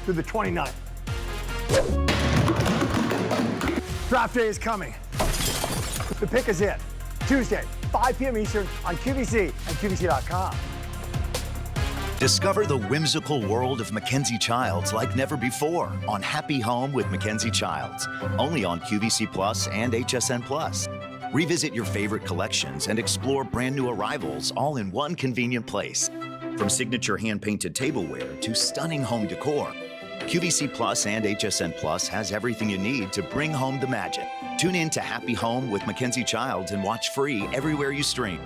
through the 29th. Draft day is coming. The pick is it. Tuesday, 5 p.m. Eastern on QVC and QVC.com. Discover the whimsical world of Mackenzie Childs like never before on Happy Home with Mackenzie Childs, only on QVC Plus and HSN Plus. Revisit your favorite collections and explore brand new arrivals all in one convenient place. From signature hand-painted tableware to stunning home decor, QVC Plus and HSN Plus has everything you need to bring home the magic. Tune in to Happy Home with Mackenzie Childs and watch free everywhere you stream.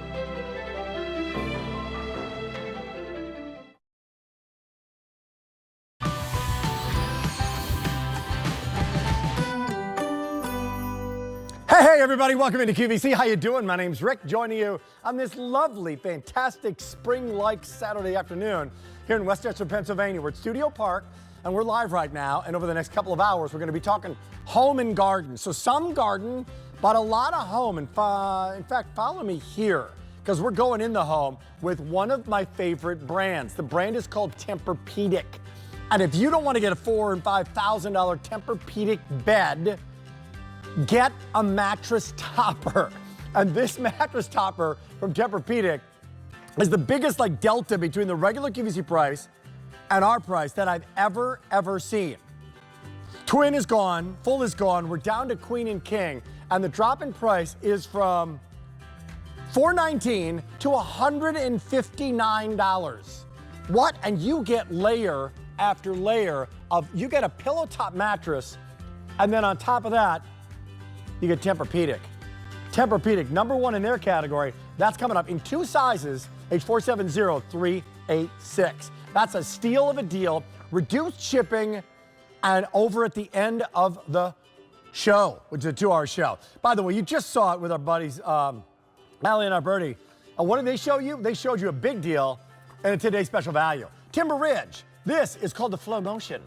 Hey everybody, welcome into QVC. How you doing? My name's Rick, joining you on this lovely, fantastic, spring-like Saturday afternoon here in Westchester, Pennsylvania. We're at Studio Park, and we're live right now, and over the next couple of hours, we're gonna be talking home and garden. So some garden, but a lot of home. In fact, follow me here, because we're going in the home with one of my favorite brands. The brand is called Tempur-Pedic. And if you don't want to get a $4,000 and $5,000 Tempur-Pedic bed, get a mattress topper. And this mattress topper from Tempur-Pedic is the biggest delta between the regular QVC price and our price that I've ever seen. Twin is gone, full is gone, we're down to queen and king, and the drop in price is from $419 to $159. What? And you get layer after layer of, you get a pillow top mattress, and then on top of that, you get Tempur-Pedic. Tempur-Pedic, #1 in their category. That's coming up in 2 sizes, age 470-386. That's a steal of a deal, reduced shipping, and over at the end of the show, which is a 2-hour show. By the way, you just saw it with our buddies, Allie and our Bertie. And what did they show you? They showed you a big deal and a today's special value. Timber Ridge. This is called the Flow Motion.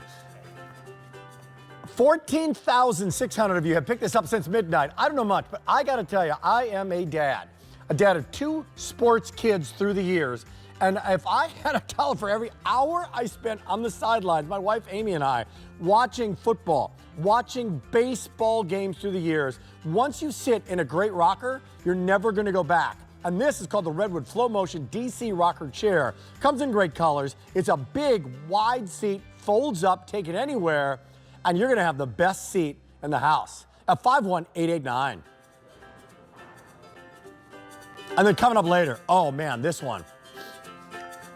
14,600 of you have picked this up since midnight. I don't know much, but I got to tell you, I am a dad of 2 sports kids through the years. And if I had $1 for every hour I spent on the sidelines, my wife Amy and I, watching football, watching baseball games through the years, once you sit in a great rocker, you're never going to go back. And this is called the Redwood Flow Motion DC Rocker Chair. Comes in great colors. It's a big, wide seat, folds up, take it anywhere, and you're gonna have the best seat in the house at 51889. And then coming up later, oh man, this one.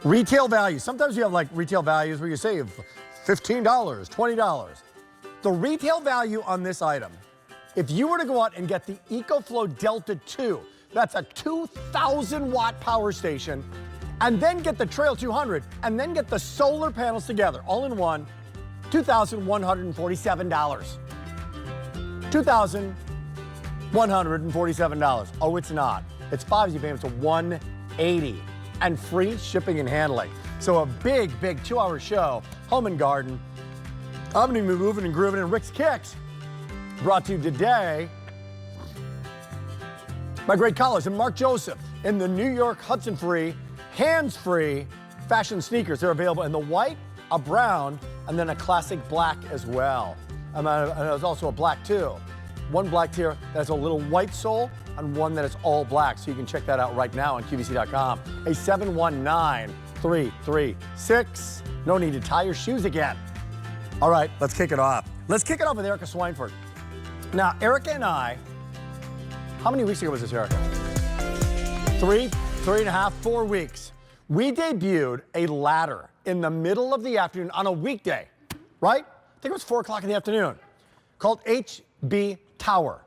Retail value. Sometimes you have retail values where you save $15, $20. The retail value on this item, if you were to go out and get the Ecoflow Delta 2, that's a 2,000 watt power station, and then get the Trail 200, and then get the solar panels together, all in one, $2,147. $2,147. Oh, it's not. It's 5 easy payments to $180 and free shipping and handling. So a big 2-hour show, home and garden. I'm gonna be moving and grooving in Rick's Kicks, brought to you today by great colors and Mark Joseph in the New York Hudson-free, hands-free fashion sneakers. They're available in the white, a brown, and then a classic black as well. And there's also a black too. One black tier that has a little white sole and one that is all black. So you can check that out right now on QVC.com. A 719-336. No need to tie your shoes again. All right, let's kick it off. Let's kick it off with Erica Swineford. Now, Erica and I, how many weeks ago was this, Erica? 3.5, 4 weeks. We debuted a ladder in the middle of the afternoon on a weekday, right? I think it was 4 o'clock in the afternoon, called HBTower.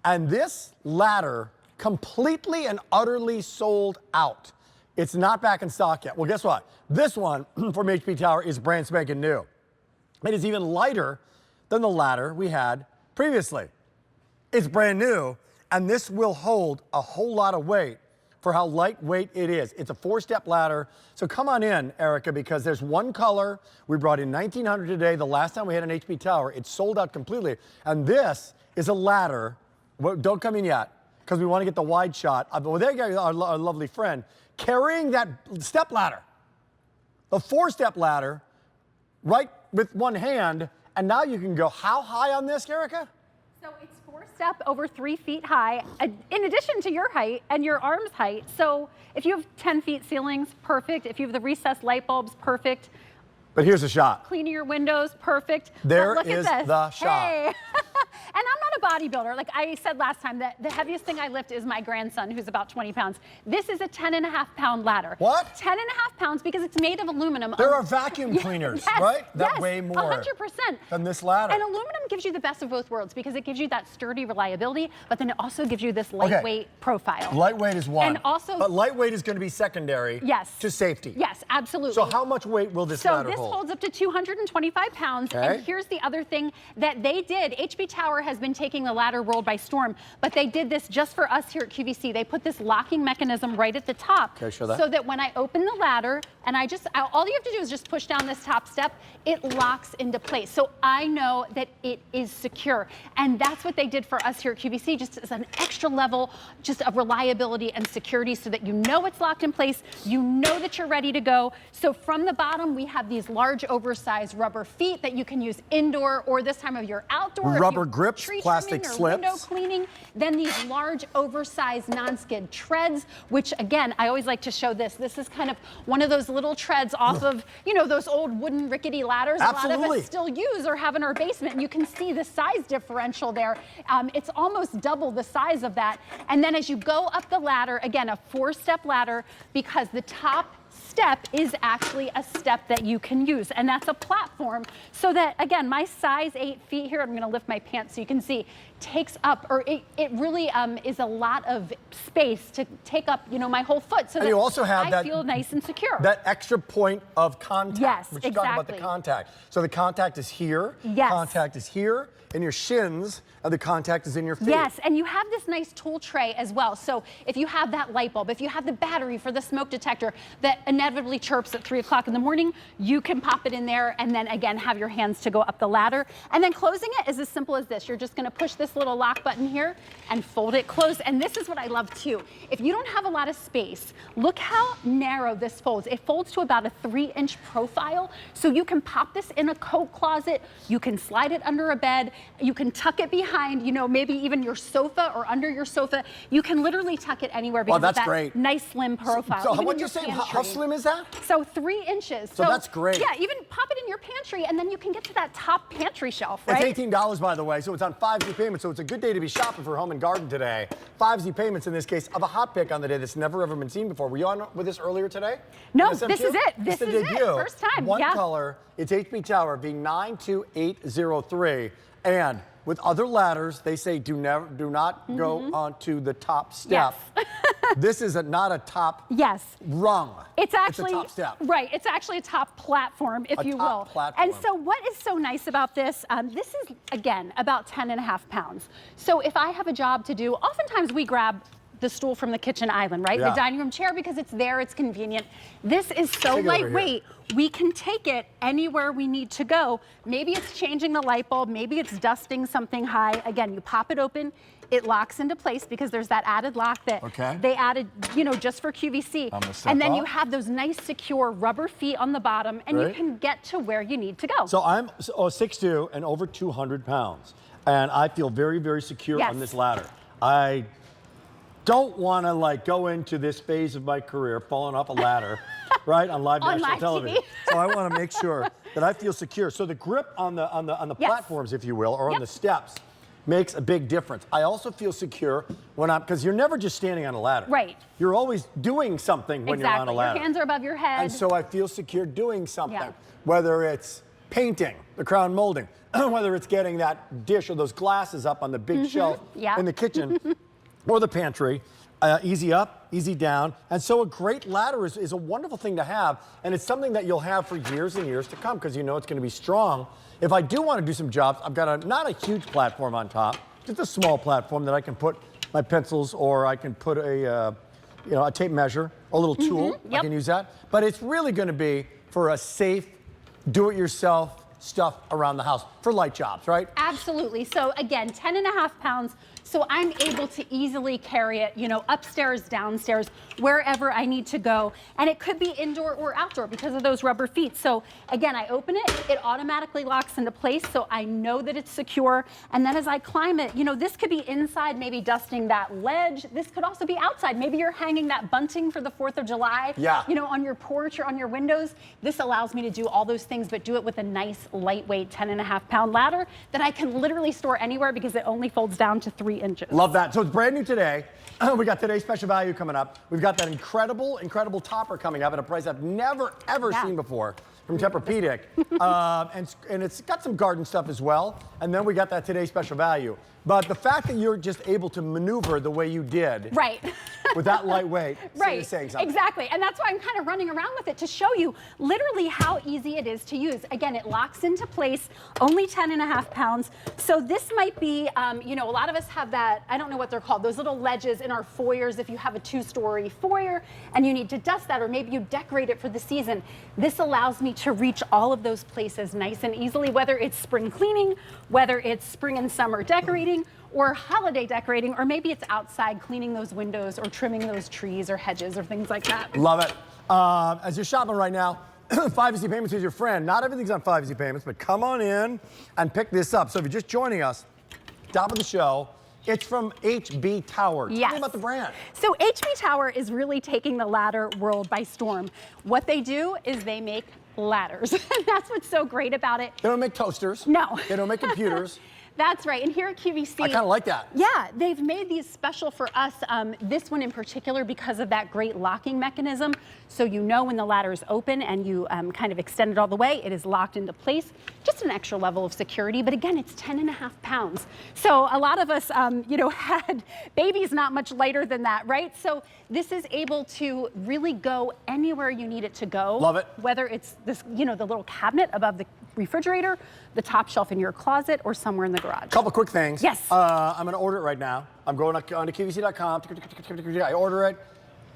And this ladder completely and utterly sold out. It's not back in stock yet. Well, guess what? This one from HBTower is brand spanking new. It is even lighter than the ladder we had previously. It's brand new, and this will hold a whole lot of weight for how lightweight it is. It's a 4-step ladder. So come on in, Erica, because there's one color. We brought in 1,900 today. The last time we had an HBTower, it sold out completely. And this is a ladder. Well, don't come in yet, because we want to get the wide shot. Well, there you go, our lovely friend, carrying that step ladder. The 4-step ladder, right with one hand, and now you can go how high on this, Erica? So it's 4-step over 3 feet high, in addition to your height and your arm's height. So if you have 10 feet ceilings, perfect. If you have the recessed light bulbs, perfect. But here's a shot. Cleaning your windows, perfect. There look is at this. the shot. Hey. And I'm not a bodybuilder. Like I said last time, that the heaviest thing I lift is my grandson, who's about 20 pounds. This is a 10.5-pound ladder. What? 10.5 pounds because it's made of aluminum. There are vacuum cleaners, yes, right? That yes, weigh more 100% than this ladder. And aluminum gives you the best of both worlds because it gives you that sturdy reliability, but then it also gives you this lightweight profile. Lightweight is one. And also, but lightweight is going to be secondary to safety. Yes, absolutely. So how much weight will this ladder hold? So this holds up to 225 pounds. And here's the other thing that they did. HBTower has been taking the ladder world by storm, but they did this just for us here at QVC. They put this locking mechanism right at the top. Okay, show that. So that when I open the ladder and all you have to do is just push down this top step, it locks into place. So I know that it is secure. And that's what they did for us here at QVC, just as an extra level just of reliability and security so that you know it's locked in place, you know that you're ready to go. So from the bottom, we have these large oversized rubber feet that you can use indoor or this time of year outdoor. Rubber grips, tree plastic trimming or slips. Window cleaning. Then these large oversized non-skid treads, which again, I always like to show this. This is kind of one of those little treads off of, those old wooden rickety ladders a lot of us still use or have in our basement. And you can see the size differential there. It's almost double the size of that. And then as you go up the ladder, again, a 4-step ladder, because the top step is actually a step that you can use, and that's a platform so that, again, my size 8 feet here, I'm going to lift my pants so you can see, takes up, or it really is a lot of space to take up, my whole foot, so and that you also have I feel nice and secure. That extra point of contact. Yes, which exactly. Talking about the contact. So the contact is here. Yes. Contact is here in your shins, and the contact is in your feet. Yes, and you have this nice tool tray as well. So if you have that light bulb, if you have the battery for the smoke detector that inevitably chirps at 3 o'clock in the morning, you can pop it in there and then again have your hands to go up the ladder. And then closing it is as simple as this. You're just gonna push this little lock button here and fold it closed. And this is what I love too. If you don't have a lot of space, look how narrow this folds. It folds to about a 3-inch profile. So you can pop this in a coat closet, you can slide it under a bed, you can tuck it behind, maybe even your sofa or under your sofa. You can literally tuck it anywhere because that's of that great. Nice slim profile. So what'd you say? How slim is that? So 3 inches. So that's great. Yeah, even pop it in your pantry and then you can get to that top pantry shelf, right? It's $18, by the way, so it's on 5 Z payments. So it's a good day to be shopping for home and garden today. 5 Z payments in this case of a hot pick on the day that's never ever been seen before. Were you on with this earlier today? No, this is it. This is it. First time. One color. It's HBTower V92803. And with other ladders, they say do not go onto the top step. Yes. This is not a top rung. It's actually a top step. Right. It's actually a top platform, if you will. Platform. And so what is so nice about this? This is, again, about 10.5 pounds. So if I have a job to do, oftentimes we grab the stool from the kitchen island, right? Yeah. The dining room chair because it's there, it's convenient. This is so lightweight. We can take it anywhere we need to go. Maybe it's changing the light bulb, maybe it's dusting something high. Again, you pop it open, it locks into place because there's that added lock that they added, just for QVC. And then you have those nice secure rubber feet on the bottom and you can get to where you need to go. So I'm 6'2" and over 200 pounds. And I feel very, very secure on this ladder. I don't want to go into this phase of my career falling off a ladder, right, on live national television. So I want to make sure that I feel secure. So the grip on the platforms, if you will, or on the steps, makes a big difference. I also feel secure when because you're never just standing on a ladder. Right. You're always doing something when you're on a ladder. Your hands are above your head. And so I feel secure doing something, whether it's painting, the crown molding, whether it's getting that dish or those glasses up on the big shelf in the kitchen or the pantry. Easy up, easy down. And so a great ladder is a wonderful thing to have, and it's something that you'll have for years and years to come because it's going to be strong. If I do want to do some jobs, I've got not a huge platform on top, just a small platform that I can put my pencils, or I can put a tape measure, a little tool. I can use that. But it's really going to be for a safe, do-it-yourself, stuff around the house for light jobs, right? Absolutely. So again, 10.5 pounds. So I'm able to easily carry it, you know, upstairs, downstairs, wherever I need to go. And it could be indoor or outdoor because of those rubber feet. So again, I open it, it automatically locks into place. So I know that it's secure. And then as I climb it, you know, this could be inside, maybe dusting that ledge. This could also be outside. Maybe you're hanging that bunting for the 4th of July, you know, on your porch or on your windows. This allows me to do all those things, but do it with a nice, lightweight 10.5 pound ladder that I can literally store anywhere because it only folds down to 3 inches. Love that. So it's brand new today. We got today's special value coming up. We've got that incredible topper coming up at a price I've never, ever seen before from Tempur-Pedic. And it's got some garden stuff as well. And then we got that today's special value. But the fact that you're just able to maneuver the way you did. Right. With that lightweight. Right. You're saying something. Exactly. And that's why I'm kind of running around with it to show you literally how easy it is to use. Again, it locks into place, only 10.5 pounds. So this might be, you know, a lot of us have that, I don't know what they're called, those little ledges in our foyers if you have a 2-story foyer and you need to dust that, or maybe you decorate it for the season. This allows me to reach all of those places nice and easily, whether it's spring cleaning, whether it's spring and summer decorating, or holiday decorating, or maybe it's outside cleaning those windows or trimming those trees or hedges or things like that. Love it. As you're shopping right now, 5 Easy Payments is your friend. Not everything's on 5 Easy Payments, but come on in and pick this up. So if you're just joining us, top of the show, it's from HBTower. Yes. Tell me about the brand. So HBTower is really taking the ladder world by storm. What they do is they make ladders. That's what's so great about it. They don't make toasters. No. They don't make computers. That's right. And here at QVC, I kind of like that. Yeah, they've made these special for us, this one in particular, because of that great locking mechanism. So you know when the ladder is open and you kind of extend it all the way, it is locked into place. Just an extra level of security. But again, it's 10.5 pounds. So a lot of us, you know, had babies not much lighter than that, right? So this is able to really go anywhere you need it to go. Love it. Whether it's this, you know, the little cabinet above the refrigerator, the top shelf in your closet, or somewhere in the garage. Couple quick things. Yes. I'm going to order it right now. I'm going onto QVC.com. I order it.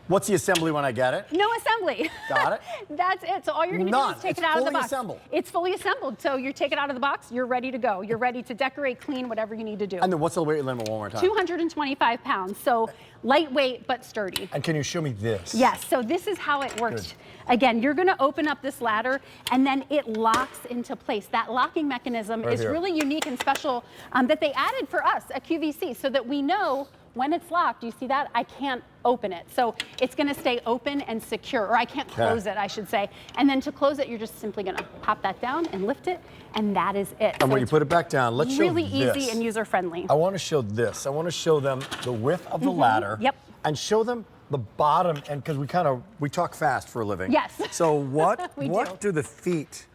What's the assembly when I get it? No assembly. Got it. That's it. So all you're going to do is take it out of the box. It's fully assembled. It's fully assembled. So you take it out of the box, you're ready to go. You're ready to decorate, clean, whatever you need to do. And then what's the weight limit one more time? 225 pounds. So lightweight but sturdy. And can you show me this? Yes. So this is how it works. Good. Again, you're going to open up this ladder and then it locks into place. That locking mechanism is really unique and special that they added for us at QVC so that we know when it's locked, you see that? I can't open it. So it's gonna stay open and secure, or I can't close it, I should say. And then to close it, you're just simply gonna pop that down and lift it, and that is it. And when you put it back down, let's show this. Really easy and user-friendly. I wanna show this. I wanna show them the width of the ladder. Yep. And show them the bottom, and because we talk fast for a living. Yes. So what do the feet,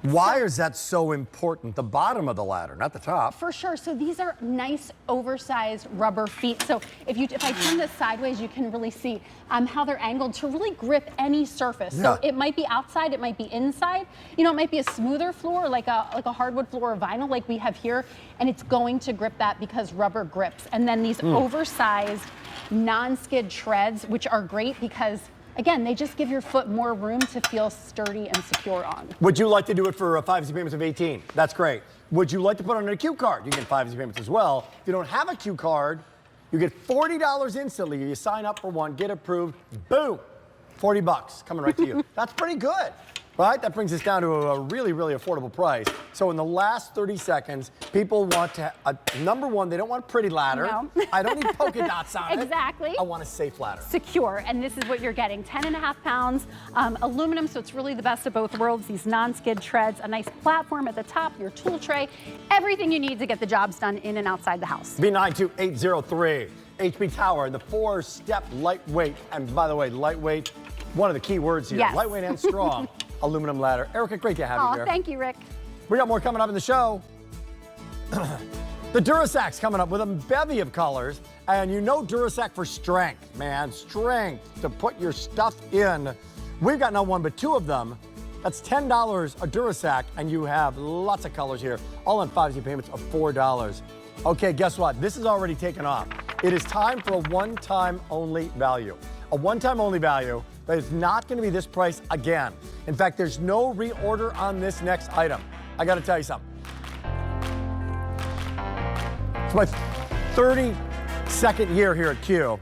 why is that so important? The bottom of the ladder, not the top. For sure. So these are nice, oversized rubber feet. So if I turn this sideways, you can really see how they're angled to really grip any surface. So it might be outside, it might be inside. You know, it might be a smoother floor, like a hardwood floor or vinyl, like we have here, and it's going to grip that because rubber grips. And then these oversized, non-skid treads, which are great because again, they just give your foot more room to feel sturdy and secure on. Would you like to do it for 5 easy payments of 18? That's great. Would you like to put on a Q card? You get 5 easy payments as well. If you don't have a Q card, you get $40 instantly. You sign up for one, get approved, boom, $40 coming right to you. That's pretty good. Right? That brings us down to a really, really affordable price. So in the last 30 seconds, people want to, number one, they don't want a pretty ladder. No. I don't need polka dots on it. Exactly. I want a safe ladder. Secure, and this is what you're getting. 10.5 pounds, aluminum, so it's really the best of both worlds. These non-skid treads, a nice platform at the top, your tool tray, everything you need to get the jobs done in and outside the house. B92803, HBTower, the 4-step lightweight, and by the way, lightweight, one of the key words here, lightweight and strong. Aluminum ladder. Erica, great to have you here. Thank you, Rick. We got more coming up in the show. The Durasack's coming up with a bevy of colors, and you know Durasack for strength, man. Strength to put your stuff in. We've got not one, but two of them. That's $10 a Durasack, and you have lots of colors here, all on 5 easy payments of $4. Okay, guess what? This is already taken off. It is time for a one-time only value. A one-time only value that is not going to be this price again. In fact, there's no reorder on this next item. I got to tell you something. It's my 32nd year here at Q.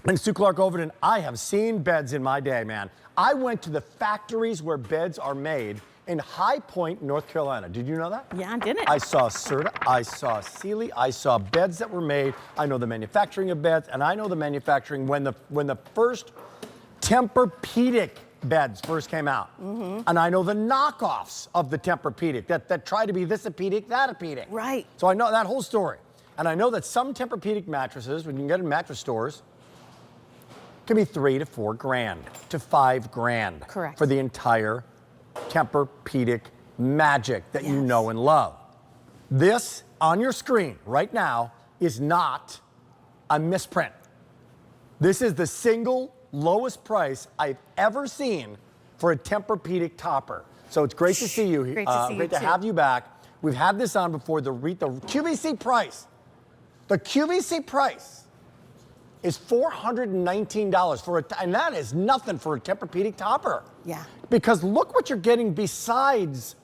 And Sue Clark Overton, I have seen beds in my day, man. I went to the factories where beds are made in High Point, North Carolina. Did you know that? Yeah, I didn't. I saw Serta, I saw Sealy, I saw beds that were made. I know the manufacturing of beds, and I know the manufacturing when the first Tempur-Pedic beds first came out. And I know the knockoffs of the Tempur-Pedic that try to be this a Pedic, that a Pedic. Right. So I know that whole story. And I know that some Tempur-Pedic mattresses, when you can get in mattress stores, can be $3 to $4 grand to $5 grand. Correct. For the entire Tempur-Pedic magic that you know and love. This on your screen right now is not a misprint. This is the single lowest price I've ever seen for a Tempur-Pedic topper. So it's great to see you. Great to see you Great to too. have you back. We've had this on before. The QVC price. The QVC price is $419 for and that is nothing for a Tempur-Pedic topper. Yeah. Because look what you're getting besides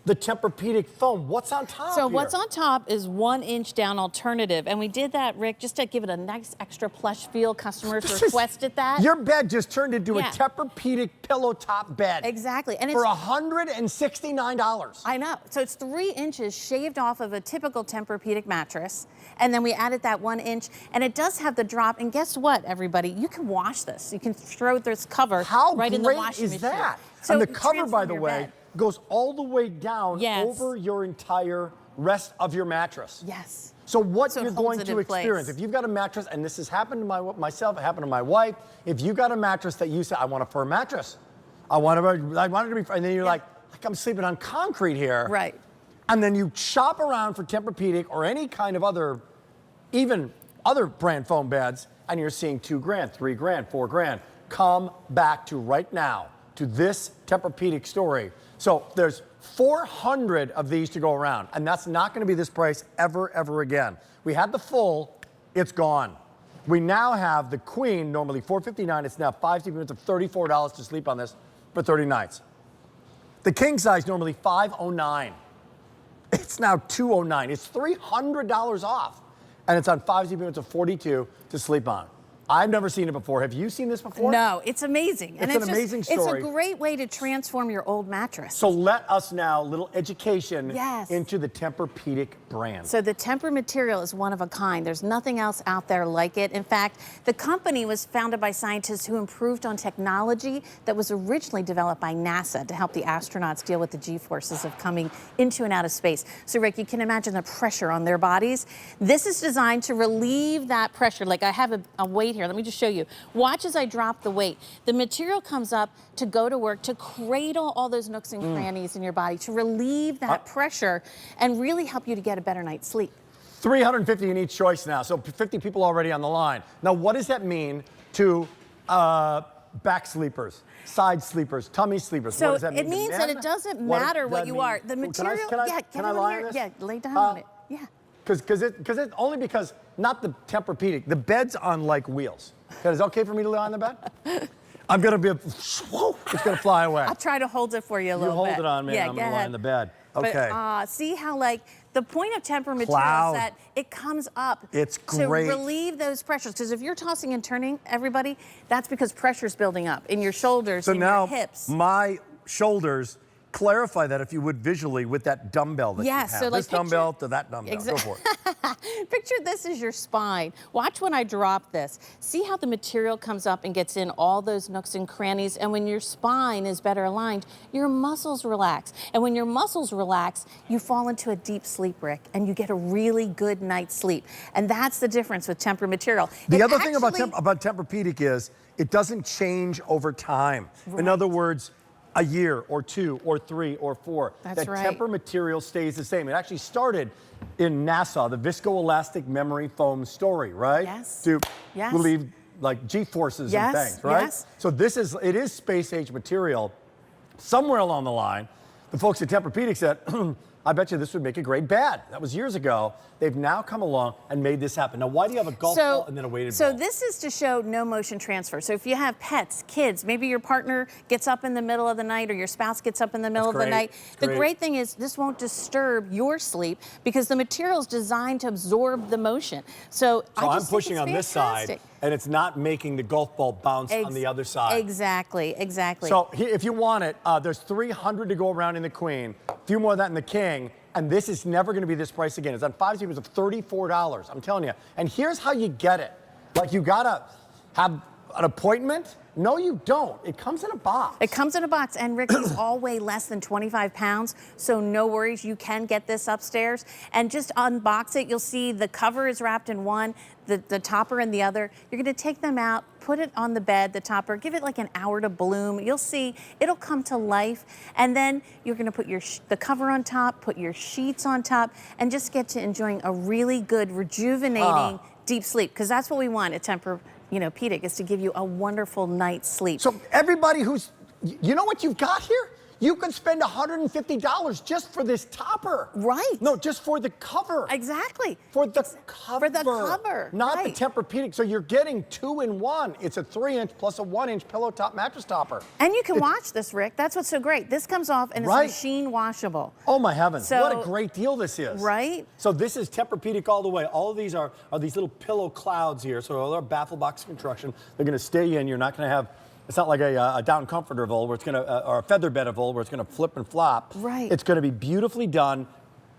the Tempur-Pedic foam. What's on top So here? what's on top is 1 inch down alternative. And we did that, Rick, just to give it a nice extra plush feel. Customers requested that. Your bed just turned into a Yeah. Tempur-Pedic pillow top bed. Exactly. And For it's $169. I know. So it's 3 inches shaved off of a typical Tempur-Pedic mattress. And then we added that 1 inch. And it does have the drop. And guess what, everybody? You can wash this. You can throw this cover right in the washing machine. How great is that? So And the you cover, by transform the your way, bed. goes all the way down Yes. over your entire rest of your mattress. Yes. So what So it you're holds going it to in place. experience, if you've got a mattress, and this has happened to myself, it happened to my wife, if you got a mattress that you say, I want a firm mattress, I want it to be, and then you're like I'm sleeping on concrete here. Right. And then you shop around for Tempur-Pedic or any kind of other, even other brand foam beds, and you're seeing $2 grand, $3 grand, $4 grand. Come back to right now, to this Tempur-Pedic story. So there's 400 of these to go around, and that's not going to be this price ever again. We had the full, it's gone. We now have the queen, normally $459. It's now 5 sleep units of $34 to sleep on this for 30 nights. The king size, normally $509. It's now $209. It's $300 off, and it's on 5 sleep units of 42 to sleep on. I've never seen it before. Have you seen this before? No, it's amazing. It's an amazing story. It's a great way to transform your old mattress. So let us now, little education Yes. into the Tempur-Pedic brand. So the Tempur material is one of a kind. There's nothing else out there like it. In fact, the company was founded by scientists who improved on technology that was originally developed by NASA to help the astronauts deal with the G-forces of coming into and out of space. So Rick, you can imagine the pressure on their bodies. This is designed to relieve that pressure. Like I have a weight here. Let me just show you. Watch as I drop the weight. The material comes up to go to work, to cradle all those nooks and crannies in your body, to relieve that pressure and really help you to get a better night's sleep. 350 in each choice now, so 50 people already on the line. Now, what does that mean to back sleepers, side sleepers, tummy sleepers? So what does that mean it means to that men? it doesn't What matter does what that you mean? are. The material, Can I get lie on on here. this? Yeah, lay down on it. Yeah. Only because, not the Tempur-Pedic, the bed's on like wheels. Is it okay for me to lie on the bed? I'm gonna be, it's gonna fly away. I'll try to hold it for you a You little hold bit. it on me, Yeah, and I'm go gonna lie ahead. on the bed. Okay. But see how like the point of Tempur material Cloud. is that it comes up It's to great. relieve those pressures. Because if you're tossing and turning, everybody, that's because pressure's building up in your shoulders, So in now your hips. my shoulders, clarify that if you would visually with that dumbbell that Yes, you have. so like This dumbbell to that dumbbell. Go for it. Picture this as your spine. Watch when I drop this. See how the material comes up and gets in all those nooks and crannies, and when your spine is better aligned, your muscles relax. And when your muscles relax, you fall into a deep sleep, Rick, and you get a really good night's sleep. And that's the difference with Tempur material. The other thing about Tempur-Pedic is it doesn't change over time. In other words, a year or 2 or 3 or 4. That's that right. Tempur material stays the same. It actually started in NASA, the viscoelastic memory foam story, right? Yes. To Yes. relieve like G-forces Yes, and things, right? yes. So it is space age material. Somewhere along the line, the folks at Tempur-Pedic said, I bet you this would make a great bed. That was years ago. They've now come along and made this happen. Now, why do you have a golf ball and then a weighted ball? So this is to show no motion transfer. So if you have pets, kids, maybe your partner gets up in the middle of the night or your spouse gets up in the middle of the night. The great thing is this won't disturb your sleep because the material is designed to absorb the motion. So I'm pushing on this side and it's not making the golf ball bounce on the other side. Exactly, exactly. So if you want it, there's 300 to go around in the queen, a few more of that in the king, and this is never going to be this price again. It's on 5 seats of $34. I'm telling you. And here's how you get it. Like, you got to have an appointment? No, you don't. It comes in a box. It comes in a box, and Rick, these all weigh less than 25 pounds, so no worries. You can get this upstairs. And just unbox it. You'll see the cover is wrapped in one, the topper in the other. You're going to take them out, put it on the bed, the topper, give it like an hour to bloom. You'll see it'll come to life. And then you're going to put the cover on top, put your sheets on top, and just get to enjoying a really good, rejuvenating, deep sleep. Because that's what we want at Tempur-Pedic, is to give you a wonderful night's sleep. So everybody who's, you know what you've got here? You could spend $150 just for this topper. Right. No, just for the cover. Exactly. For the cover. For the cover. Not the Tempur-Pedic. So you're getting 2-in-1. It's a 3-inch plus a 1-inch pillow top mattress topper. And you can wash this, Rick. That's what's so great. This comes off and it's machine washable. Oh my heavens. So, what a great deal this is. Right? So this is Tempur-Pedic all the way. All of these are these little pillow clouds here. So they're baffle box construction. They're going to stay in. You're not going to have, it's not like a down comforter where it's going to, or a feather bed of where it's going to flip and flop. Right. It's going to be beautifully done,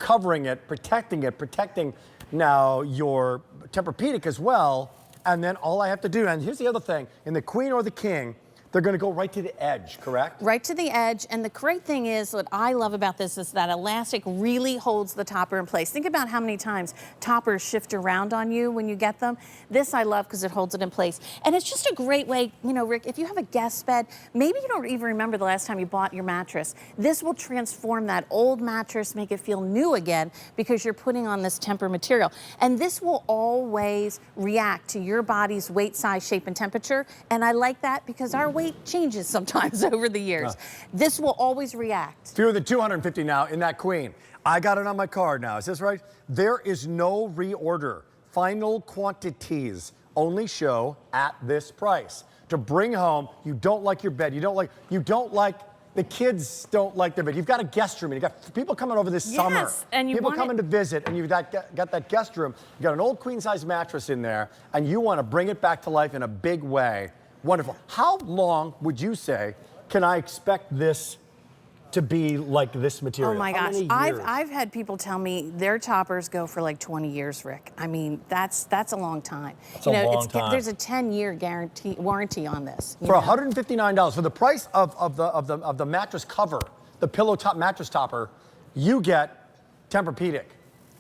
covering it, protecting now your Tempur-Pedic as well. And then all I have to do, and here's the other thing, in the queen or the king, they're going to go right to the edge, correct? Right to the edge. And the great thing is, what I love about this is that elastic really holds the topper in place. Think about how many times toppers shift around on you when you get them. This I love because it holds it in place. And it's just a great way, Rick, if you have a guest bed, maybe you don't even remember the last time you bought your mattress. This will transform that old mattress, make it feel new again because you're putting on this Tempur material. And this will always react to your body's weight, size, shape, and temperature. And I like that because our weight changes sometimes over the years. This will always react. Fewer than 250 now in that queen. I got it on my card now. Is this right? There is no reorder. Final quantities only show at this price. To bring home, you don't like your bed. The kids don't like their bed. You've got a guest room. You've got people coming over this summer. And people coming to visit, and you've got that guest room. You've got an old queen-size mattress in there, and you want to bring it back to life in a big way. Wonderful. How long would you say can I expect this to be like this material? Oh my gosh. I've had people tell me their toppers go for like 20 years, Rick. I mean, that's a long time. It's a long time. There's a 10-year warranty on this. For $159, for the price of the mattress cover, the pillow top mattress topper, you get Tempur-Pedic.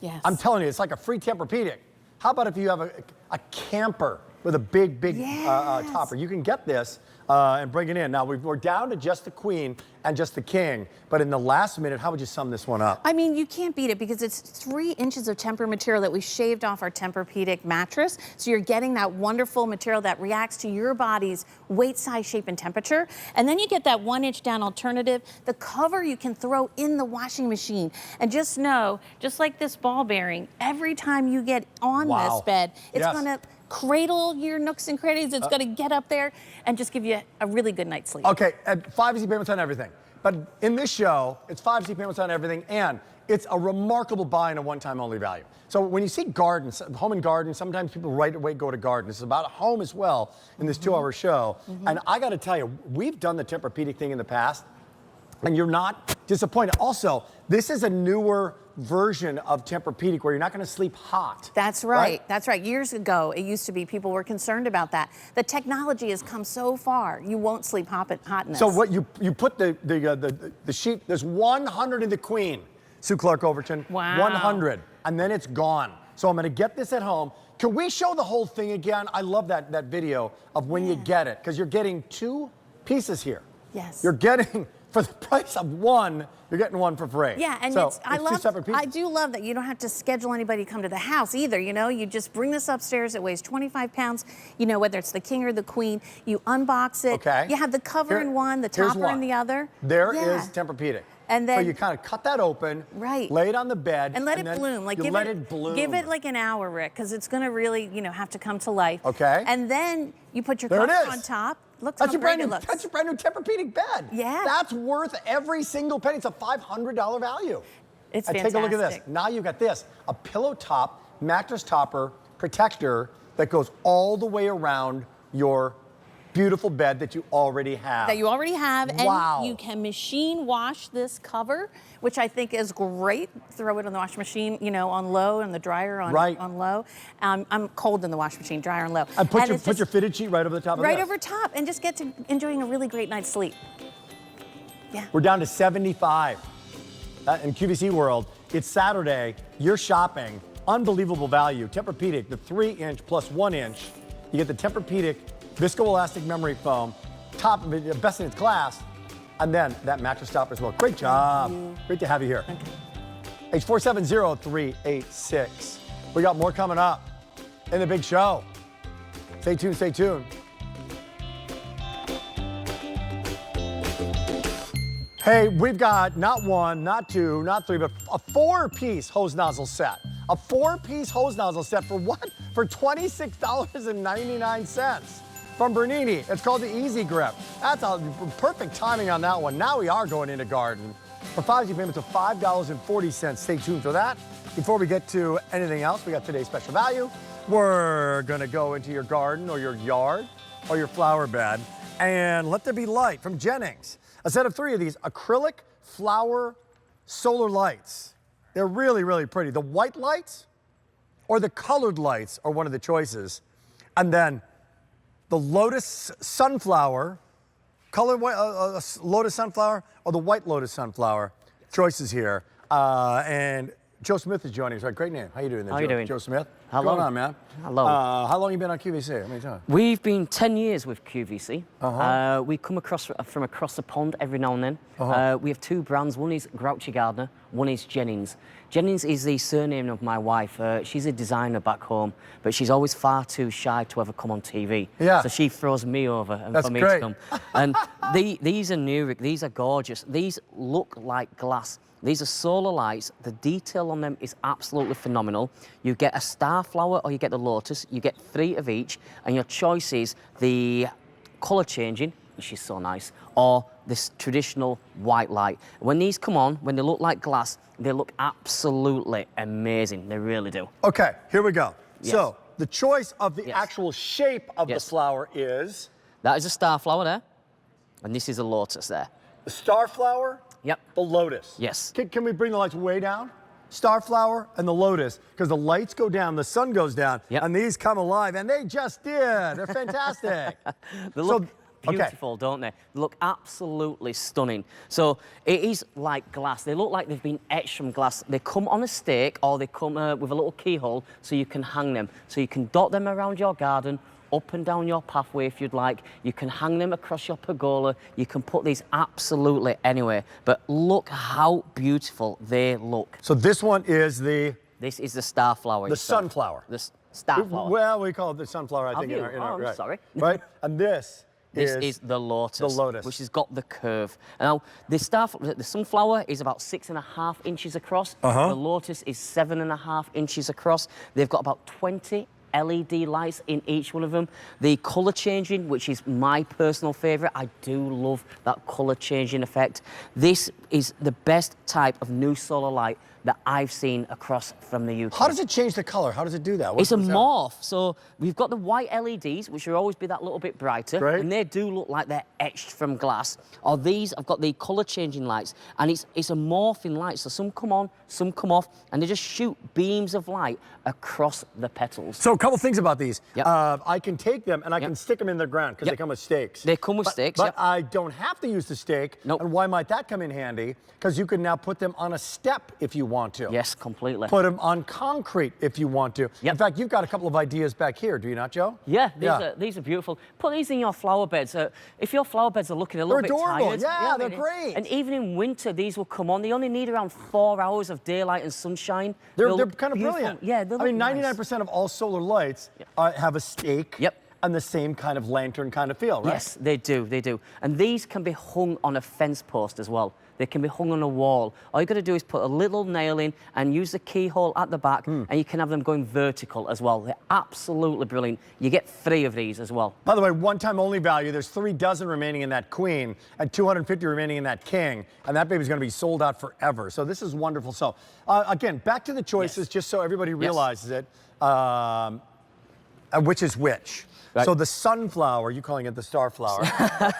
Yes. I'm telling you, it's like a free Tempur-Pedic. How about if you have a camper with a big topper? You can get this and bring it in. Now, we're down to just the queen and just the king, but in the last minute, how would you sum this one up? I mean, you can't beat it because it's 3 inches of Tempur material that we shaved off our Tempur-Pedic mattress. So you're getting that wonderful material that reacts to your body's weight, size, shape, and temperature. And then you get that 1-inch down alternative. The cover you can throw in the washing machine. And just know, just like this ball bearing, every time you get on this bed, it's going to cradle your nooks and crannies. It's going to get up there and just give you a really good night's sleep. Okay, 5 easy payments on everything. But in this show, it's 5 easy payments on everything, and it's a remarkable buy and a one-time only value. So when you see gardens, home and garden, sometimes people right away go to garden. This is about a home as well in this 2-hour show. And I got to tell you, we've done the Tempur-Pedic thing in the past, and you're not disappointed. Also, this is a newer version of Tempur-Pedic where you're not going to sleep hot. That's right. That's right. Years ago, it used to be people were concerned about that. The technology has come so far, you won't sleep hot in this. So what you put the sheet, there's 100 in the queen, Sue Clark Overton. Wow. 100, and then it's gone. So I'm going to get this at home. Can we show the whole thing again? I love that video of when you get it, because you're getting 2 pieces here. Yes. You're getting, for the price of 1, you're getting 1 for free. Yeah, and so I 2 separate pieces. I do love that you don't have to schedule anybody to come to the house either. You just bring this upstairs. It weighs 25 pounds. Whether it's the king or the queen, you unbox it. Okay. You have the cover in one, the topper in the other. There is Tempur-Pedic. And then so you kind of cut that open, right, lay it on the bed, and let it bloom. Like let it bloom. Give it like an hour, Rick, because it's going to really, you know, have to come to life. Okay. And then you put your there cover on top. Look how great it looks. That's your brand new Tempur-Pedic bed. Yeah. That's worth every single penny. It's a $500 value. It's and fantastic. take a look at this. Now you've got this, a pillow top mattress topper protector that goes all the way around your beautiful bed that you already have. And you can machine wash this cover, which I think is great. Throw it on the washing machine, you know, on low, and the dryer on low. I'm cold in the washing machine, dryer on low. And put your fitted sheet right over the top of this. Right over top, and just get to enjoying a really great night's sleep. Yeah. We're down to 75 in QVC world. It's Saturday, you're shopping, unbelievable value. Tempur-Pedic, the 3-inch plus 1-inch. You get the Tempur-Pedic viscoelastic memory foam, top of it, best in its class, and then that mattress topper as well. Great job. Great to have you here. Okay. H470-386. We got more coming up in the big show. Stay tuned, stay tuned. Hey, we've got not one, not two, not three, but a 4-piece hose nozzle set. A 4-piece hose nozzle set for what? For $26.99 from Bernini. It's called the Easy Grip. That's a perfect timing on that one. Now we are going into garden. For 5 easy payments of $5.40. Stay tuned for that. Before we get to anything else, we got today's special value. We're gonna go into your garden or your yard or your flower bed and let there be light from Jennings. A set of 3 of these acrylic flower solar lights. They're really, really pretty. The white lights or the colored lights are one of the choices. And then the lotus sunflower, colored white, lotus sunflower, or the white lotus sunflower choices here. And Joe Smith is joining us, right? Great name. How you doing there, How Joe? you doing? Joe Smith. Hello. What's going on, man? Hello. How long you been on QVC? How many times? We've been 10 years with QVC. We come across from across the pond every now and then. We have 2 brands. One is Grouchy Gardener, one is Jennings. Jennings is the surname of my wife. She's a designer back home, but she's always far too shy to ever come on TV. Yeah. So she throws me over and That's for me great. to come. And these are new, these are gorgeous. These look like glass. These are solar lights. The detail on them is absolutely phenomenal. You get a starflower or you get the lotus. You get 3 of each, and your choice is the color changing, which is so nice, or this traditional white light. When these come on, when they look like glass, they look absolutely amazing. They really do. Okay, here we go. Yes. So the choice of the Yes. actual shape of the Yes. flower is That is a starflower there, and this is a lotus there. the starflower. Yep. The lotus. Yes. Can we bring the lights way down? Starflower and the lotus, because the lights go down, the sun goes down, Yep. and these come alive, and they just did. They're fantastic. They look beautiful, don't they? They look absolutely stunning. So it is like glass. They look like they've been etched from glass. They come on a stake, or they come with a little keyhole, so you can hang them. So you can dot them around your garden, up and down your pathway if you'd like. You can hang them across your pergola. You can put these absolutely anywhere. But look how beautiful they look. So this one is the This is the starflower. the sunflower. The starflower. Well, we call it the sunflower, I think. you? I'm right. Sorry. Right, and this is the lotus. the lotus. Which has got the curve. Now, the sunflower is about 6.5 inches across. The lotus is 7.5 inches across. They've got about 20 LED lights in each one of them. The color changing, which is my personal favorite. I do love that color changing effect. This is the best type of new solar light that I've seen across from the UK. How does it change the color? How does it do that? It's a morph. So we've got the white LEDs, which will always be that little bit brighter. Right. And they do look like they're etched from glass. Or these, I've got the color changing lights. And it's a morphing light. So some come on, some come off, and they just shoot beams of light across the petals. So a couple things about these. Yep. I can take them and I can stick them in the ground because they come with stakes. They come with stakes, But yep. I don't have to use the stake. Nope. And why might that come in handy? Because you can now put them on a step if you want to. Yes, completely. Put them on concrete if you want to. Yep. In fact, you've got a couple of ideas back here, do you not, Joe? Yeah, these are beautiful. Put these in your flower beds. If your flower beds are looking a little bit adorable. tired. Yeah, they're great. And even in winter, these will come on. They only need around 4 hours of daylight and sunshine. They're They'll look kind of beautiful. brilliant. Yeah, they'll I mean, look 99% nice. of all solar lights have a stake. Yep. and the same kind of lantern kind of feel, right? Yes, they do, they do. And these can be hung on a fence post as well. They can be hung on a wall. All you got to do is put a little nail in and use the keyhole at the back, and you can have them going vertical as well. They're absolutely brilliant. You get 3 of these as well. By the way, one-time only value. There's 3 dozen remaining in that queen and 250 remaining in that king, and that baby's going to be sold out forever. So this is wonderful. So again, back to the choices, just so everybody realizes it. Which is which? Right. So the sunflower, you calling it the starflower?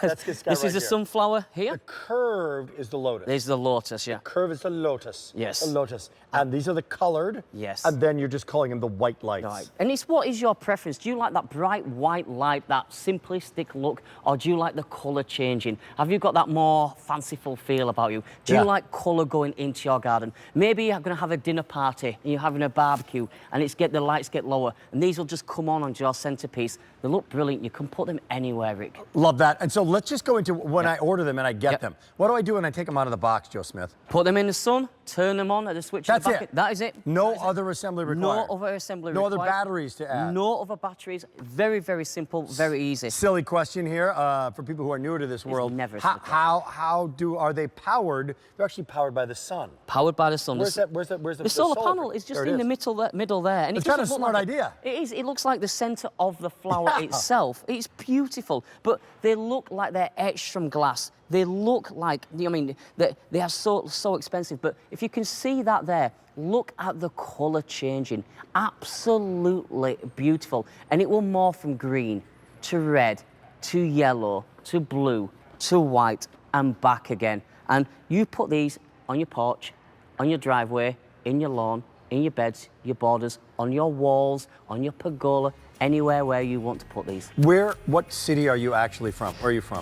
That's this guy This right is a here. sunflower here. The curved is the lotus. This is the lotus, yeah. Curve is the lotus. Yes. The lotus. And these are the colored. Yes. And then you're just calling them the white lights. Right. And it's what is your preference? Do you like that bright white light, that simplistic look, or do you like the colour changing? Have you got that more fanciful feel about you? Do you like colour going into your garden? Maybe you're going to have a dinner party and you're having a barbecue and the lights get lower, and these will just come on your centrepiece. They look brilliant. You can put them anywhere, Rick. Love that. And so let's just go into when I order them and I get them. What do I do when I take them out of the box, Joe Smith? Put them in the sun, turn them on at the switch. That's it. That is it. No other assembly required. No other assembly No required. other batteries to add. No other batteries. Very, very simple, very easy. Silly question here for people who are newer to this world. Never are they powered? They're actually powered by the sun. Powered by the sun. Where's the solar panel is just in the middle there. And it's kind of a smart idea. It is. It looks like the centre of the flower itself. It's beautiful, but they look like they're etched from glass. They look like, I mean, they are so expensive, but if you can see that there, look at the colour changing. Absolutely beautiful. And it will morph from green to red to yellow to blue to white and back again. And you put these on your porch, on your driveway, in your lawn, in your beds, your borders, on your walls, on your pergola, anywhere where you want to put these. What city are you actually from? Where are you from?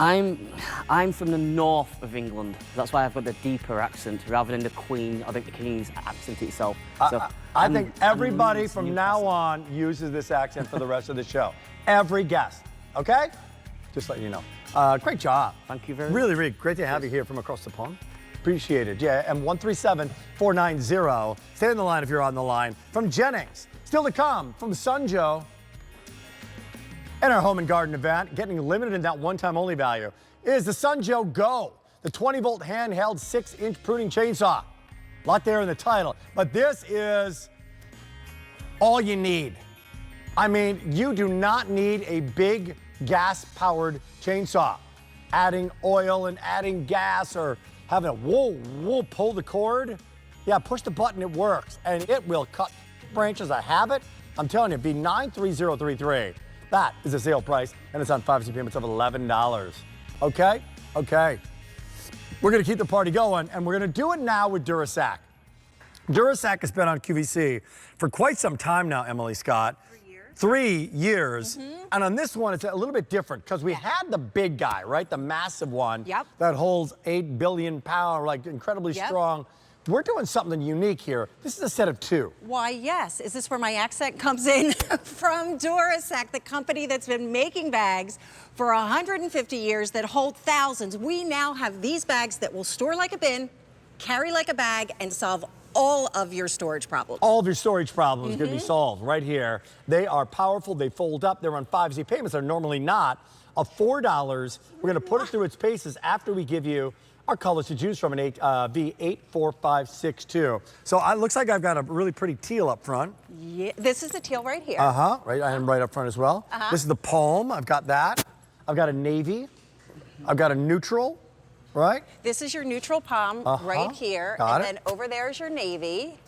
I'm from the north of England. That's why I've got the deeper accent rather than the Queen or the King's accent itself. I think everybody from now on uses this accent for the rest of the show. Every guest, okay? Just letting you know. Great job. Thank you very much. Really, really great to have you here from across the pond. Appreciate it. Yeah, and 137-490. Stay on the line if you're on the line. From Jennings, still to come from Sunjo. And our home and garden event, getting limited in that one-time only value, is the Sunjo Go, the 20-volt handheld 6-inch pruning chainsaw. A lot there in the title, but this is all you need. I mean, you do not need a big gas-powered chainsaw. Adding oil and adding gas or having a pull the cord. Yeah, push the button, it works, and it will cut branches. I have it. I'm telling you, B93033. That is the sale price, and it's on 5 payments of $11. Okay? Okay. We're going to keep the party going, and we're going to do it now with Durasack. Durasack has been on QVC for quite some time now, Emily Scott. 3 years. And on this one, it's a little bit different because we had the big guy, right? The massive one that holds 8 billion pounds, like incredibly strong. We're doing something unique here. This is a set of 2. Why, yes. Is this where my accent comes in? From Durasack, the company that's been making bags for 150 years that hold thousands. We now have these bags that will store like a bin, carry like a bag, and solve all of your storage problems. All of your storage problems can be solved right here. They are powerful. They fold up. They're on 5Z payments. They're normally not. Of $4, we're going to put it through its paces after we give you our colors to choose from, an V84562. So it looks like I've got a really pretty teal up front. Yeah, this is the teal right here. Right, I am right up front as well. This is the palm. I've got that. I've got a navy. I've got a neutral, right? This is your neutral palm right here. Got and then over there is your navy.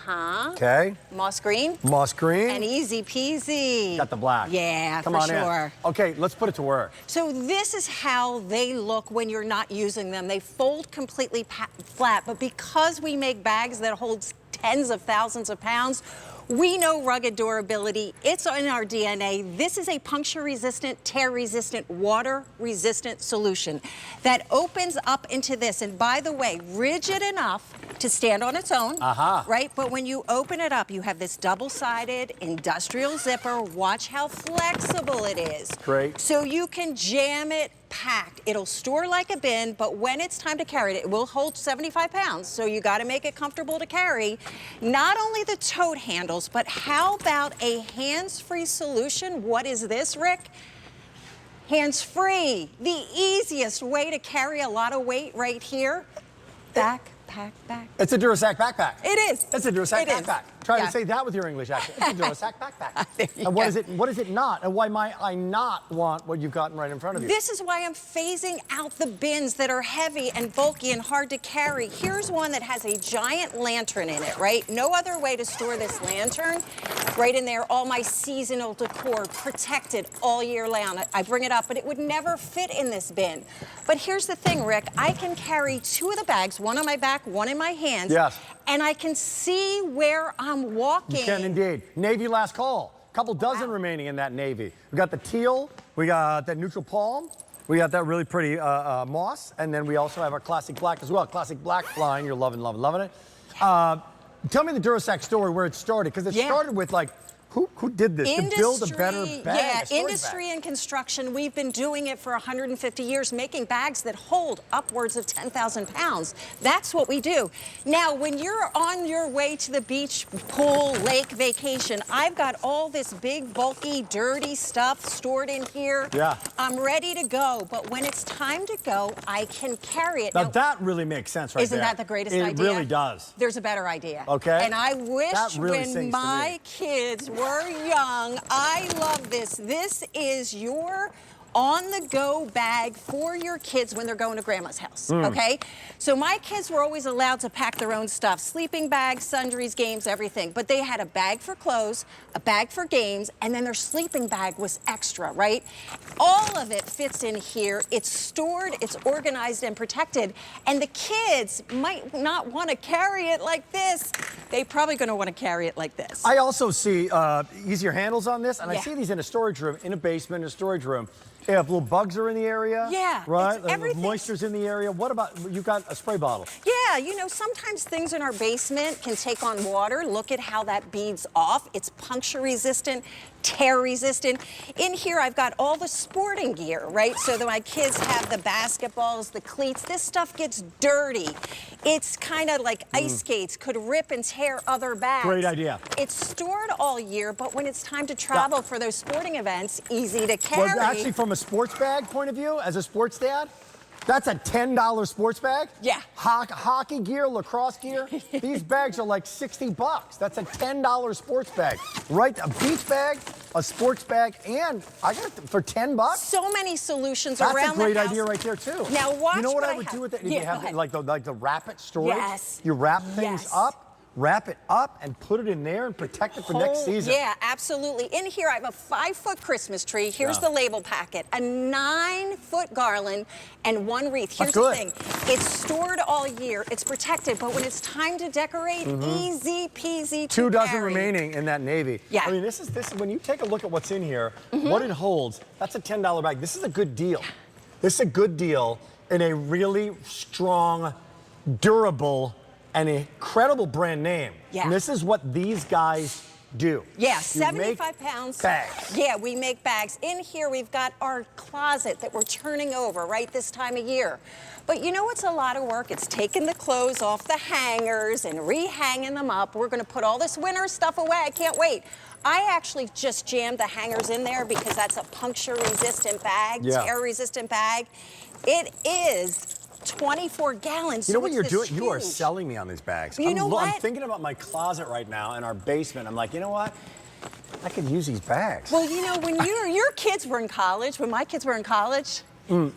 Okay. Moss green. Moss green. And easy peasy. Got the black. Yeah, Come for on sure. In. Okay, let's put it to work. So this is how they look when you're not using them. They fold completely flat, but because we make bags that hold tens of thousands of pounds, we know rugged durability. It's in our DNA. This is a puncture-resistant, tear-resistant, water-resistant solution that opens up into this. And by the way, rigid enough to stand on its own, right? But when you open it up, you have this double-sided industrial zipper. Watch how flexible it is. Great. So you can jam it, packed. It'll store like a bin, but when it's time to carry it, it will hold 75 pounds, so you got to make it comfortable to carry. Not only the tote handles, but how about a hands-free solution? What is this, Rick? Hands-free, the easiest way to carry a lot of weight right here. Backpack. It's a Durasack backpack. It is. It's a Durasack backpack. Try Yeah. to say that with your English accent. It's a Durasack backpack. There you And what go. is it? What is it not? And why might I not want what you've gotten right in front of you? This is why I'm phasing out the bins that are heavy and bulky and hard to carry. Here's one that has a giant lantern in it, right? No other way to store this lantern. Right in there, all my seasonal decor protected all year long. I bring it up, but it would never fit in this bin. But here's the thing, Rick. I can carry 2 of the bags, one on my back, one in my hands. Yes. And I can see where I'm walking. You can indeed. Navy last call. Couple dozen remaining in that navy. We got the teal, we got that neutral palm, we got that really pretty moss, and then we also have our classic black as well. Classic black flying. You're loving it. Tell me the Durasack story, where it started, because it started with like, who did this to build a better bag? Yeah, a storage industry bag? and construction. We've been doing it for 150 years, making bags that hold upwards of 10,000 pounds. That's what we do. Now, when you're on your way to the beach, pool, lake, vacation, I've got all this big, bulky, dirty stuff stored in here. Yeah. I'm ready to go, but when it's time to go, I can carry it. Now that really makes sense right Isn't there. that the greatest It idea? It really does. There's a better idea. Okay. And I wish That really sings when to my me. kids were young, I love this. This is your on-the-go bag for your kids when they're going to grandma's house, okay? So my kids were always allowed to pack their own stuff, sleeping bags, sundries, games, everything. But they had a bag for clothes, a bag for games, and then their sleeping bag was extra, right? All of it fits in here. It's stored, it's organized and protected. And the kids might not want to carry it like this. They're probably going to want to carry it like this. I also see easier handles on this, and I Yeah. see these in a storage room, in a basement, in a storage room. They have little bugs are in the area. Yeah, Right? it's everything. Moisture's in the area. What about, you've got a spray bottle. Yeah, you know, sometimes things in our basement can take on water. Look at how that beads off. It's puncture resistant, tear resistant. In here, I've got all the sporting gear, right? So that my kids have the basketballs, the cleats. This stuff gets dirty. It's kind of like ice skates, could rip and tear other bags. Great idea. It's stored all year, but when it's time to travel for those sporting events, easy to carry. Well, actually, from a sports bag point of view, as a sports dad, that's a $10 sports bag. Yeah. Hockey gear, lacrosse gear. These bags are like $60. That's a $10 sports bag. Right? A beach bag, a sports bag, and I got it for $10. So many solutions That's around a great the house. idea right there too. Now watch You know what what I I would have. do with it? If Yeah, you have go ahead. like the wrap it storage. Yes. You wrap things Yes. up. Wrap it up and put it in there and protect it for next season. Yeah, absolutely. In here, I have a 5-foot Christmas tree. Here's the label packet, a 9-foot garland, and 1 wreath. Here's good. the thing. It's stored all year. It's protected, but when it's time to decorate, easy peasy to 2 dozen carry. remaining in that navy. Yeah. I mean, this is when you take a look at what's in here, what it holds, that's a $10 bag. This is a good deal. This is a good deal in a really strong, durable, an incredible brand name. Yeah. And this is what these guys do. Yeah, You 75 make pounds. bags. Yeah, we make bags. In here, we've got our closet that we're turning over right this time of year. But you know what's a lot of work? It's taking the clothes off the hangers and rehanging them up. We're gonna put all this winter stuff away. I can't wait. I actually just jammed the hangers in there because that's a puncture-resistant bag, Yeah. tear-resistant bag. It is 24 gallons. You know so what it's you're this doing? You are huge. selling me on these bags. You know I'm what? thinking about my closet right now in our basement. I'm like, you know what? I could use these bags. Well, you know, when your kids were in college, when my kids were in college,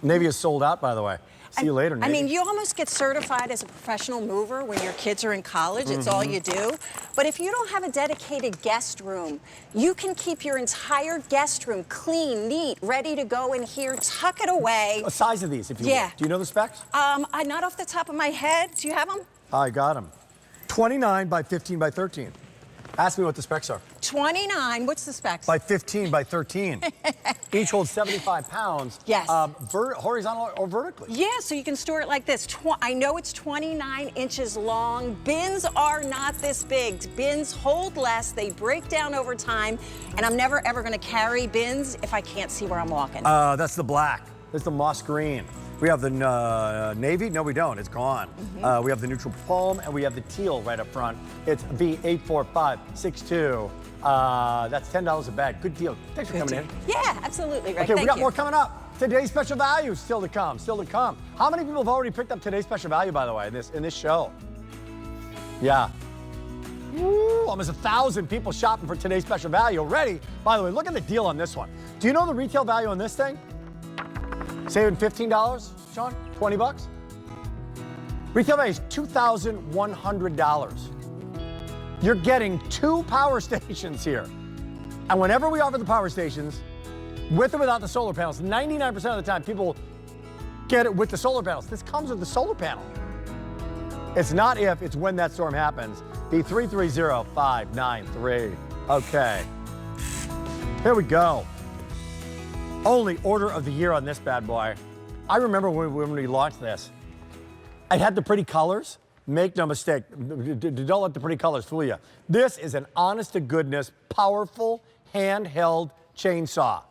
Navy is sold out, by the way. See you later, Navy. I mean, you almost get certified as a professional mover when your kids are in college. It's all you do. But if you don't have a dedicated guest room, you can keep your entire guest room clean, neat, ready to go in here, tuck it away. What size of these, if you Yeah. will? Do you know the specs? Not off the top of my head. Do you have them? I got them. 29 by 15 by 13. Ask me what the specs are. 29. What's the specs? By 15 by 13. Each holds 75 pounds. Yes. Horizontal or vertically. Yeah, so you can store it like this. I know it's 29 inches long. Bins are not this big. Bins hold less. They break down over time. And I'm never, ever going to carry bins if I can't see where I'm walking. That's the black. This is the moss green. We have the navy. No, we don't. It's gone. We have the neutral foam, and we have the teal right up front. It's V84562. That's $10 a bag. Good deal. Thanks for coming in. Yeah, absolutely, Rick. Okay, we got you. more coming up. Today's special value still to come. Still to come. How many people have already picked up today's special value, by the way, in this show? Yeah. Woo, almost 1,000 people shopping for today's special value already. By the way, look at the deal on this one. Do you know the retail value on this thing? Saving $15, Sean? 20 bucks? Retail value is $2,100. You're getting 2 power stations here. And whenever we offer the power stations, with or without the solar panels, 99% of the time people get it with the solar panels. This comes with the solar panel. It's not if, it's when that storm happens. B330593. Okay. Here we go. Only order of the year on this bad boy. I remember when we launched this. It had the pretty colors. Make no mistake, don't let the pretty colors fool you. This is an honest-to-goodness, powerful, handheld chainsaw.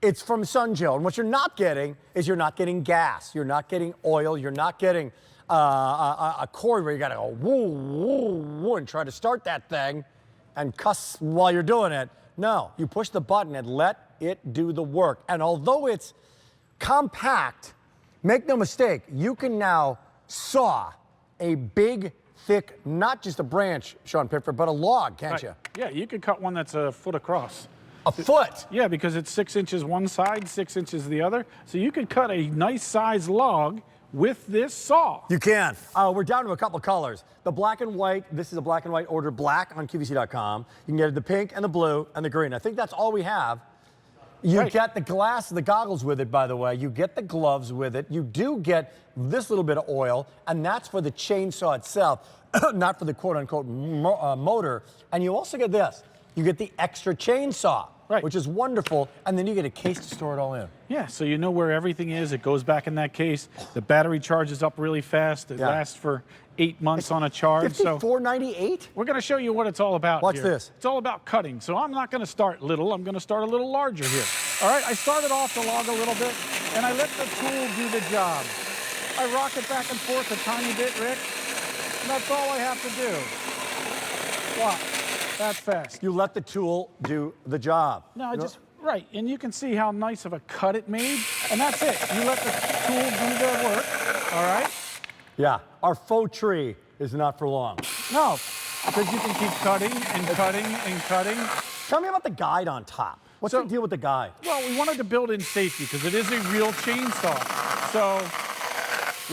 It's from Sunjo, and what you're not getting is you're not getting gas, you're not getting oil, you're not getting a cord where you gotta go woo, woo, woo, and try to start that thing and cuss while you're doing it. No, you push the button and let it do the work. And although it's compact, make no mistake, you can now saw a big, thick, not just a branch, Sean Pickford, but a log, can't you? Yeah, you could cut one that's a foot across. A foot? Yeah, because it's 6 inches one side, 6 inches the other. So you could cut a nice size log with this saw. You can. We're down to a couple colors. The black and white, this is a black and white, order black on QVC.com. You can get the pink and the blue and the green. I think that's all we have. You get the glass, the goggles with it, by the way. You get the gloves with it. You do get this little bit of oil, and that's for the chainsaw itself, not for the quote-unquote motor. And you also get this. You get the extra chainsaw, which is wonderful, and then you get a case to store it all in. Yeah, so you know where everything is. It goes back in that case. The battery charges up really fast. It lasts for 8 months on a charge. $54.98? We're going to show you what it's all about. Watch here. this. It's all about cutting. So I'm not going to start little. I'm going to start a little larger here. All right, I started off the log a little bit, and I let the tool do the job. I rock it back and forth a tiny bit, Rick, and that's all I have to do. Watch. That's fast. You let the tool do the job. No, right, and you can see how nice of a cut it made, and that's it. You let the tool do the work, all right? Yeah, our faux tree is not for long. No, because you can keep cutting and cutting and cutting. Tell me about the guide on top. What's the deal with the guide? Well, we wanted to build in safety because it is a real chainsaw. So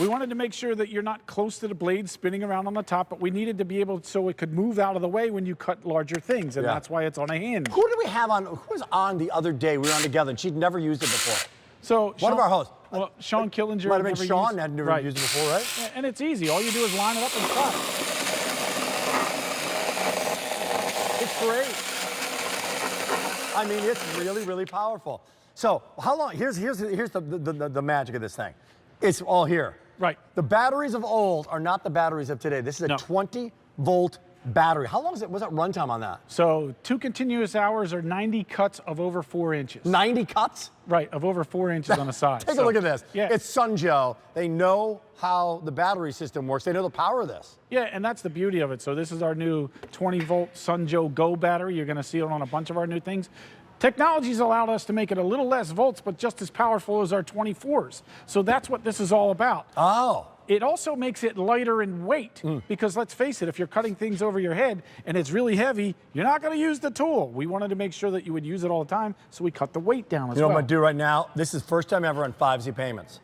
we wanted to make sure that you're not close to the blade spinning around on the top, but we needed to be able so it could move out of the way when you cut larger things, and that's why it's on a hinge. Who did we have on? Who was on the other day? We were on together, and she'd never used it before. So one of our hosts. Well, Sean Killinger. Might have been Sean had never used it before, right? Yeah, and it's easy. All you do is line it up and cut. It's great. I mean, it's really, really powerful. So how long? Here's the magic of this thing. It's all here. Right. The batteries of old are not the batteries of today. This is a 20-volt battery. How long was that runtime on that? So 2 continuous hours are 90 cuts of over 4 inches. 90 cuts? Right, of over 4 inches on a side. Take a look at this. Yeah. It's Sunjo. They know how the battery system works. They know the power of this. Yeah, and that's the beauty of it. So this is our new 20-volt Sunjo Go battery. You're going to see it on a bunch of our new things. Technology's allowed us to make it a little less volts, but just as powerful as our 24s. So that's what this is all about. Oh. It also makes it lighter in weight because let's face it, if you're cutting things over your head and it's really heavy, you're not going to use the tool. We wanted to make sure that you would use it all the time, so we cut the weight down as well. You know what I'm going to do right now? This is first time ever on 5Z payments.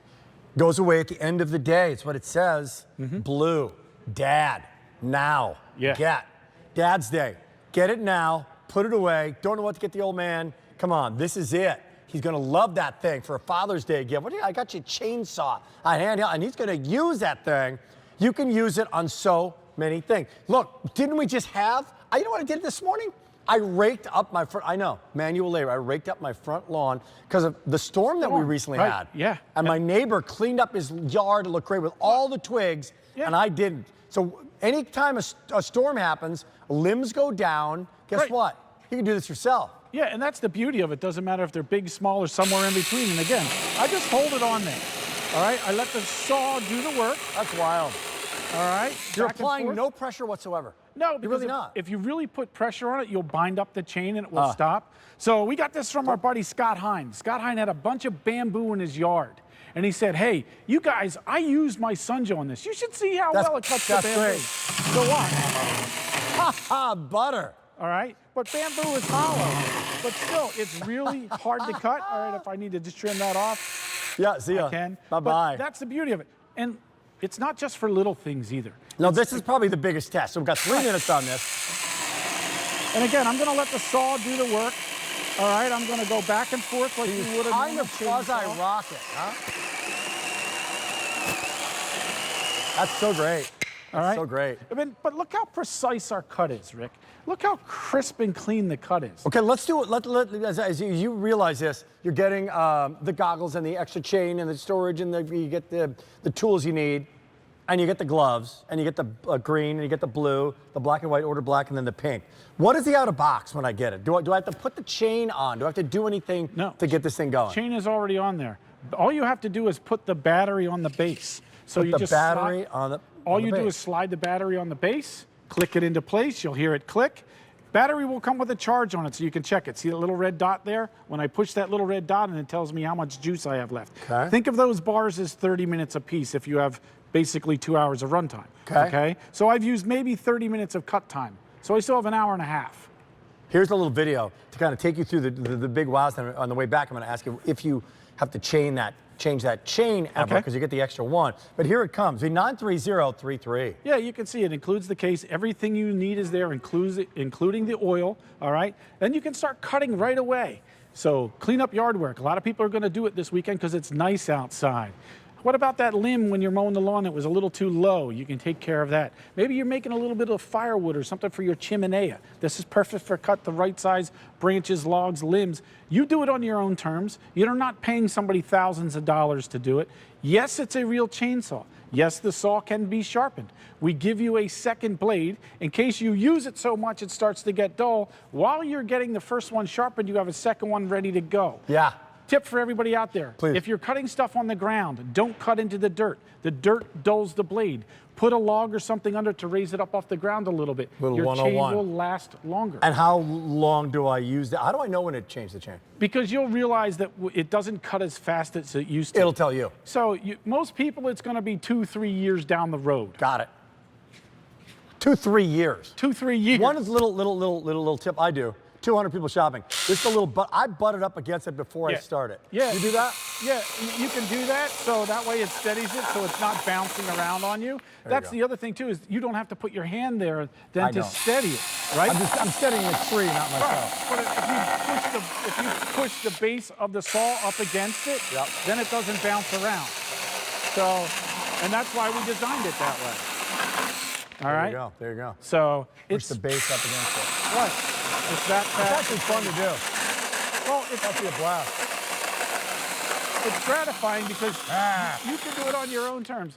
Goes away at the end of the day. It's what it says. Blue. Dad. Now. Yeah. Get. Dad's Day. Get it now. Put it away. Don't know what to get the old man. Come on. This is it. He's going to love that thing for a Father's Day gift. I got you a chainsaw, a handheld, and he's going to use that thing. You can use it on so many things. Look, didn't we just have, you know what I did this morning? I raked up my front, I know, manual labor. I raked up my front lawn because of the storm that we recently had. Yeah. And my neighbor cleaned up his yard to look great with all the twigs, and I didn't. So anytime a storm happens, limbs go down. Guess what? You can do this yourself. Yeah, and that's the beauty of it. Doesn't matter if they're big, small, or somewhere in between. And again, I just hold it on there. All right, I let the saw do the work. That's wild. All right. You're back and applying forth. no pressure whatsoever. No, You're because really not. if you really put pressure on it, you'll bind up the chain and it will stop. So we got this from our buddy Scott Hine. Scott Hine had a bunch of bamboo in his yard. And he said, hey, you guys, I used my Sunjo on this. You should see how well it cuts the bamboo. Great. So what? Ha ha, butter. All right? But bamboo is hollow. But still, it's really hard to cut. All right, if I need to just trim that off, Yeah, see ya. I can. Bye-bye. But that's the beauty of it. And it's not just for little things either. No, this is probably the biggest test. So we've got 3 minutes on this. And again, I'm going to let the saw do the work. All right, I'm going to go back and forth like you would have. Kind of quasi-rock it, huh? That's so great. All right. So great. I mean, but look how precise our cut is, Rick. Look how crisp and clean the cut is. Okay, let's do it. As you realize this, you're getting the goggles and the extra chain and the storage and you get the tools you need, and you get the gloves, and you get the green, and you get the blue, the black and white, order black, and then the pink. What is the out of box when I get it? Do I have to put the chain on? Do I have to do anything to get this thing going? Chain is already on there. All you have to do is put the battery on the base. So you just battery on the All you do is slide the battery on the base, click it into place, you'll hear it click. Battery will come with a charge on it so you can check it. See that little red dot there? When I push that little red dot and it tells me how much juice I have left. Okay. Think of those bars as 30 minutes a piece if you have basically 2 hours of runtime. Okay. So I've used maybe 30 minutes of cut time. So I still have an hour and a half. Here's a little video to kind of take you through the big wows. And on the way back, I'm going to ask you if you have to change that chain ever, because you get the extra one. But here it comes, the 93033. Yeah, you can see it includes the case. Everything you need is there, including the oil, all right? Then you can start cutting right away. So clean up yard work. A lot of people are going to do it this weekend because it's nice outside. What about that limb when you're mowing the lawn that was a little too low? You can take care of that. Maybe you're making a little bit of firewood or something for your chimenea. This is perfect for cut the right size branches, logs, limbs. You do it on your own terms. You're not paying somebody thousands of dollars to do it. Yes, it's a real chainsaw. Yes, the saw can be sharpened. We give you a second blade in case you use it so much it starts to get dull. While you're getting the first one sharpened, you have a second one ready to go. Yeah. Tip for everybody out there. Please. If you're cutting stuff on the ground, don't cut into the dirt. The dirt dulls the blade. Put a log or something under to raise it up off the ground a little bit. Little Your 101. chain will last longer. And how long do I use that? How do I know when to change the chain? Because you'll realize that it doesn't cut as fast as it used to. It'll tell you. So most people, it's going to be 2-3 years down the road. Got it. 2-3 years. 2-3 years. One is little tip I do. 200 people shopping. This is a little, I butt it up against it before I start it. Yeah. You do that? Yeah, you can do that, so that way it steadies it so it's not bouncing around on you. That's the other thing, too, is you don't have to put your hand there then to steady it, right? I'm steadying the tree, not myself. But if you push the base of the saw up against it, then it doesn't bounce around. So, and that's why we designed it that way. All right? There you go. So Push the base up against it. Right. It's that fast. It's actually fun to do. Well, It's actually a blast. It's gratifying because you can do it on your own terms.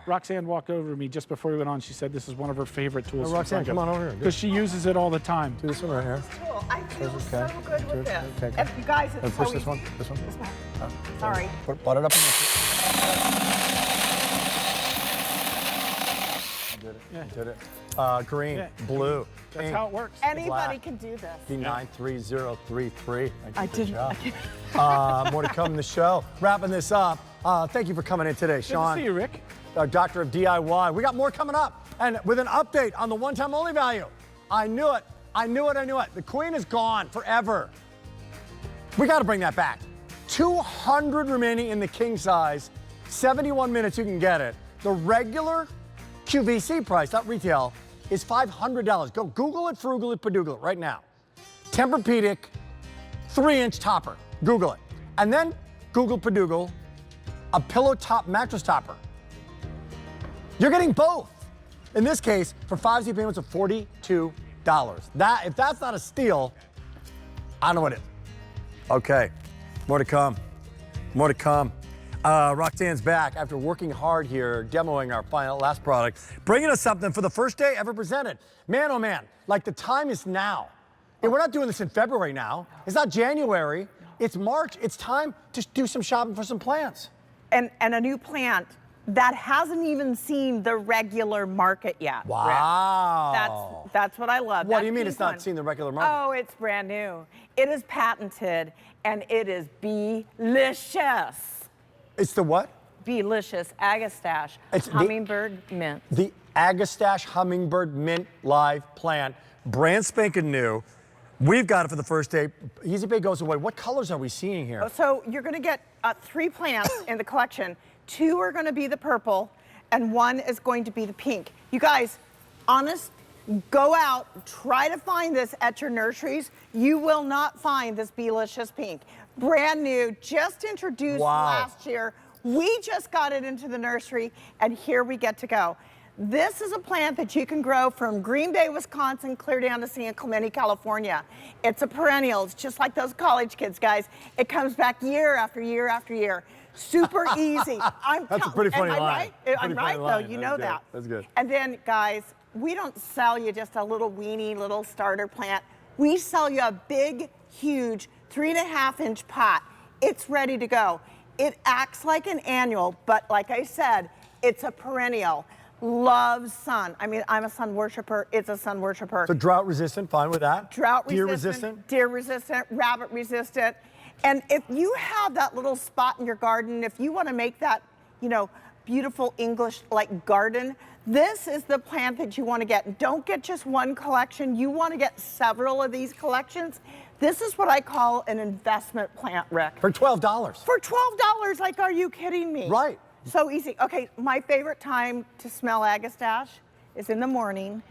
Roxanne walked over to me just before we went on. She said this is one of her favorite tools. Oh, Roxanne, come on over here. Because she uses it all the time. Do this one right here. Cool. I feel so good with this. Okay. If you guys, it's And push so this easy. one. This one. Sorry. Butt it up against it. Did it. Green, blue, That's pink. how it works. Anybody can do this. The 93033. I didn't. More to come in the show. Wrapping this up. Thank you for coming in today, Sean. Good to see you, Rick. Doctor of DIY. We got more coming up, and with an update on the one-time only value. I knew it. The queen is gone forever. We got to bring that back. 200 remaining in the king size. 71 minutes you can get it. The regular QVC price, not retail, is $500. Go Google it, Frugal it, Padoogle it right now. Tempur-Pedic 3-inch topper. Google it. And then Google Padoogle a pillow top mattress topper. You're getting both. In this case, for 5 easy payments of $42. If that's not a steal, I don't know what it is. Okay, more to come. Roxanne's back after working hard here, demoing our last product, bringing us something for the first day ever presented. Man, oh man, like the time is now. And we're not doing this in February now. It's not January. It's March. It's time to do some shopping for some plants. And a new plant that hasn't even seen the regular market yet. Wow. That's what I love. What That do you mean pink it's not one. seen the regular market? Oh, it's brand new. It is patented, and it is delicious. It's the what? Delicious Agastache It's the- Hummingbird Mint. The Agastache Hummingbird Mint Live plant, brand spanking new. We've got it for the first day. Easy Pay goes away. What colors are we seeing here? So you're going to get 3 plants in the collection. 2 are going to be the purple, and 1 is going to be the pink. You guys, go out, try to find this at your nurseries. You will not find this delicious pink. Brand new, just introduced last year. We just got it into the nursery, and here we get to go. This is a plant that you can grow from Green Bay, Wisconsin, clear down to San Clemente, California. It's a perennial. It's just like those college kids, guys. It comes back year after year after year. Super easy. That's a pretty funny line. I'm right, though. You know that. That's good. And then, guys, we don't sell you just a little weenie little starter plant. We sell you a big, huge 3.5-inch pot. It's ready to go. It acts like an annual, but like I said, it's a perennial. Loves sun. I mean, I'm a sun worshiper. It's a sun worshiper. So drought resistant, fine with that. Drought Deer resistant, deer resistant, rabbit resistant. And if you have that little spot in your garden, if you want to make that, beautiful English like garden, this is the plant that you want to get. Don't get just one collection. You want to get several of these collections. This is what I call an investment plant, Rick. For $12. For $12, like, are you kidding me? Right. So easy. Okay, my favorite time to smell Agastache is in the morning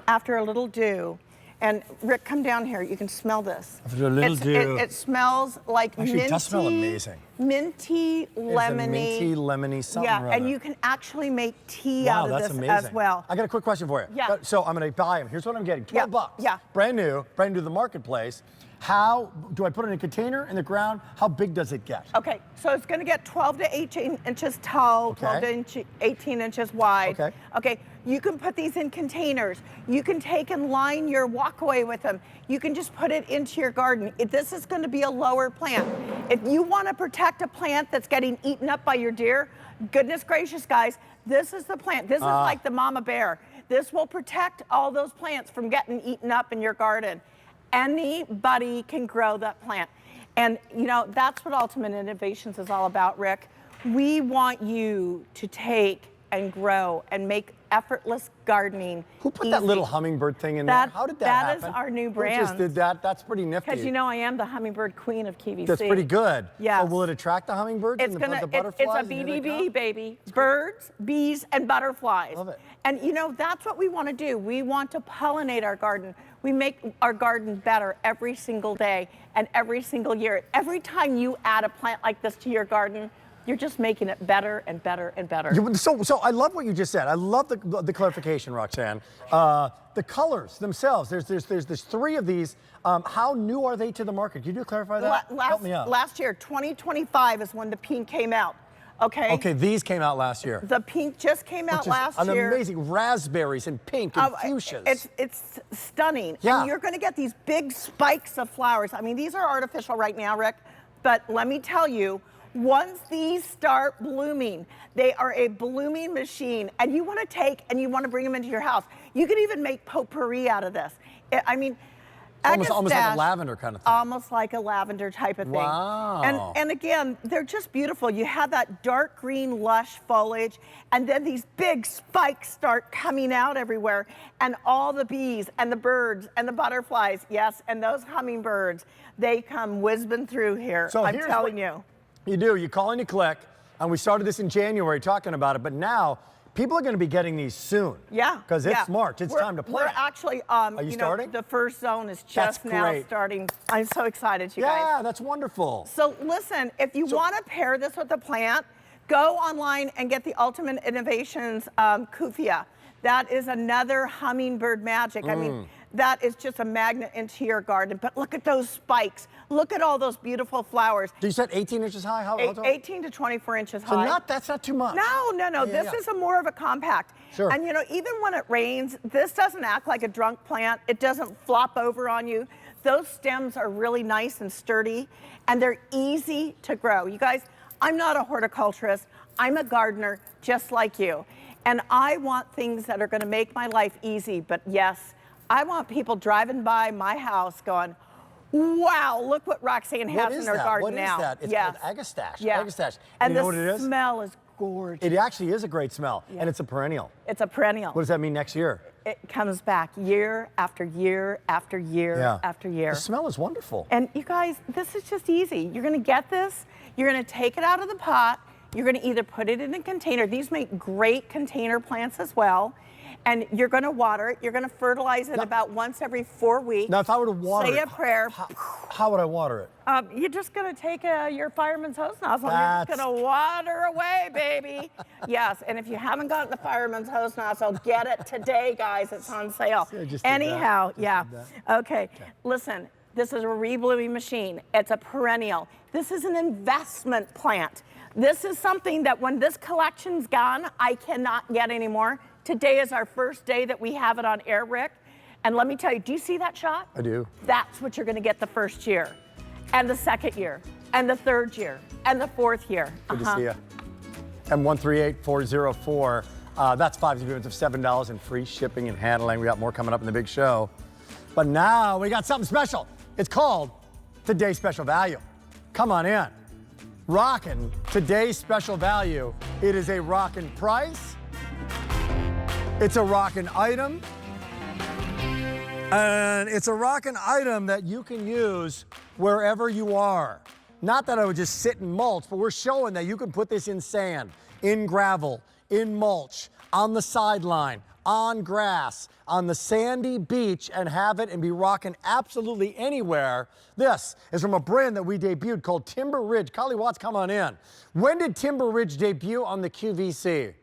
after a little dew. And Rick, come down here. You can smell this. After a little dew. It smells like Actually, minty. it does smell amazing. Minty, lemony. Minty, lemony, something Yeah, or and other. you can actually make tea out of that's this amazing. as well. I got a quick question for you. Yeah. So I'm going to buy them. Here's what I'm getting. $12. Yeah. Brand new to the marketplace. How do I put it in a container in the ground? How big does it get? Okay, so it's going to get 12 to 18 inches tall, 12 to 18 inches wide. Okay. Okay, you can put these in containers. You can take and line your walkway with them. You can just put it into your garden. This is going to be a lower plant. If you want to protect a plant that's getting eaten up by your deer, goodness gracious, guys, this is the plant. This is like the mama bear. This will protect all those plants from getting eaten up in your garden. Anybody can grow that plant. And that's what Ultimate Innovations is all about, Rick. We want you to take and grow and make effortless gardening. Who put easy. that little hummingbird thing in there? How did that happen? That is our new Who brand. just did that? That's pretty nifty. Because I am the hummingbird queen of QVC. That's pretty good. Yes. So will it attract the hummingbirds and the butterflies? It's a and here they BDB, come? baby. Birds, bees, and butterflies. Love it. And that's what we want to do. We want to pollinate our garden. We make our garden better every single day and every single year. Every time you add a plant like this to your garden, you're just making it better and better and better. So I love what you just said. I love the clarification, Roxanne. The colors themselves. There's 3 of these. How new are they to the market? Can you clarify that? Help me out. Last year, 2025 is when the pink came out. Okay. Okay, these came out last year. The pink just came out last an year. amazing raspberries and pink and fuchsias. It's stunning. Yeah. And you're going to get these big spikes of flowers. I mean, these are artificial right now, Rick. But let me tell you, once these start blooming, they are a blooming machine. And you want to take and you want to bring them into your house. You can even make potpourri out of this. Almost like a lavender kind of thing. Almost like a lavender type of thing. Wow. And again, they're just beautiful. You have that dark green, lush foliage, and then these big spikes start coming out everywhere, and all the bees and the birds and the butterflies, yes, and those hummingbirds, they come whizzing through here. So I'm telling you. You do. You call and you click, and we started this in January talking about it, but now people are going to be getting these soon. Yeah. Because it's March. It's time to plant. We're actually, are you starting? The first zone is just now starting. I'm so excited, you guys. Yeah, that's wonderful. So listen, if you want to pair this with a plant, go online and get the Ultimate Innovations Kufia. That is another hummingbird magic. I mean, that is just a magnet into your garden. But look at those spikes. Look at all those beautiful flowers. You said 18 inches high? How tall? 18 to 24 inches high. So that's not too much. No. This is more of a compact. Sure. And even when it rains, this doesn't act like a drunk plant. It doesn't flop over on you. Those stems are really nice and sturdy, and they're easy to grow. You guys, I'm not a horticulturist. I'm a gardener just like you. And I want things that are gonna make my life easy, but yes, I want people driving by my house going, wow, look what Roxanne has in her garden now. What is that? It's called Agastache. Yeah. Agastache. And you know what it the is? smell is gorgeous. It actually is a great smell, and it's a perennial. It's a perennial. What does that mean next year? It comes back year after year after year after year. The smell is wonderful. And you guys, this is just easy. You're gonna get this, you're gonna take it out of the pot, you're gonna either put it in a container. These make great container plants as well. And you're gonna water it, you're gonna fertilize it about once every 4 weeks. Now, if I were to water it, say a prayer. how would I water it? You're just gonna take your fireman's hose nozzle and you're just gonna water away, baby. Yes, and if you haven't gotten the fireman's hose nozzle, get it today, guys. It's on sale. See, I just did Anyhow, that. yeah. Just did that. Okay, listen, this is a reblooming machine. It's a perennial. This is an investment plant. This is something that when this collection's gone, I cannot get anymore. Today is our first day that we have it on air, Rick. And let me tell you, do you see that shot? I do. That's what you're gonna get the first year, and the second year, and the third year, and the fourth year. Good to see you. M138404. That's 5 units of $7 and free shipping and handling. We got more coming up in the big show. But now we got something special. It's called Today's Special Value. Come on in. Rockin' Today's Special Value. It is a rockin' price. It's a rockin' item. And it's a rockin' item that you can use wherever you are. Not that I would just sit and mulch, but we're showing that you can put this in sand, in gravel, in mulch, on the sideline, on grass, on the sandy beach, and have it and be rocking absolutely anywhere. This is from a brand that we debuted called Timber Ridge. Collie Watts, come on in. When did Timber Ridge debut on the QVC?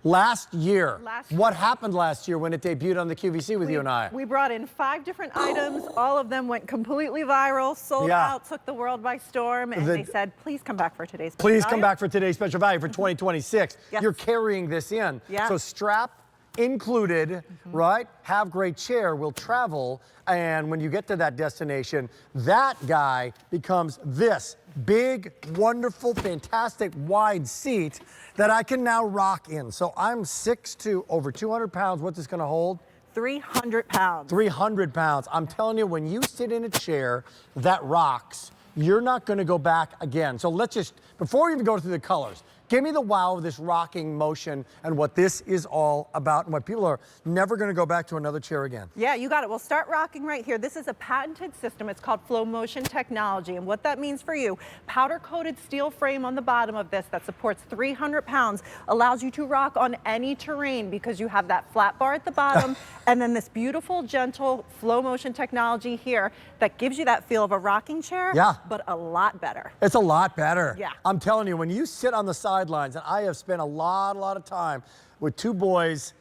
Last year. What happened last year when it debuted on the QVC with you and I? We brought in 5 different items. All of them went completely viral, sold out, took the world by storm, and they said, please come back for today's special value. Please come back for today's special value for 2026. Yes. You're carrying this in. Yeah. So strap included, right? Have great chair, will travel, and when you get to that destination, that guy becomes this big, wonderful, fantastic, wide seat that I can now rock in. So I'm 6'2", over 200 pounds. What's this gonna hold? 300 pounds. 300 pounds. I'm telling you, when you sit in a chair that rocks, you're not gonna go back again. So let's just, before we even go through the colors, give me the wow of this rocking motion and what this is all about and what people are never gonna go back to another chair again. Yeah, you got it. We'll start rocking right here. This is a patented system. It's called Flow Motion Technology. And what that means for you, powder-coated steel frame on the bottom of this that supports 300 pounds allows you to rock on any terrain because you have that flat bar at the bottom and then this beautiful, gentle flow motion technology here that gives you that feel of a rocking chair, but a lot better. It's a lot better. Yeah. I'm telling you, when you sit on the sidelines, and I have spent a lot of time with 2 boys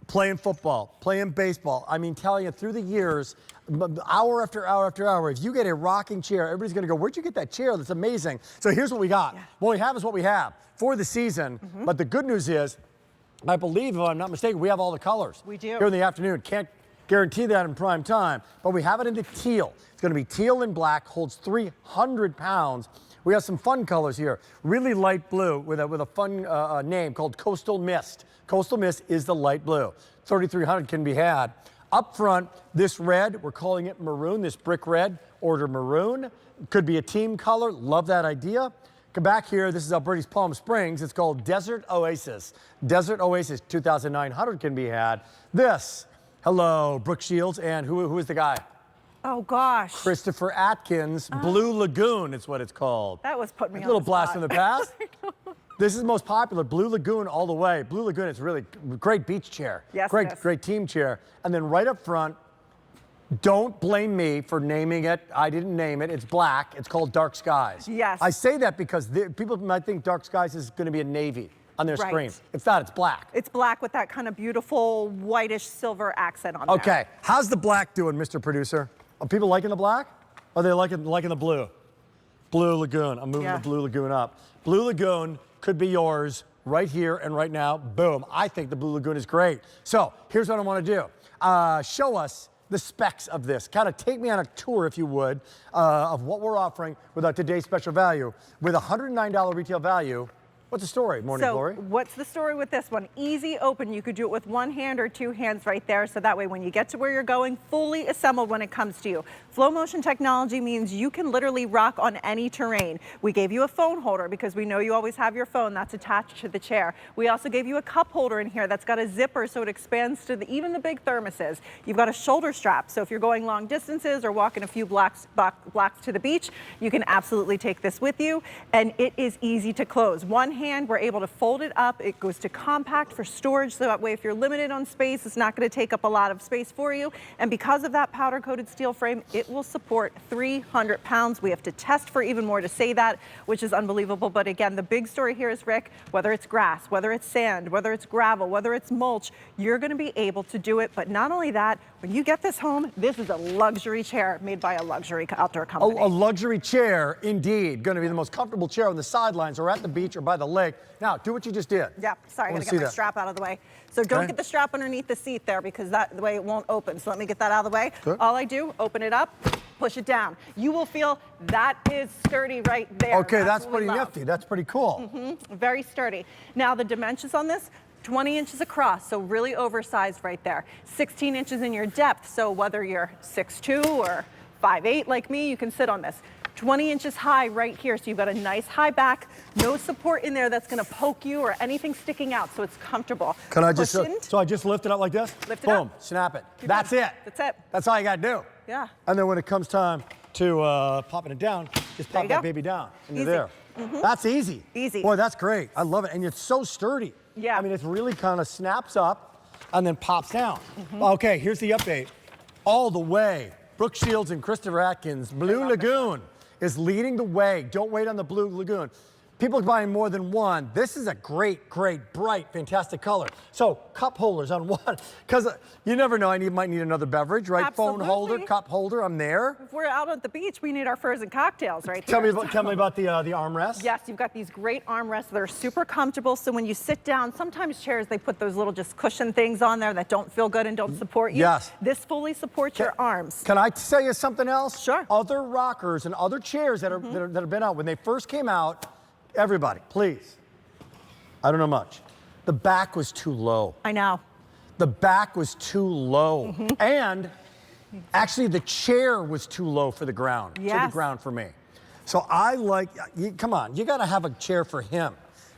playing football, playing baseball. I mean, telling you through the years, hour after hour after hour, if you get a rocking chair, everybody's gonna go, where'd you get that chair? That's amazing. So here's what we got. What we have is what we have for the season. But the good news is, I believe, if I'm not mistaken, we have all the colors. We do. Here in the afternoon. Can't guarantee that in prime time, but we have it in the teal. It's gonna be teal and black, holds 300 pounds. We have some fun colors here. Really light blue with a fun name called Coastal Mist. Coastal Mist is the light blue. 3,300 can be had. Up front, this red, we're calling it maroon, this brick red, order maroon. Could be a team color, love that idea. Come back here, this is Alberti's Palm Springs. It's called Desert Oasis. Desert Oasis, 2,900 can be had. This, hello, Brooke Shields, and who is the guy? Oh gosh. Christopher Atkins, Blue Lagoon is what it's called. That was putting me on a little the blast spot. from the past. This is the most popular, Blue Lagoon all the way. Blue Lagoon is really great beach chair. Yes, Great team chair. And then right up front, don't blame me for naming it. I didn't name it. It's black. It's called Dark Skies. Yes. I say that because people might think Dark Skies is going to be a navy on their screen. It's not. It's black. It's black with that kind of beautiful whitish silver accent on there. Okay. How's the black doing, Mr. Producer? Are people liking the black? Or are they liking the blue? Blue Lagoon. I'm moving the Blue Lagoon up. Blue Lagoon could be yours right here and right now. Boom. I think the Blue Lagoon is great. So here's what I want to do. Show us the specs of this. Kind of take me on a tour, if you would, of what we're offering with our today's special value. With $109 retail value, what's the story, Morning Glory? What's the story with this one? Easy open. You could do it with one hand or two hands right there. So that way, when you get to where you're going, fully assembled when it comes to you. Flow motion technology means you can literally rock on any terrain. We gave you a phone holder because we know you always have your phone that's attached to the chair. We also gave you a cup holder in here that's got a zipper so it expands to even the big thermoses. You've got a shoulder strap. So if you're going long distances or walking a few blocks to the beach, you can absolutely take this with you. And it is easy to close. One hand, we're able to fold it up. It goes to compact for storage, so that way if you're limited on space, it's not going to take up a lot of space for you. And because of that powder coated steel frame, it will support 300 pounds. We have to test for even more to say that, which is unbelievable. But again, the big story here is, Rick, whether it's grass, whether it's sand, whether it's gravel, whether it's mulch, you're going to be able to do it. But not only that, when you get this home, this is a luxury chair made by a luxury outdoor company. A luxury chair, indeed. Going to be the most comfortable chair on the sidelines or at the beach or by the lake. Now, do what you just did. Yeah, sorry, I gotta get my strap out of the way. So don't get the strap underneath the seat there because the way it won't open. So let me get that out of the way. Sure. All I do, open it up, push it down. You will feel that is sturdy right there. Okay, that's pretty nifty. That's pretty cool. Very sturdy. Now the dimensions on this, 20 inches across, so really oversized right there. 16 inches in your depth, so whether you're 6'2" or 5'8" like me, you can sit on this. 20 inches high right here, so you've got a nice high back, no support in there that's gonna poke you or anything sticking out, so it's comfortable. Can I just, so I just lift it up like this? Lift it up. Boom, snap it. That's it. That's it. That's all you gotta do. Yeah. And then when it comes time to popping it down, just pop that baby down and you're there. That's easy. Easy. Boy, that's great. I love it. And it's so sturdy. Yeah. I mean, it really kind of snaps up and then pops down. Okay, here's the update. All the way, Brooke Shields and Christopher Atkins, Blue Lagoon is leading the way. Don't wait on the Blue Lagoon. People are buying more than one. This is a great, great, bright, fantastic color. So cup holders on one, because you never know, might need another beverage, right? Absolutely. Phone holder, cup holder, I'm there. If we're out at the beach, we need our frozen cocktails right Tell here. me about the armrest. Yes, you've got these great armrests that are super comfortable. So when you sit down, sometimes chairs, they put those little just cushion things on there that don't feel good and don't support you. Yes. This fully supports your arms. Can I tell you something else? Sure. Other rockers and other chairs that have been out, when they first came out, everybody, please, I don't know much. The back was too low. I know. The back was too low. And actually the chair was too low for the ground, to the ground for me. So I like, come on, you gotta have a chair for him,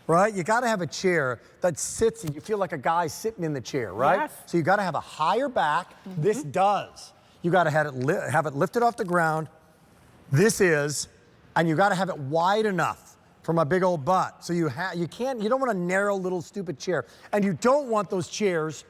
right? You gotta have a chair that sits and you feel like a guy sitting in the chair, right? Yes. So you gotta have a higher back. This does. You gotta have it lifted off the ground. This is, and you gotta have it wide enough for my big old butt. So you don't want a narrow little stupid chair. And you don't want those chairs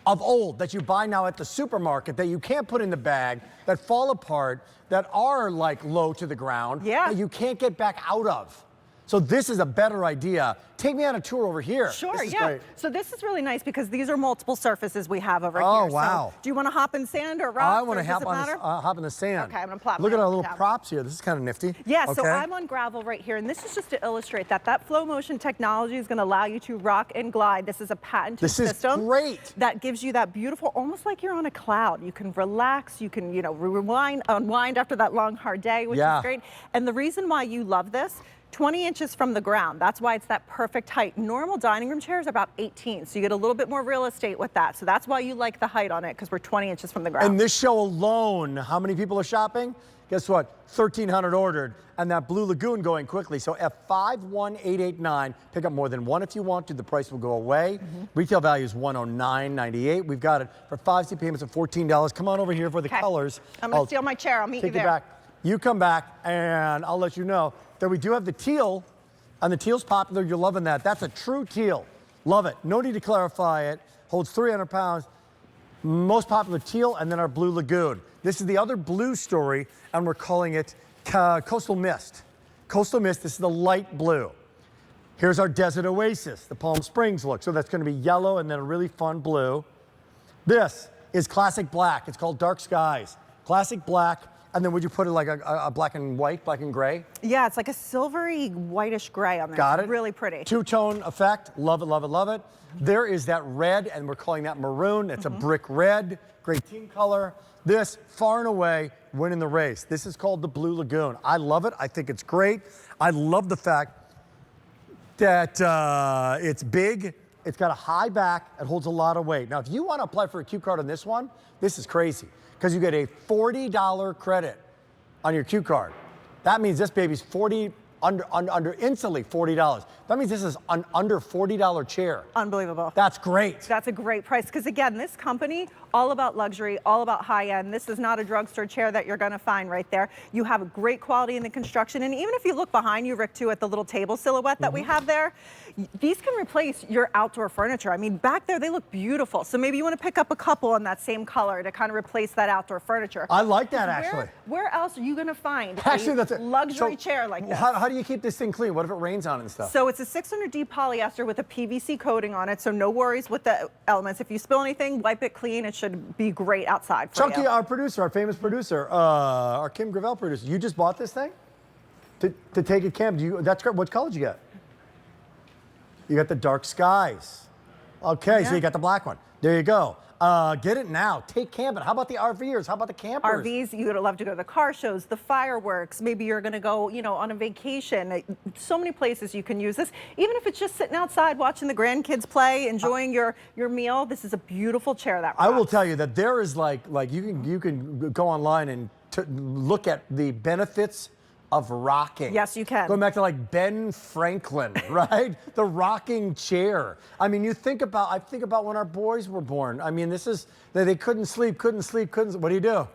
of old that you buy now at the supermarket that you can't put in the bag, that fall apart, that are like low to the ground, that you can't get back out of. So this is a better idea. Take me on a tour over here. Sure, this is yeah. great. So this is really nice because these are multiple surfaces we have over here. Oh, wow. So do you want to hop in sand or rocks? I want to hop in the sand. Okay, I'm going to plop Look at my our little down. props here. This is kind of nifty. Yeah, so Okay. I'm on gravel right here, and this is just to illustrate that flow motion technology is going to allow you to rock and glide. This is a patented system. Great. That gives you that beautiful, almost like you're on a cloud. You can relax, you can, rewind, unwind after that long, hard day, which is great. And the reason why you love this, 20 inches from the ground. That's why it's that perfect height. Normal dining room chairs are about 18, so you get a little bit more real estate with that. So that's why you like the height on it, because we're 20 inches from the ground. And this show alone, how many people are shopping? Guess what? 1,300 ordered, and that Blue Lagoon going quickly. So F51889, pick up more than one if you want to. The price will go away. Retail value is $109.98. We've got it for 5 C payments of $14. Come on over here for the colors. I'm going to steal my chair. I'll meet you Take it there. back. You come back, and I'll let you know that we do have the teal, and the teal's popular. You're loving that. That's a true teal. Love it. No need to clarify it. Holds 300 pounds. Most popular teal, and then our Blue Lagoon. This is the other blue story, and we're calling it Coastal Mist. Coastal Mist, this is the light blue. Here's our Desert Oasis, the Palm Springs look. So that's going to be yellow and then a really fun blue. This is Classic Black. It's called Dark Skies. Classic Black And then would you put it like a black and white, black and gray? Yeah, it's like a silvery whitish gray on there. Got It's it. really pretty. Two-tone effect. Love it, love it, love it. There is that red, and we're calling that maroon. It's a brick red, great team color. This, far and away, winning the race. This is called the Blue Lagoon. I love it. I think it's great. I love the fact that it's big. It's got a high back. It holds a lot of weight. Now, if you want to apply for a Q card on this one, this is crazy because you get a $40 credit on your Q card. That means this baby's under instantly $40. That means this is an under $40 chair. Unbelievable. That's great. That's a great price because again, this company, all about luxury, all about high end. This is not a drugstore chair that you're going to find right there. You have a great quality in the construction, and even if you look behind you, Rick, too, at the little table silhouette that we have there, these can replace your outdoor furniture. I mean, back there they look beautiful. So maybe you want to pick up a couple in that same color to kind of replace that outdoor furniture. I like that actually. Where else are you going to find Actually, a that's it. luxury chair like this? How do you keep this thing clean? What if it rains on it and stuff? So it's a 600D polyester with a PVC coating on it, so no worries with the elements. If you spill anything, wipe it clean. It should be great outside for Chunky, you. our producer, our famous producer, our Kim Gravel producer, you just bought this thing to take it camping. That's great. What color did you get? You got the dark skies. Okay, so you got the black one. There you go. Get it now. Take camping. How about the RVers? How about the campers? RVs, you would love to go to the car shows, the fireworks. Maybe you're going to go, on a vacation. So many places you can use this. Even if it's just sitting outside watching the grandkids play, enjoying your meal. This is a beautiful chair that rocks. I will tell you that there is like you can go online and look at the benefits of rocking. Yes, you can. Going back to like Ben Franklin, right? The rocking chair. I mean, I think about when our boys were born. I mean, they couldn't sleep. What do?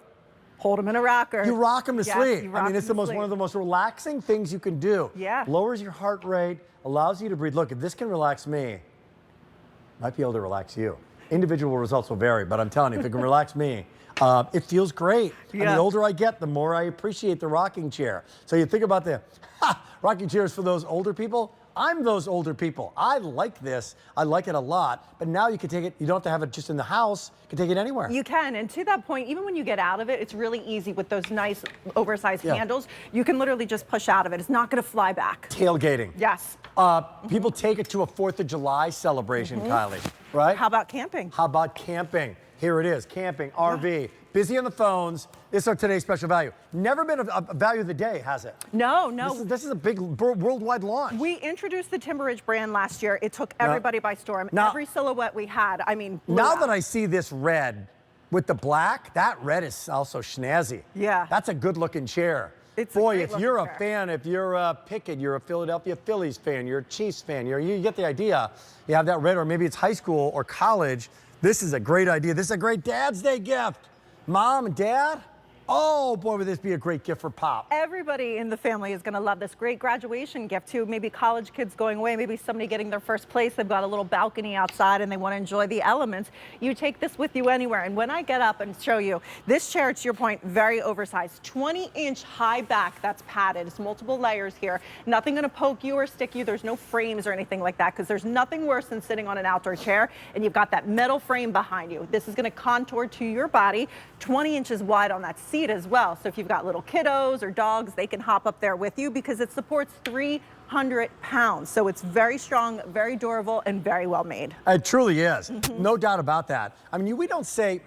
Hold them in a rocker. You rock them to sleep. You I rock mean, it's them to one of the most relaxing things you can do. Yeah. Lowers your heart rate, allows you to breathe. Look, if this can relax me, might be able to relax you. Individual results will vary, but I'm telling you, if it can relax me, it feels great. And the older I get, the more I appreciate the rocking chair. So you think about the rocking chairs for those older people. I'm those older people. I like this. I like it a lot. But now you can take it, you don't have to have it just in the house. You can take it anywhere. You can. And to that point, even when you get out of it, it's really easy with those nice oversized handles. You can literally just push out of it. It's not going to fly back. Tailgating. Yes. People take it to a 4th of July celebration, Kylie, right? How about camping? How about camping? Here it is, camping, RV, busy on the phones. This is our today's special value. Never been a value of the day, has it? No. This is a big worldwide launch. We introduced the Tempur-Pedic brand last year. It took everybody by storm. Every silhouette we had, I mean, now that I see this red with the black, that red is also snazzy. Yeah. That's a good looking chair. Boy, if you're a fan, if you're a Pickett, you're a Philadelphia Phillies fan, you're a Chiefs fan, you get the idea. You have that red, or maybe it's high school or college. This is a great idea. This is a great Dad's Day gift. Mom and Dad, oh boy, would this be a great gift for Pop. Everybody in the family is going to love this. Great graduation gift too. Maybe college kids going away, maybe somebody getting their first place. They've got a little balcony outside and they want to enjoy the elements. You take this with you anywhere. And when I get up and show you this chair, to your point, very oversized, 20-inch high back that's padded. It's multiple layers here. Nothing going to poke you or stick you. There's no frames or anything like that because there's nothing worse than sitting on an outdoor chair and you've got that metal frame behind you. This is going to contour to your body, 20 inches wide on that seat as well. So if you've got little kiddos or dogs, they can hop up there with you because it supports 300 pounds. So it's very strong, very durable, and very well made. It truly is. No doubt about that. I mean, we don't say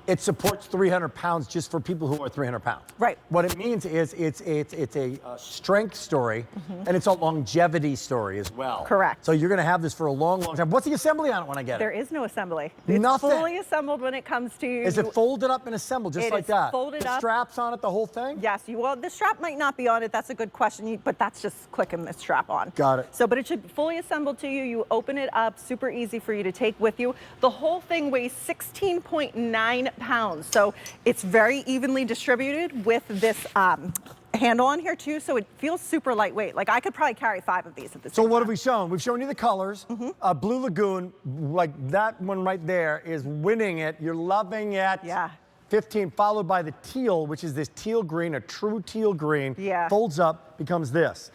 it supports 300 pounds just for people who are 300 pounds. Right. What it means is it's a strength story and it's a longevity story as well. Correct. So you're going to have this for a long, long time. What's the assembly on it when I get it? There is no assembly. It's Nothing. fully assembled when it comes to you. Is it folded up and assembled just like that? Folded up. Straps on it, the whole thing? Yes. Well, the strap might not be on it. That's a good question. But that's just clicking the strap on. Got it. So, but it should be fully assembled to you. You open it up, super easy for you to take with you. The whole thing weighs 16.9 pounds. So it's very evenly distributed with this handle on here too, so it feels super lightweight. Like I could probably carry 5 of these at this. So what have we shown? We've shown you the colors. Blue Lagoon, like that one right there, is winning it. You're loving it. Yeah. 15, followed by the teal, which is this teal green, a true teal green. Yeah. Folds up, becomes this.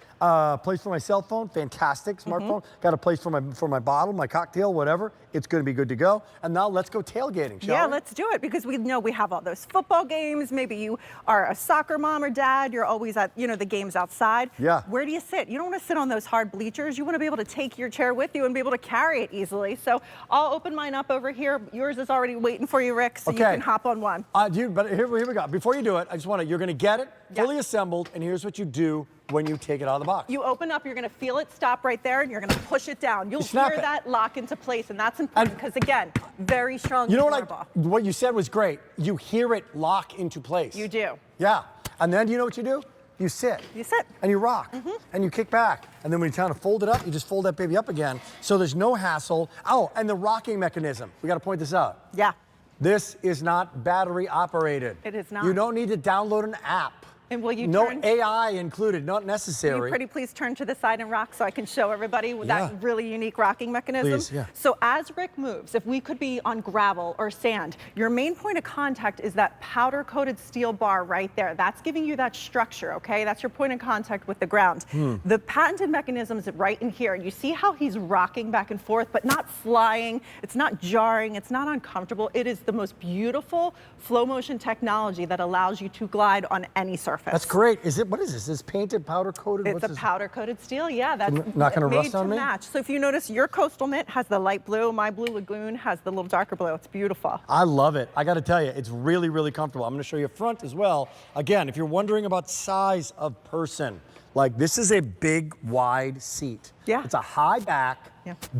Place for my cell phone, fantastic. Smartphone. Got a place for my bottle, my cocktail, whatever. It's going to be good to go. And now let's go tailgating, shall we? Yeah, let's do it, because we know we have all those football games. Maybe you are a soccer mom or dad. You're always at, you know, the games outside. Yeah. Where do you sit? You don't want to sit on those hard bleachers. You want to be able to take your chair with you and be able to carry it easily. So I'll open mine up over here. Yours is already waiting for you, Rick, so you can hop on one. But here we go. Before you do it, I just want to, you're going to get it fully assembled, and here's what you do when you take it out of the box. You open up, you're going to feel it stop right there, and you're going to push it down. You'll hear that lock into place, and that's important because, again, very strong. You know what you said was great. You hear it lock into place. You do. Yeah. And then you know what you do? You sit. You sit. And you rock. And you kick back. And then when you try to fold it up, you just fold that baby up again. So there's no hassle. Oh, and the rocking mechanism. We got to point this out. Yeah. This is not battery operated. It is not. You don't need to download an app. And will you no turn, AI included, not necessary. Will you pretty please turn to the side and rock so I can show everybody that really unique rocking mechanism? Please, yeah. So as Rick moves, if we could be on gravel or sand, your main point of contact is that powder-coated steel bar right there. That's giving you that structure, okay? That's your point of contact with the ground. The patented mechanism is right in here. You see how he's rocking back and forth, but not flying. It's not jarring. It's not uncomfortable. It is the most beautiful flow motion technology that allows you to glide on any surface. That's great. What is this? Is this painted, powder coated? It's a powder coated steel, yeah. That's not going to rust on me? Match. So if you notice, your coastal mint has the light blue, my Blue Lagoon has the little darker blue. It's beautiful. I love it. I got to tell you, it's really, really comfortable. I'm going to show you front as well. Again, if you're wondering about size of person, like this is a big, wide seat. Yeah. It's a high back,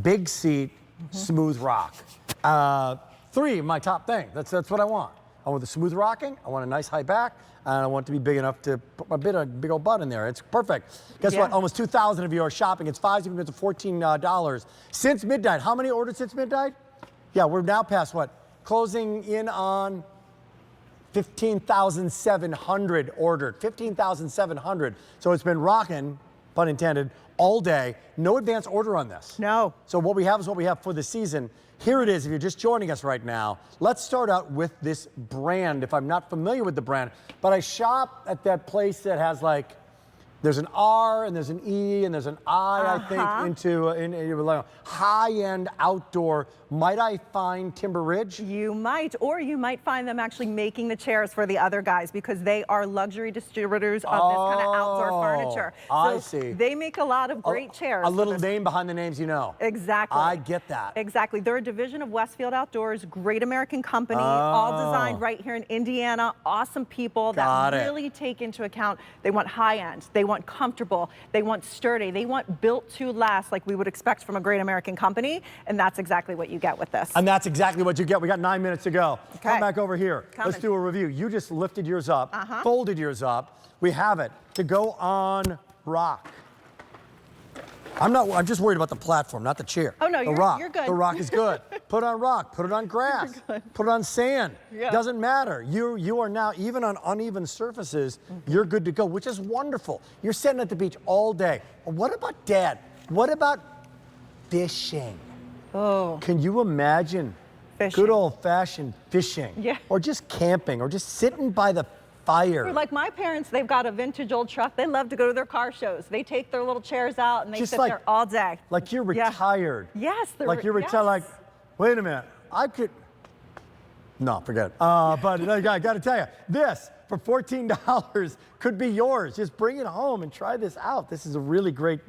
big seat, smooth rock. 3, my top thing. That's what I want. I want the smooth rocking. I want a nice high back. And I want it to be big enough to put my big old butt in there. It's perfect. Guess what? Almost 2,000 of you are shopping. It's 5 to $14 since midnight. How many ordered since midnight? Yeah, we're now past what? Closing in on 15,700 ordered. 15,700. So it's been rocking, pun intended, all day. No advance order on this. No. So what we have is what we have for the season. Here it is, if you're just joining us right now. Let's start out with this brand, if I'm not familiar with the brand. But I shop at that place that has like, there's an R and there's an E and there's an I, I think, into high-end outdoor. Might I find Timber Ridge? You might, or you might find them actually making the chairs for the other guys because they are luxury distributors of this kind of outdoor furniture. So I see. They make a lot of great chairs. A little name behind the names you know. Exactly. I get that. Exactly. They're a division of Westfield Outdoors, great American company, all designed right here in Indiana. Awesome people that really take into account, they want high-end, they want comfortable, they want sturdy, they want built to last like we would expect from a great American company, and that's exactly what you get with this. And that's exactly what you get. We got 9 minutes to go. Okay. Come back over here. Let's do a review. You just lifted yours up, folded yours up. We have it to go on rock. I'm just worried about the platform, not the chair. Oh no, you're good. The rock is good. Put it on rock, put it on grass, put it on sand. Doesn't matter. You are now, even on uneven surfaces, you're good to go, which is wonderful. You're sitting at the beach all day. What about Dad? What about fishing? Oh. Can you imagine fishing. Good old-fashioned fishing? Yeah. Or just camping, or just sitting by the fire. Or like my parents, they've got a vintage old truck. They love to go to their car shows. They take their little chairs out and they sit there all day. Like you're retired. Yes. Like you're retired, like, wait a minute, I could, no, forget it. But I got to tell you, this for $14 could be yours. Just bring it home and try this out. This is a really great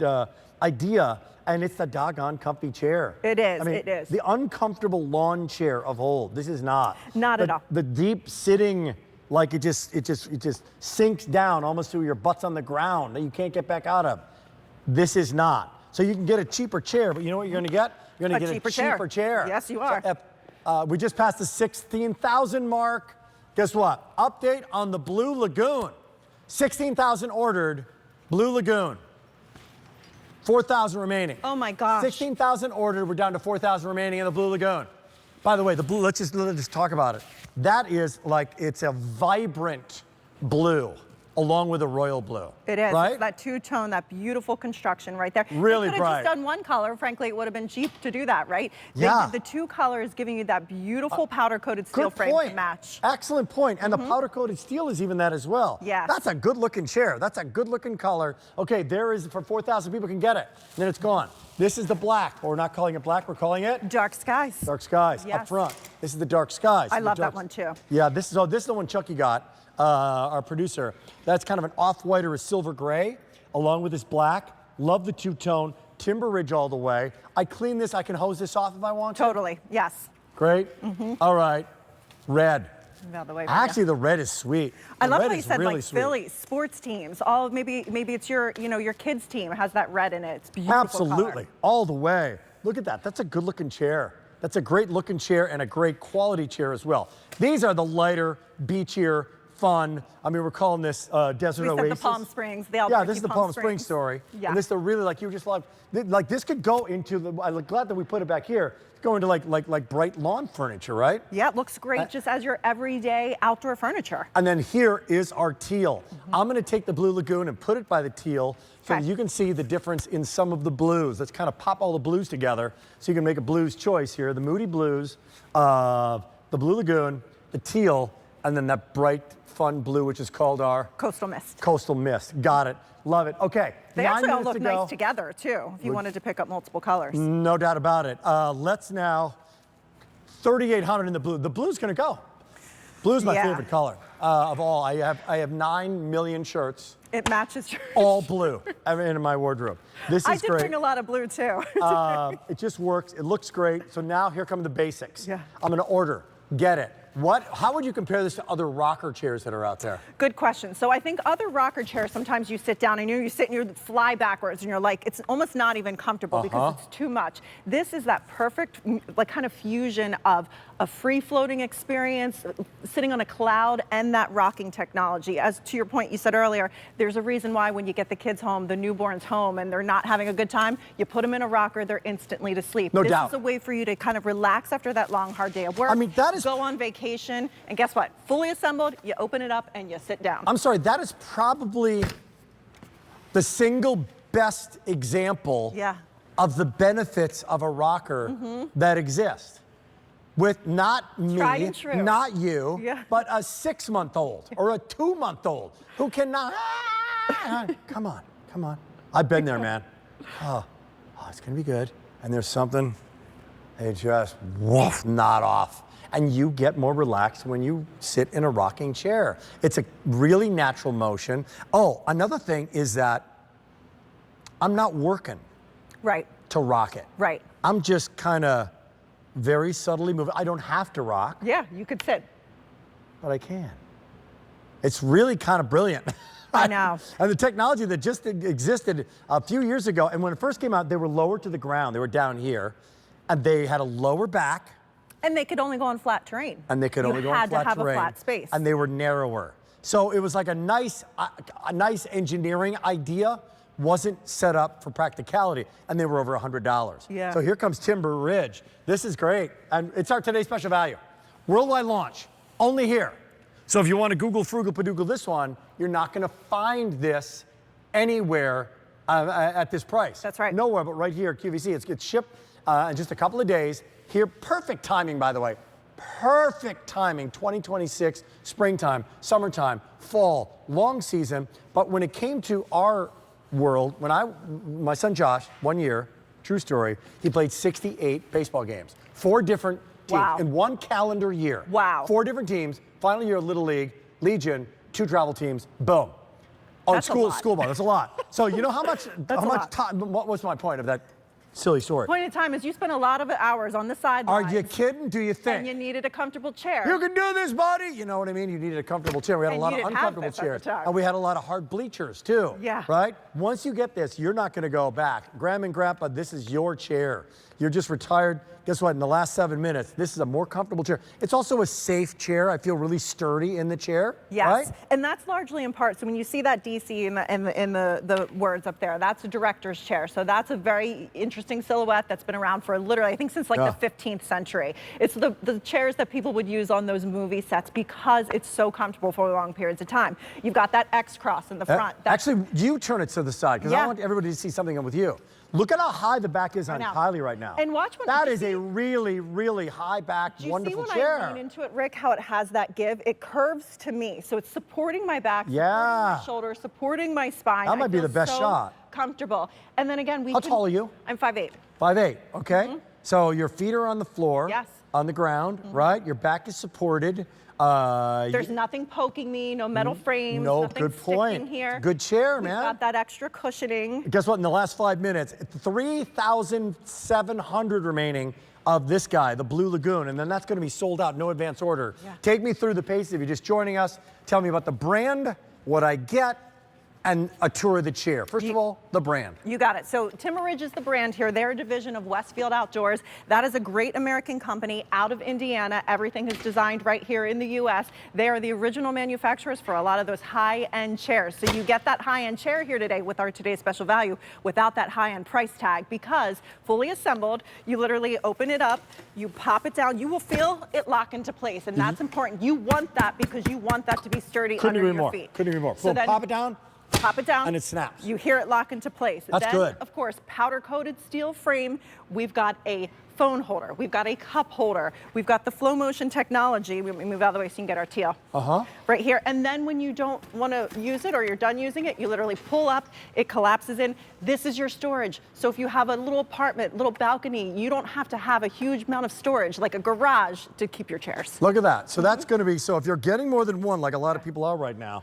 idea. And it's the doggone comfy chair. It is, I mean, it is. The uncomfortable lawn chair of old. This is not. Not at all. The deep sitting, like it just sinks down almost to your butt's on the ground that you can't get back out of. This is not. So you can get a cheaper chair, but you know what you're gonna get? You're gonna get a cheaper chair. Yes, you are. So we just passed the 16,000 mark. Guess what? Update on the Blue Lagoon. 16,000 ordered, Blue Lagoon. 4,000 remaining. Oh my gosh. 16,000 ordered, we're down to 4,000 remaining in the Blue Lagoon. By the way, the blue, let's just talk about it. That is like, it's a vibrant blue. along with a royal blue. It is. Right? It's that two-tone, that beautiful construction right there. Really they could bright. have just done one color. Frankly, it would have been cheap to do that, right? Yeah. The two colors giving you that beautiful powder-coated steel frame to match. Excellent point. And the powder-coated steel is even that as well. Yes. That's a good-looking chair. That's a good-looking color. Okay, there is, for 4,000 people can get it. And then it's gone. This is the black. But we're not calling it black. We're calling it? Dark skies. Dark skies. Yes. Up front. This is the dark skies. I love that one, too. Yeah, this is the one Chucky got. Our producer. That's kind of an off-white or a silver gray, along with this black. Love the two-tone, timber ridge all the way. I clean this, I can hose this off if I want to. Totally, yes. Great. All right, red. Out of the way, Actually, the red is sweet. I The love red how you is said really like sweet. Phillies, sports teams. All maybe it's your your kids team has that red in it. It's beautiful. Absolutely, color. all the way. Look at that. That's a good-looking chair. That's a great-looking chair and a great quality chair as well. These are the lighter, beachier, fun. I mean, we're calling this Desert We said Oasis. the Palm Springs. Yeah, this is the Palm Springs story. Yeah. And this, really, like you just love, like this could go into the, I'm glad that we put it back here, go into like bright lawn furniture, right? Yeah, it looks great just as your everyday outdoor furniture. And then here is our teal. I'm gonna take the Blue Lagoon and put it by the teal so that you can see the difference in some of the blues. Let's kind of pop all the blues together so you can make a blues choice here. The Moody Blues, the Blue Lagoon, the teal, and then that bright, fun blue, which is called our Coastal Mist. Coastal Mist. Got it. Love it. Okay. They 9 actually all minutes look to go. nice together too, if you wanted to pick up multiple colors. No doubt about it. Let's now, 3,800 in the blue. The blue's gonna go. Blue's my favorite color of all. I have 9 million shirts. It matches your all blue in my wardrobe. This is I did great. bring a lot of blue too. It just works. It looks great. So now here come the basics. Yeah. I'm gonna order. Get it. How would you compare this to other rocker chairs that are out there? Good question. So I think other rocker chairs, sometimes you sit down and you sit and you fly backwards and you're like, it's almost not even comfortable because it's too much. This is that perfect, like kind of fusion of a free floating experience, sitting on a cloud, and that rocking technology. As to your point you said earlier, there's a reason why when you get the kids home, the newborns home, and they're not having a good time, you put them in a rocker, they're instantly to sleep. No this doubt. is a way for you to kind of relax after that long, hard day of work. I mean, that is- go on vacation, and guess what? Fully assembled, you open it up and you sit down. I'm sorry, that is probably the single best example of the benefits of a rocker that exist. With not me, Tried and true. not you, but a 6-month-old or a 2-month-old who cannot, come on. I've been there, man. Oh, it's gonna be good. And there's something, they just woof, nod off. And you get more relaxed when you sit in a rocking chair. It's a really natural motion. Oh, another thing is that I'm not working to rock it. Right. I'm just kind of very subtly moving. I don't have to rock. Yeah, you could sit. But I can. It's really kind of brilliant. I know. And the technology that just existed a few years ago, and when it first came out, they were lower to the ground. They were down here, and they had a lower back. And they could only go on flat terrain. And they could only go on flat terrain. You had to have a flat space. And they were narrower. So it was like a nice engineering idea, wasn't set up for practicality, and they were over $100. Yeah. So here comes Timber Ridge. This is great, and it's our today's special value. Worldwide launch, only here. So if you want to Google Frugal Padoogle this one, you're not going to find this anywhere at this price. That's right. Nowhere but right here at QVC. It's shipped in just a couple of days. Here, perfect timing, by the way. Perfect timing, 2026, springtime, summertime, fall, long season. But when it came to our world, my son Josh, 1 year, true story, he played 68 baseball games. 4 different teams in 1 calendar year. Wow. 4 different teams, final year of Little League, Legion, 2 travel teams, boom. Oh, That's a lot. school ball, that's a lot. So you know how much time, what was my point of that silly story? Point in time is you spent a lot of hours on the sidelines. Are you kidding? Do you think? And you needed a comfortable chair. You can do this, buddy. You know what I mean? You needed a comfortable chair. We had a And lot you of didn't have uncomfortable this at chairs. the time. And we had a lot of hard bleachers, too. Yeah. Right? Once you get this, you're not going to go back. Grandma and Grandpa, this is your chair. You're just retired. Guess what? In the last 7 minutes, this is a more comfortable chair. It's also a safe chair. I feel really sturdy in the chair. Yes, Right? and that's largely in part. So when you see that DC in the words up there, that's a director's chair. So that's a very interesting silhouette that's been around for literally, I think, since like the 15th century. It's the chairs that people would use on those movie sets because it's so comfortable for long periods of time. You've got that X-cross in the front. Actually, you turn it to the side because I want everybody to see something with you. Look at how high the back is on Kylie right now. And watch when that is a really, really high back, wonderful chair. Do you see when I lean into it, Rick, how it has that give? It curves to me, so it's supporting my back, supporting my shoulder, supporting my spine. That might be the best shot. Comfortable. And then again, How tall are you? I'm 5'8". 5'8", okay. So your feet are on the floor. Yes. On the ground, right? Your back is supported. There's nothing poking me, no metal frames, nothing good point. sticking here. Good chair, We've man. got that extra cushioning. Guess what? In the last 5 minutes, 3,700 remaining of this guy, the Blue Lagoon, and then that's going to be sold out, no advance order. Take me through the pace if you're just joining us. Tell me about the brand, what I get, and a tour of the chair. First of all, the brand. You got it. So Timmeridge is the brand here. They're a division of Westfield Outdoors. That is a great American company out of Indiana. Everything is designed right here in the U.S. They are the original manufacturers for a lot of those high-end chairs. So you get that high-end chair here today with our today's special value without that high-end price tag because fully assembled, you literally open it up, you pop it down, you will feel it lock into place. And that's important. You want that because you want that to be sturdy under your feet. Couldn't agree more. So then, pop it down. Pop it down. And it snaps. You hear it lock into place. That's then, good. Of course, powder-coated steel frame. We've got a phone holder. We've got a cup holder. We've got the flow motion technology. We move out of the way so you can get our teal. Right here. And then when you don't want to use it or you're done using it, you literally pull up, it collapses in. This is your storage. So if you have a little apartment, little balcony, you don't have to have a huge amount of storage, like a garage, to keep your chairs. Look at that. So that's going to be, so if you're getting more than one, like a lot of people are right now,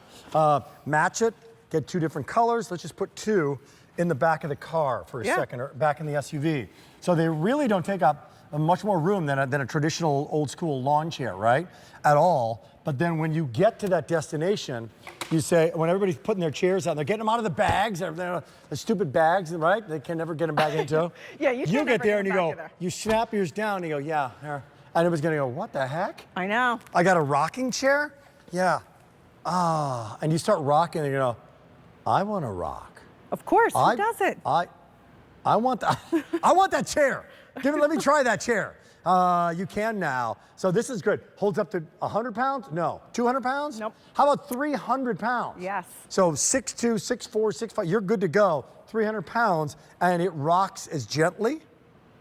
match it. Get 2 different colors. Let's just put 2 in the back of the car for a second, or back in the SUV. So they really don't take up much more room than a traditional old school lawn chair, right? At all. But then when you get to that destination, you say, when everybody's putting their chairs out, they're getting them out of the bags, the stupid bags, right? They can never get them back into. You get there and you go, you snap yours down and you go, yeah, there. And everybody's gonna go, what the heck? I know. I got a rocking chair? Yeah. And you start rocking and you go, I want to rock. Of course, who doesn't? I want that. I want that chair. Let me try that chair. You can now. So this is good. Holds up to 100 pounds? No. 200 pounds? Nope. How about 300 pounds? Yes. So 6'2", 6'4", 6'5", you're good to go. 300 pounds, and it rocks as gently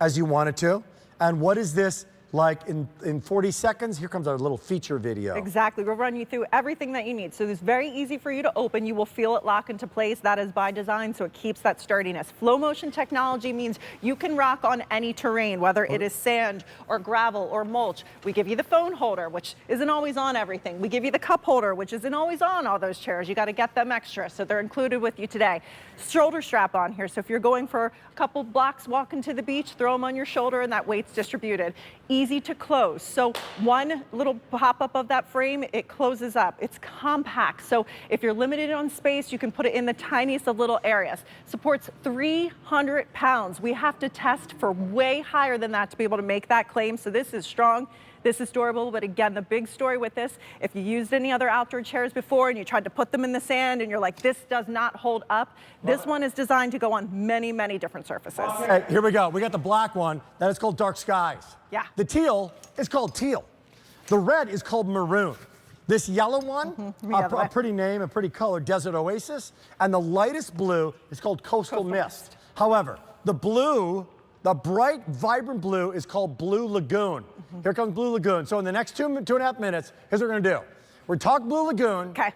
as you want it to. And what is this? Like in 40 seconds, here comes our little feature video. Exactly, we'll run you through everything that you need. So it's very easy for you to open. You will feel it lock into place. That is by design, so it keeps that sturdiness. Flow motion technology means you can rock on any terrain, whether it is sand or gravel or mulch. We give you the phone holder, which isn't always on everything. We give you the cup holder, which isn't always on all those chairs. You got to get them extra, so they're included with you today. Shoulder strap on here, so if you're going for a couple blocks walking to the beach, throw them on your shoulder and that weight's distributed. Easy to close. So one little pop-up of that frame, it closes up. It's compact. So if you're limited on space, you can put it in the tiniest of little areas. Supports 300 pounds. We have to test for way higher than that to be able to make that claim. So this is strong. This is durable, but again, the big story with this, if you used any other outdoor chairs before and you tried to put them in the sand and you're like, this does not hold up, this one is designed to go on many, many different surfaces. Hey, here we go. We got the black one. That is called Dark Skies. Yeah. The teal is called teal. The red is called maroon. This yellow one, a pretty name, a pretty color, Desert Oasis. And the lightest blue is called Coastal Mist. However, the blue, the bright, vibrant blue is called Blue Lagoon. Here comes Blue Lagoon. So in the next 2.5 minutes, here's what we're gonna do. We're gonna talk Blue Lagoon. Okay.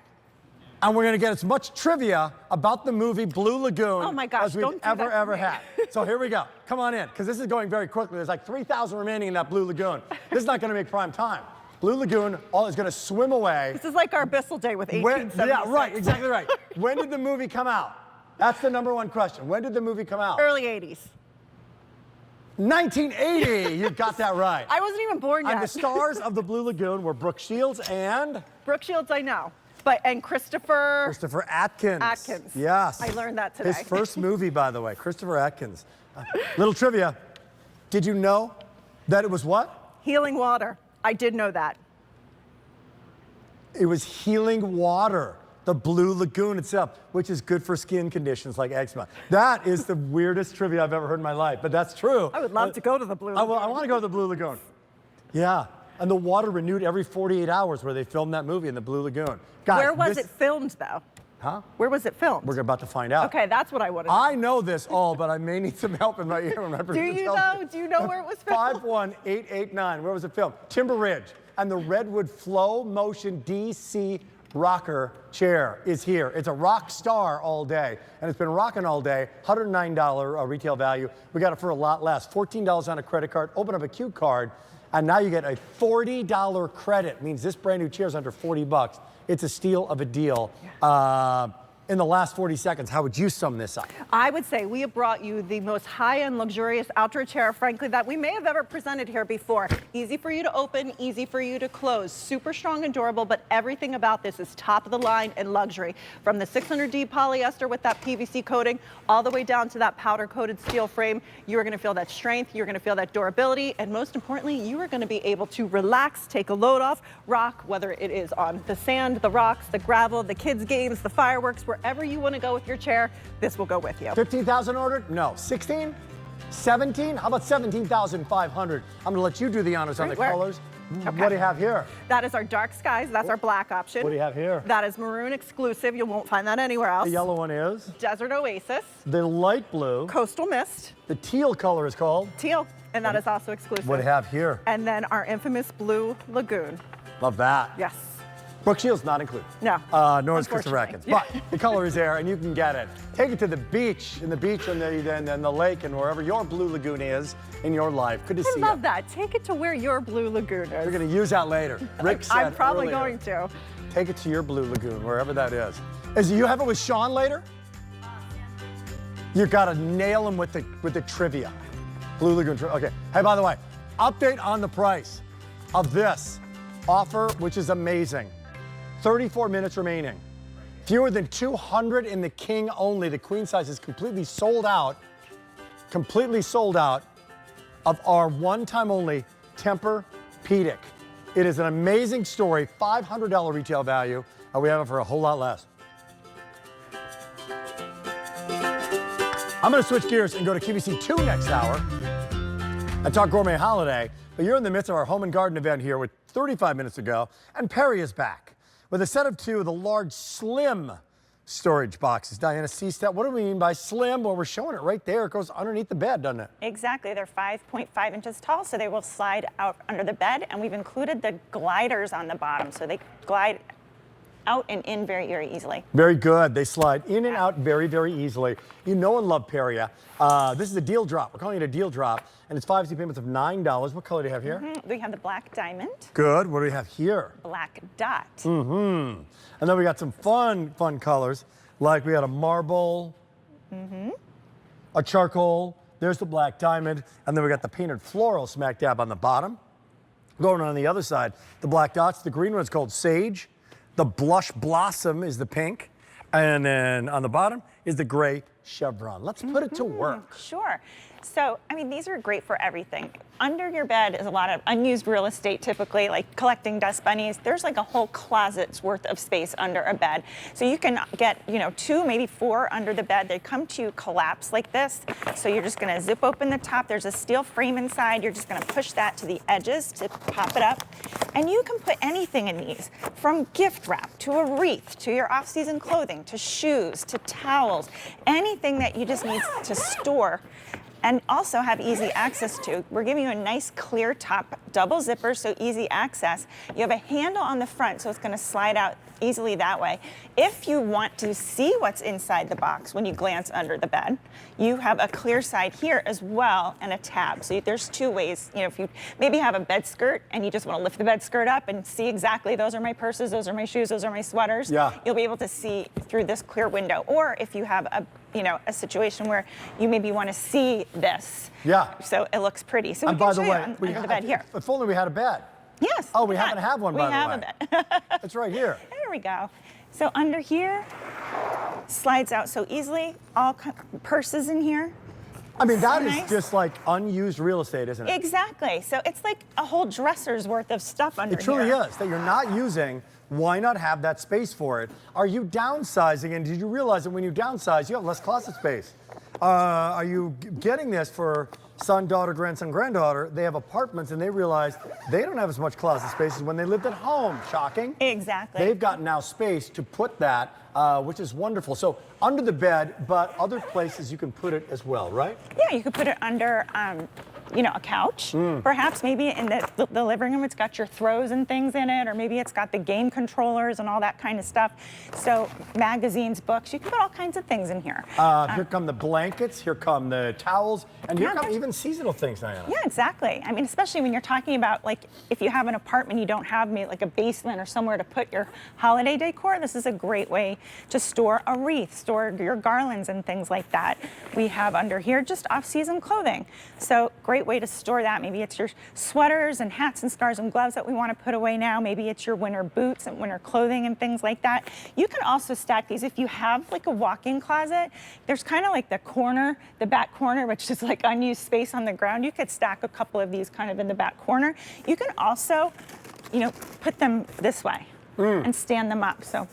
And we're gonna get as much trivia about the movie Blue Lagoon as we've ever had. So here we go. Come on in, because this is going very quickly. There's like 3,000 remaining in that Blue Lagoon. This is not gonna make prime time. Blue Lagoon is gonna swim away. This is like our Bissell Day with 1876. Yeah, right, exactly right. When did the movie come out? That's the #1 question. When did the movie come out? Early 80s. 1980, you got that right. I wasn't even born yet. And the stars of the Blue Lagoon were Brooke Shields and? Brooke Shields, I know. And Christopher Atkins. Yes. I learned that today. His first movie, by the way, Christopher Atkins. Little trivia. Did you know that it was what? Healing water. I did know that. It was healing water. the Blue Lagoon itself, which is good for skin conditions like eczema. That is the weirdest trivia I've ever heard in my life, but that's true. I would love to go to the Blue Lagoon. I want to go to the Blue Lagoon. Yeah, and the water renewed every 48 hours where they filmed that movie in the Blue Lagoon. Guys, Where was it filmed, though? Huh? Where was it filmed? We're about to find out. Okay, that's what I want to know. I know this all, but I may need some help in my ear. Do you know? Do you know where it was filmed? 51889. Where was it filmed? Timber Ridge. And the Redwood Flow Motion DC rocker chair is here. It's a rock star all day, and it's been rocking all day. $109 retail value. We got it for a lot less. $14 on a credit card. Open up a Q card, and now you get a $40 credit. Means this brand new chair is under 40 bucks. It's a steal of a deal. In the last 40 seconds, how would you sum this up? I would say we have brought you the most high-end, luxurious outdoor chair, frankly, that we may have ever presented here before. Easy for you to open, easy for you to close. Super strong and durable, but everything about this is top of the line and luxury. From the 600D polyester with that PVC coating, all the way down to that powder-coated steel frame, you are going to feel that strength, you're going to feel that durability, and most importantly, you are going to be able to relax, take a load off, rock, whether it is on the sand, the rocks, the gravel, the kids' games, the fireworks, wherever you want to go with your chair, this will go with you. 15,000 ordered? No. 16? 17? How about 17,500? I'm going to let you do the honors on the colors. Okay. What do you have here? That is our dark skies. That's our black option. What do you have here? That is maroon exclusive. You won't find that anywhere else. The yellow one is? Desert Oasis. The light blue. Coastal Mist. The teal color is called? Teal, and that is also exclusive. What do you have here? And then our infamous Blue Lagoon. Love that. Yes. Brook Shield's not included. No. Nor is Crystal Rackets. But the color is there, and you can get it. Take it to the beach, and the lake, and wherever your Blue Lagoon is in your life. Good to see you. I love that. Take it to where your Blue Lagoon is. We're going to use that later. Rick said I'm probably earlier, going to. Take it to your Blue Lagoon, wherever that is. You have it with Sean later? You got to nail him with the trivia. Blue Lagoon. Okay. Hey, by the way, update on the price of this offer, which is amazing. 34 minutes remaining. Fewer than 200 in the king only. The queen size is completely sold out of our one-time only Tempur-Pedic. It is an amazing story, $500 retail value, and we have it for a whole lot less. I'm going to switch gears and go to QVC 2 next hour and talk gourmet holiday, but you're in the midst of our home and garden event here with 35 minutes to go, and Periea is back with a set of two of the large, slim storage boxes. Diana C-Step, what do we mean by slim? Well, we're showing it right there. It goes underneath the bed, doesn't it? Exactly. They're 5.5 inches tall, so they will slide out under the bed, and we've included the gliders on the bottom, so they glide out and in very, very easily. Very good. They slide in and out very, very easily. You know and love Periea. This is a deal drop. We're calling it a deal drop, and it's 5 easy payments of $9. What color do you have here? We have the black diamond. Good. What do we have here? Black dot. And then we got some fun colors, like we had a marble, a charcoal. There's the black diamond, and then we got the painted floral smack dab on the bottom. Going on the other side, the black dots. The green one's called sage. The blush blossom is the pink. And then on the bottom is the gray chevron. Let's put it to work. Sure. So, I mean, these are great for everything. Under your bed is a lot of unused real estate, typically, like collecting dust bunnies. There's like a whole closet's worth of space under a bed. So you can get, 2, maybe 4 under the bed. They come to collapse like this. So you're just gonna zip open the top. There's a steel frame inside. You're just gonna push that to the edges to pop it up. And you can put anything in these, from gift wrap to a wreath, to your off-season clothing, to shoes, to towels, anything that you just need to store and also have easy access to. We're giving you a nice clear top, double zipper, so easy access. You have a handle on the front, so it's gonna slide out easily that way. If you want to see what's inside the box when you glance under the bed, you have a clear side here as well and a tab. So there's 2 ways. If you maybe have a bed skirt and you just want to lift the bed skirt up and see exactly, those are my purses, those are my shoes, those are my sweaters. Yeah. You'll be able to see through this clear window. Or if you have a situation where you maybe want to see this. Yeah. So it looks pretty. So And we can by the show way, you under the bed here. If only we had a bed. Yes. Oh, we happen to have one, by the way. We have a bed. It's right here. There we go. So under here, slides out so easily. All purses in here. I mean, that nice. is just like unused real estate, isn't it? Exactly. So it's like a whole dresser's worth of stuff under here. It truly is, that you're not using why not have that space for it? Are you downsizing, and did you realize that when you downsize, you have less closet space? Are you getting this for son, daughter, grandson, granddaughter? They have apartments and they realize they don't have as much closet space as when they lived at home. Shocking. Exactly. They've got now space to put that, which is wonderful. So under the bed, but other places you can put it as well, right? Yeah, you could put it under, you know, a couch. Perhaps maybe in the living room, it's got your throws and things in it, or maybe it's got the game controllers and all that kind of stuff. So magazines, books, you can put all kinds of things in here. Here come the blankets, here come the towels, and here come even seasonal things, Diana. Yeah, exactly. I mean, especially when you're talking about, like, if you have an apartment, you don't have maybe like a basement or somewhere to put your holiday decor, this is a great way to store a wreath, store your garlands and things like that. We have under here just off-season clothing. So great way to store that. Maybe it's your sweaters and hats and scarves and gloves that we want to put away now. Maybe it's your winter boots and winter clothing and things like that. You can also stack these if you have like a walk-in closet. There's kind of like the corner, the back corner, which is like unused space on the ground. You could stack a couple of these kind of in the back corner. You can also, you know, put them this way. And stand them up. So,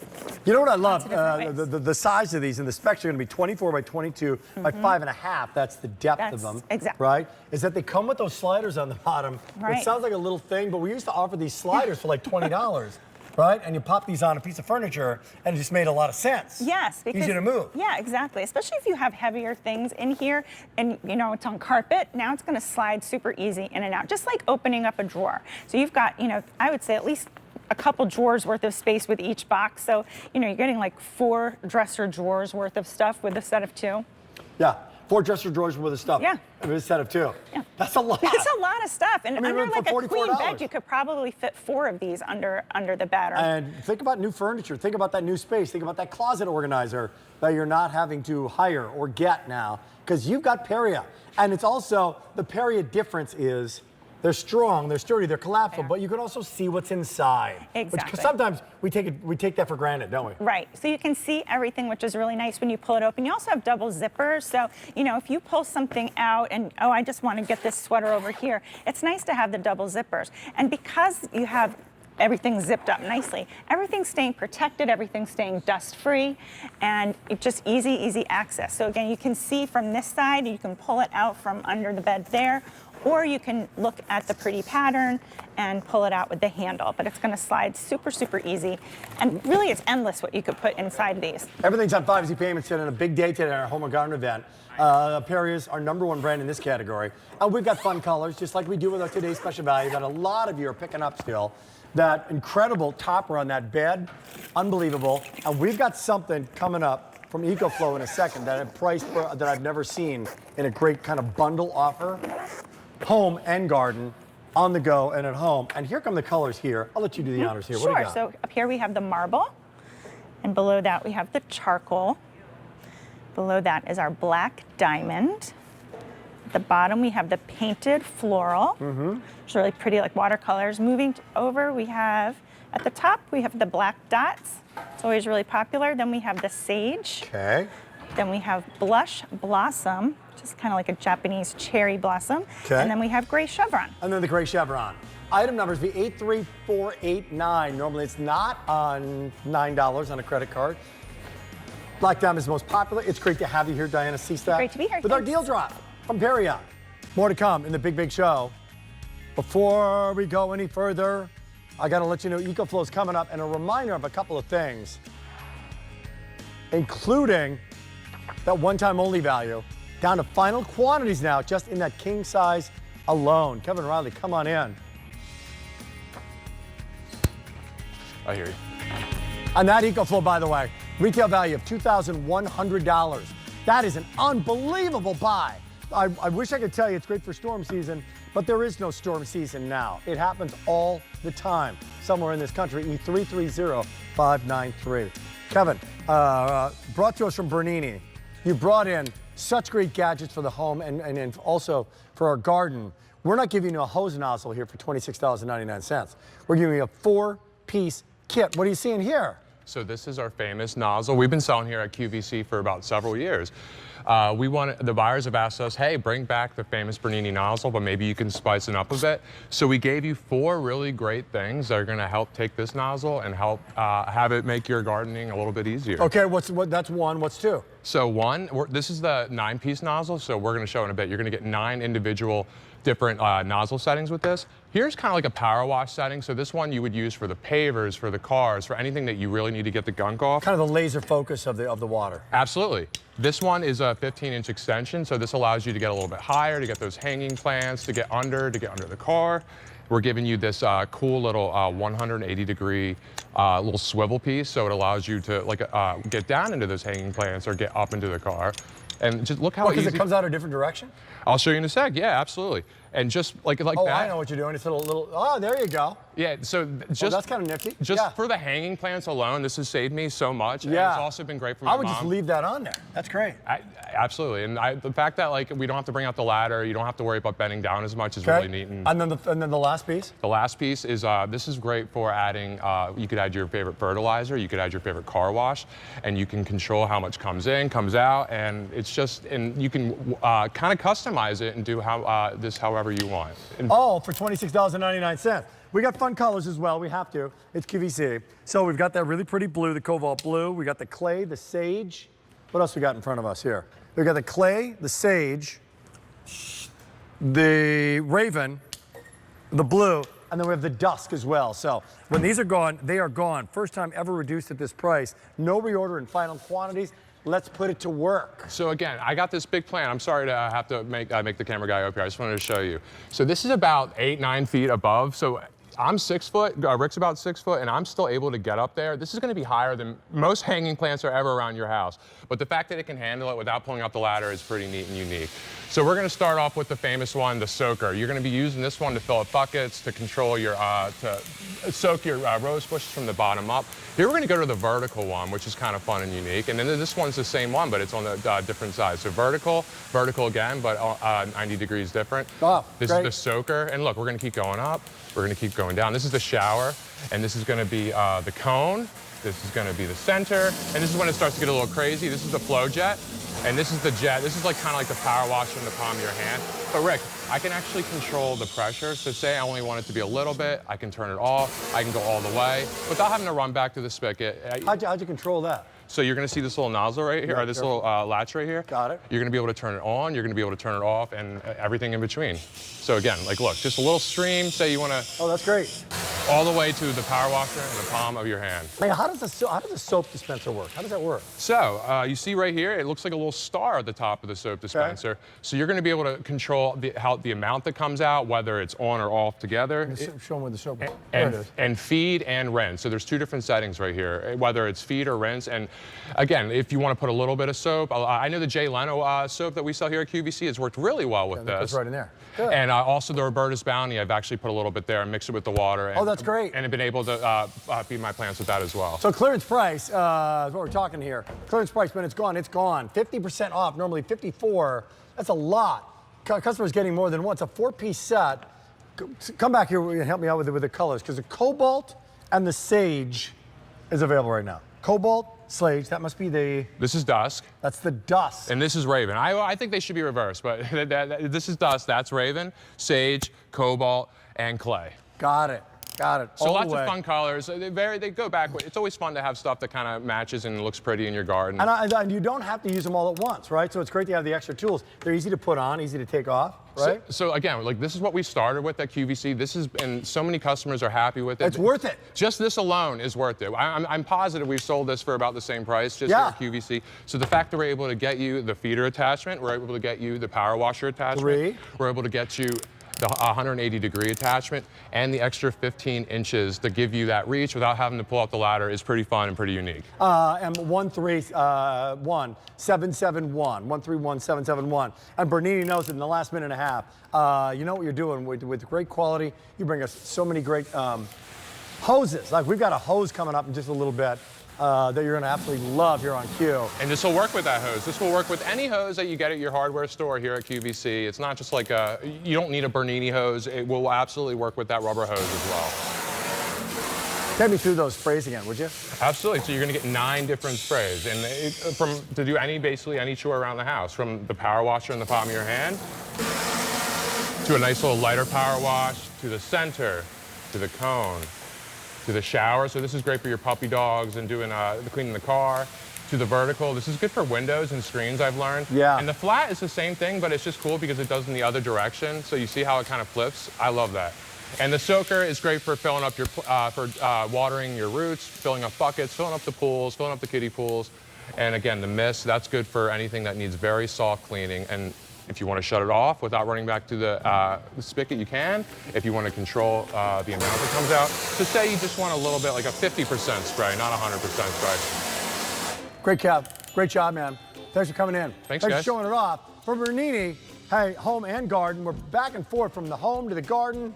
you know what I love? The size of these, and the specs are going to be 24 by 22 by 5.5. That's the depth of them. Exactly. Right? Is that they come with those sliders on the bottom. Right. It sounds like a little thing, but we used to offer these sliders for like $20. Right? And you pop these on a piece of furniture, and it just made a lot of sense. Yes. Because, easy to move. Yeah, exactly. Especially if you have heavier things in here, and you know it's on carpet. Now it's going to slide super easy in and out, just like opening up a drawer. So you've got, you know, I would say at least a couple drawers worth of space with each box. So, you know, you're getting like 4 dresser drawers worth of stuff with a set of 2. Yeah. 4 dresser drawers worth of stuff. Yeah. With a set of 2. Yeah. That's a lot. That's a lot of stuff. And I mean, under like a $44. queen bed, you could probably fit 4 of these under the bed. And think about new furniture. Think about that new space. Think about that closet organizer that you're not having to hire or get now, because you've got Periea. And it's also, the Periea difference is they're strong, they're sturdy, they're collapsible, but you can also see what's inside. Exactly. Because sometimes we take that for granted, don't we? Right. So you can see everything, which is really nice when you pull it open. You also have double zippers. So, you know, if you pull something out and, oh, I just want to get this sweater over here, it's nice to have the double zippers. And because you have everything zipped up nicely, everything's staying protected, everything's staying dust-free, and it's just easy access. So again, you can see from this side, you can pull it out from under the bed there, or you can look at the pretty pattern and pull it out with the handle, but it's gonna slide super easy. And really, it's endless what you could put inside these. Everything's on 5 easy payments today, and a big day today at our Home Garden event. Periea's our #1 brand in this category. And we've got fun colors, just like we do with our today's special value that a lot of you are picking up still. That incredible topper on that bed, unbelievable. And we've got something coming up from Ecoflow in a second that at price that I've never seen in a great kind of bundle offer. Home and garden, on the go and at home. And here come the colors here. I'll let you do the honors here. Sure. What do you got? So up here we have the marble, and below that we have the charcoal. Below that is our black diamond. At the bottom we have the painted floral. It's really pretty, like watercolors. Moving over, we have at the top we have the black dots. It's always really popular. Then we have the sage. Okay. Then we have blush blossom, just kind of like a Japanese cherry blossom. Okay. And then we have gray chevron. And then the gray chevron. Item numbers be 83489. Normally it's not on $9 on a credit card. Black Diamond is the most popular. It's great to have you here, Diana Seastack. Great to be here. With our deal drop from Periea. More to come in the big show. Before we go any further, I got to let you know Ecoflow is coming up, and a reminder of a couple of things, including that one-time only value, down to final quantities now, just in that king size alone. Kevin Riley, come on in. I hear you. And that Ecoflow, by the way, retail value of $2,100. That is an unbelievable buy. I wish I could tell you it's great for storm season, but there is no storm season now. It happens all the time somewhere in this country. E330-593. Kevin, brought to us from Bernini. You brought in such great gadgets for the home and also for our garden. We're not giving you a hose nozzle here for $26.99. We're giving you a 4-piece kit. What are you seeing here? So this is our famous nozzle. We've been selling here at QVC for about several years. The buyers have asked us, hey, bring back the famous Bernini nozzle, but maybe you can spice it up a bit. So we gave you 4 really great things that are gonna help take this nozzle and help have it make your gardening a little bit easier. Okay, that's 1, what's 2? So 1, this is the 9-piece nozzle, so we're gonna show in a bit. You're gonna get 9 individual different nozzle settings with this. Here's kind of like a power wash setting. So this one you would use for the pavers, for the cars, for anything that you really need to get the gunk off. Kind of the laser focus of the water. Absolutely. This one is a 15-inch extension, so this allows you to get a little bit higher, to get those hanging plants, to get under the car. We're giving you this cool little 180-degree little swivel piece, so it allows you to get down into those hanging plants or get up into the car. And just look how easy. Because it comes out a different direction? I'll show you in a sec. Yeah, absolutely. And just like that. Oh, I know what you're doing. It's a little. Oh, there you go. Yeah. So just that's kind of nifty. Just for the hanging plants alone, this has saved me so much. Yeah. And it's also been great for my mom. I would just leave that on there. That's great. Absolutely. And the fact that we don't have to bring out the ladder, you don't have to worry about bending down as much is really neat. And then the last piece. The last piece is this is great for adding. You could add your favorite fertilizer. You could add your favorite car wash, and you can control how much comes in, comes out, and it's just you can kind of customize it and do this however you want. All for $26.99. We got fun colors as well. We have to. It's QVC. So we've got that really pretty blue, the cobalt blue. We got the clay, the sage. What else we got in front of us here? We got the clay, the sage, the raven, the blue, and then we have the dusk as well. So when these are gone, they are gone. First time ever reduced at this price. No reorder in final quantities. Let's put it to work. So again, I got this big plan. I'm sorry to have to make the camera guy up here. I just wanted to show you. So this is about 8-9 feet above. So I'm 6 foot, Rick's about 6 foot, and I'm still able to get up there. This is gonna be higher than most hanging plants are ever around your house. But the fact that it can handle it without pulling up the ladder is pretty neat and unique. So we're gonna start off with the famous one, the soaker. You're gonna be using this one to fill up buckets, to control your, to soak your rose bushes from the bottom up. Here we're gonna go to the vertical one, which is kind of fun and unique. And then this one's the same one, but it's on the different side. So vertical again, but 90 degrees different. Oh, this is the soaker. And look, we're gonna keep going up. We're gonna keep going down. This is the shower, and this is gonna be the cone. This is gonna be the center, and this is when it starts to get a little crazy. This is the flow jet, and this is the jet. This is kind of like the power washer in the palm of your hand. But Rick, I can actually control the pressure. So say I only want it to be a little bit, I can turn it off. I can go all the way without having to run back to the spigot. How'd you control that? So you're gonna see this little nozzle right here, or this little latch right here. Got it. You're gonna be able to turn it on, you're gonna be able to turn it off, and everything in between. So again, look, just a little stream, say you wanna... Oh, that's great. All the way to the power washer in the palm of your hand. Hey, how does the soap dispenser work? How does that work? So you see right here, it looks like a little star at the top of the soap dispenser. Okay. So you're gonna be able to control the amount that comes out, whether it's on or off together. Show them where the soap is. And feed and rinse. So there's 2 different settings right here, whether it's feed or rinse. And again, if you want to put a little bit of soap, I know the Jay Leno soap that we sell here at QVC has worked really well with this. That's right in there. Good. And also the Roberta's Bounty, I've actually put a little bit there and mixed it with the water. And, that's great. And I've been able to feed my plants with that as well. So clearance price is what we're talking here. Clearance price, when it's gone, it's gone. 50% off, normally 54. That's a lot. Customers getting more than one. It's a 4-piece set. Come back here and help me out with the colors, because the cobalt and the sage is available right now. Cobalt, sage, that must be the... This is dusk. That's the dusk. And this is raven. I think they should be reversed, but this is dusk, that's raven, sage, cobalt, and clay. Got it. Got it. So lots of fun colors. They go back. It's always fun to have stuff that kind of matches and looks pretty in your garden. And you don't have to use them all at once, right? So it's great to have the extra tools. They're easy to put on, easy to take off, right? So again, this is what we started with at QVC. And so many customers are happy with it. It's worth it. Just this alone is worth it. I'm positive we've sold this for about the same price just here at QVC. So the fact that we're able to get you the feeder attachment, we're able to get you the power washer attachment. We're able to get you the 180-degree attachment, and the extra 15 inches to give you that reach without having to pull up the ladder is pretty fun and pretty unique. And 131771, 131771. And Bernini knows it in the last minute and a half. You know what you're doing with great quality. You bring us so many great hoses. Like we've got a hose coming up in just a little bit. That you're gonna absolutely love here on Q. And this will work with that hose. This will work with any hose that you get at your hardware store here at QVC. It's not just like you don't need a Bernini hose. It will absolutely work with that rubber hose as well. Take me through those sprays again, would you? Absolutely. So you're going to get 9 different sprays, and to do basically any chore around the house, from the power washer in the palm of your hand to a nice little lighter power wash, to the center, to the cone, to the shower. So this is great for your puppy dogs and doing cleaning the car. To the vertical, this is good for windows and screens, I've learned. Yeah. And the flat is the same thing, but it's just cool because it does in the other direction. So you see how it kind of flips? I love that. And the soaker is great for filling up your, watering your roots, filling up buckets, filling up the pools, filling up the kiddie pools. And again, the mist, that's good for anything that needs very soft cleaning. And if you want to shut it off without running back to the spigot, you can. If you want to control the amount that comes out. So say you just want a little bit, like a 50% spray, not 100% spray. Great job, man. Thanks for coming in. Thanks for guys. showing it off. For Bernini, hey, home and garden. We're back and forth from the home to the garden.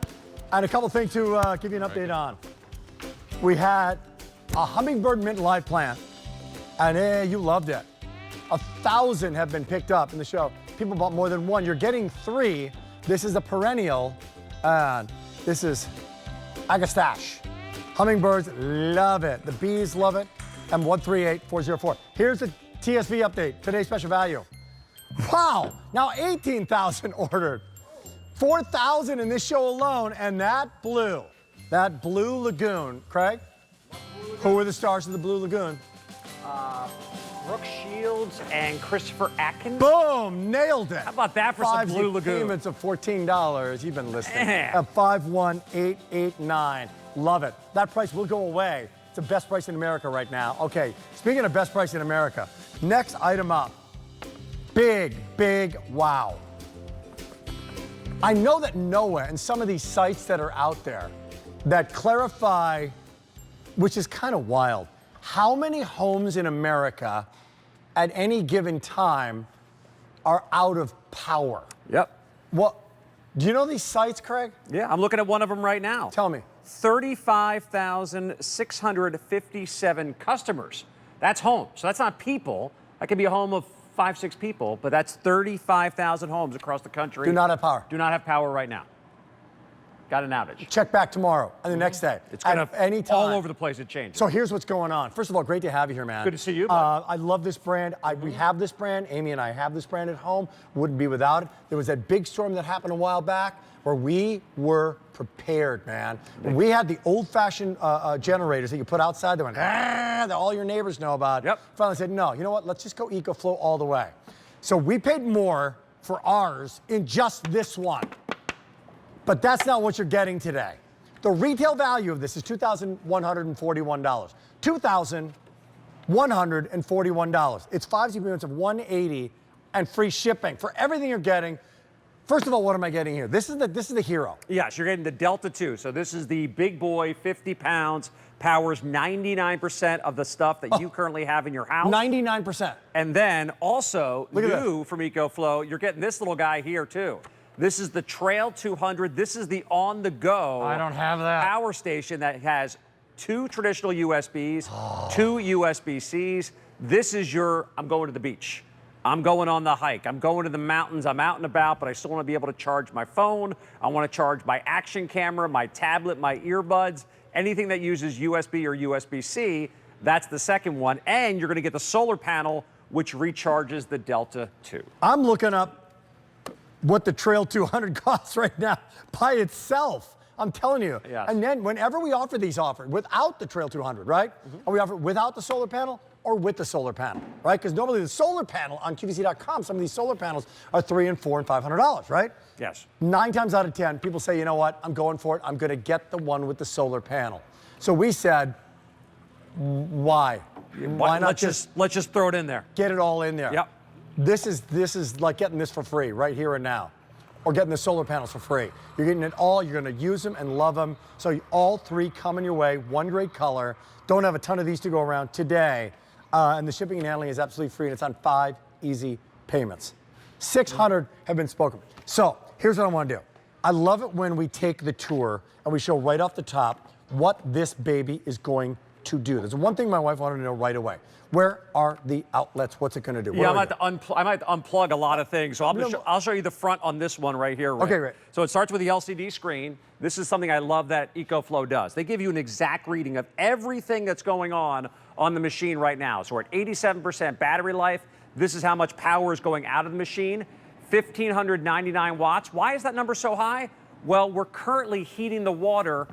And a couple things to give you an update on. We had a Hummingbird mint live plant, and you loved it. 1,000 have been picked up in the show. People bought more than one. You're getting 3. This is a perennial, and this is Agastache. Hummingbirds love it. The bees love it. And 138404. Here's the TSV update. Today's special value. Wow! Now 18,000 ordered. 4,000 in this show alone, and that blue lagoon. Craig? Who were the stars of the Blue Lagoon? Brooke Shields and Christopher Atkins. Boom! Nailed it. How about that for some Blue Lagoon? Payments of $14. You've been listening. At 51889. Love it. That price will go away. It's the best price in America right now. Okay, speaking of best price in America, next item up. Big wow. I know that Noah and some of these sites that are out there that clarify, which is kind of wild, how many homes in America at any given time are out of power. Yep. What? Do you know these sites, Craig? Yeah, I'm looking at one of them right now. Tell me. 35,657 customers. That's homes. So that's not people. That could be a home of 5-6 people, but that's 35,000 homes across the country. Do not have power. Do not have power right now. Got an outage. Check back tomorrow and the next day. It's kind of any time. all over the place. It changes. So here's what's going on. First of all, great to have you here, man. Good to see you. I love this brand. We have this brand. Amy and I have this brand at home. Wouldn't be without it. There was that big storm that happened a while back where we were prepared, man. We had the old-fashioned generators that you put outside that went, that all your neighbors know about. Yep. Finally said, no, you know what? Let's just go Ecoflow all the way. So we paid more for ours in just this one. But that's not what you're getting today. The retail value of this is $2,141. $2,141. It's 5 payments of $180 and free shipping for everything you're getting. First of all, what am I getting here? This is the hero. Yes, you're getting the Delta 2. So this is the big boy, 50 pounds, powers 99% of the stuff that you currently have in your house. 99%. And then also, new from Ecoflow, you're getting this little guy here too. This is the Trail 200. This is the on-the-go I don't have that. power station that has 2 traditional USBs, 2 USB-Cs. This is your, I'm going to the beach. I'm going on the hike. I'm going to the mountains. I'm out and about, but I still want to be able to charge my phone. I want to charge my action camera, my tablet, my earbuds, anything that uses USB or USB-C. That's the second one. And you're going to get the solar panel, which recharges the Delta 2. I'm looking up what the Trail 200 costs right now by itself. I'm telling you. Yes. And then whenever we offer these offers without the Trail 200, right? And we offer it without the solar panel or with the solar panel, right? Because normally the solar panel on QVC.com, some of these solar panels are $300 and $400 and $500, right? Yes. 9 times out of 10, people say, you know what? I'm going for it. I'm going to get the one with the solar panel. So we said, why? Why not let's just throw it in there. Get it all in there? Yep. This is like getting this for free right here and now, or getting the solar panels for free. You're getting it all. You're going to use them and love them. So all 3 coming your way. One great color. Don't have a ton of these to go around today. And the shipping and handling is absolutely free, and it's on 5 easy payments. 600 have been spoken. So here's what I want to do. I love it when we take the tour and we show right off the top what this baby is going to do. There's one thing my wife wanted to know right away. Where are the outlets? What's it going to do? Yeah, I might have to unplug a lot of things. So I'll show you the front on this one right here, Rick. Okay, Rick. So it starts with the LCD screen. This is something I love that Ecoflow does. They give you an exact reading of everything that's going on the machine right now. So we're at 87% battery life. This is how much power is going out of the machine. 1,599 watts. Why is that number so high? Well, we're currently heating the water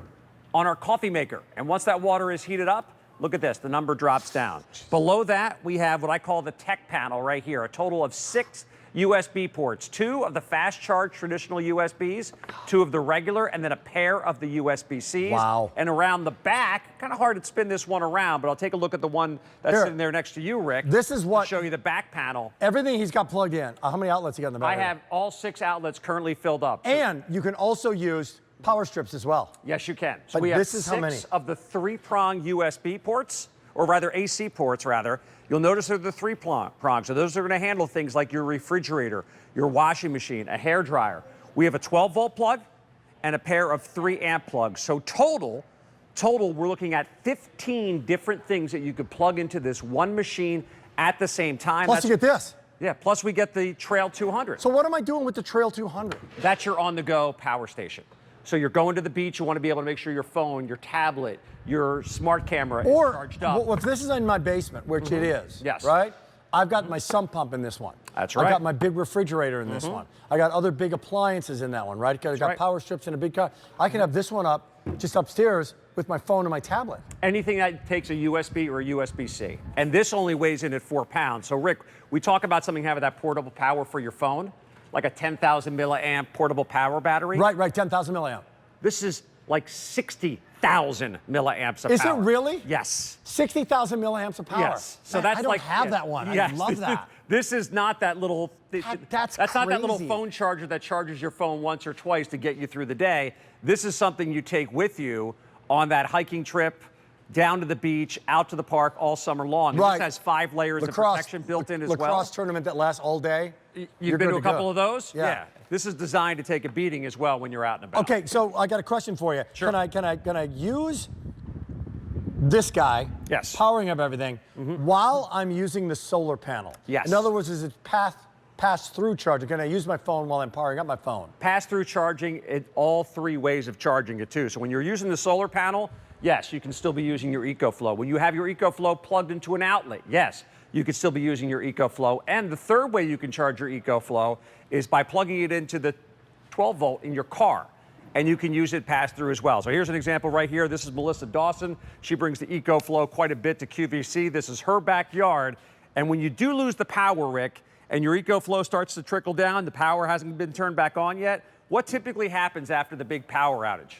on our coffee maker. And once that water is heated up, look at this, the number drops down. Below that, we have what I call the tech panel right here, a total of 6 USB ports, 2 of the fast charge traditional USBs, 2 of the regular, and then a pair of the USB-Cs. Wow. And around the back, kind of hard to spin this one around, but I'll take a look at the one that's sitting there next to you, Rick. This is what... show you the back panel. Everything he's got plugged in. How many outlets you got in the back? I have all 6 outlets currently filled up. And you can also use power strips as well. Yes, you can. So But we have this is 6 how many? of the 3-prong USB ports, or rather AC ports, rather. You'll notice they're the 3-prong. So those are going to handle things like your refrigerator, your washing machine, a hair dryer. We have a 12-volt plug and a pair of 3-amp plugs. So total, we're looking at 15 different things that you could plug into this one machine at the same time. Plus you get this. Yeah, plus we get the Trail 200. So what am I doing with the Trail 200? That's your on-the-go power station. So you're going to the beach, you want to be able to make sure your phone, your tablet, your smart camera is charged up. Or if this is in my basement, which it is, yes, right? I've got my sump pump in this one. That's right. I've got my big refrigerator in this one. I got other big appliances in that one, right? I've got power strips in a big car. I can have this one up just upstairs with my phone and my tablet. Anything that takes a USB or a USB-C. And this only weighs in at 4 pounds. So Rick, we talk about something having that portable power for your phone, like a 10,000 milliamp portable power battery. Right, 10,000 milliamp. This is like 60,000 milliamps of Is power. it really? Yes. 60,000 milliamps of power. Yes. So that's I don't like have that one. Yes. I love that. This is not that little. That's not that little crazy. phone charger that charges your phone once or twice to get you through the day. This is something you take with you on that hiking trip, down to the beach, out to the park all summer long. Right. This has 5 layers of protection built in as well. Lacrosse tournament that lasts all day. You've been to a couple of those? Yeah. This is designed to take a beating as well when you're out and about. Okay, so I got a question for you. Sure. Can I use this guy, powering up everything, while I'm using the solar panel? Yes. In other words, is it pass-through charging? Can I use my phone while I'm powering up my phone? Pass-through charging, all 3 ways of charging it too. So when you're using the solar panel, yes, you can still be using your Ecoflow. When you have your Ecoflow plugged into an outlet, yes, you can still be using your Ecoflow. And the third way you can charge your Ecoflow is by plugging it into the 12-volt in your car. And you can use it pass-through as well. So here's an example right here. This is Melissa Dawson. She brings the Ecoflow quite a bit to QVC. This is her backyard. And when you do lose the power, Rick, and your Ecoflow starts to trickle down, the power hasn't been turned back on yet, what typically happens after the big power outage?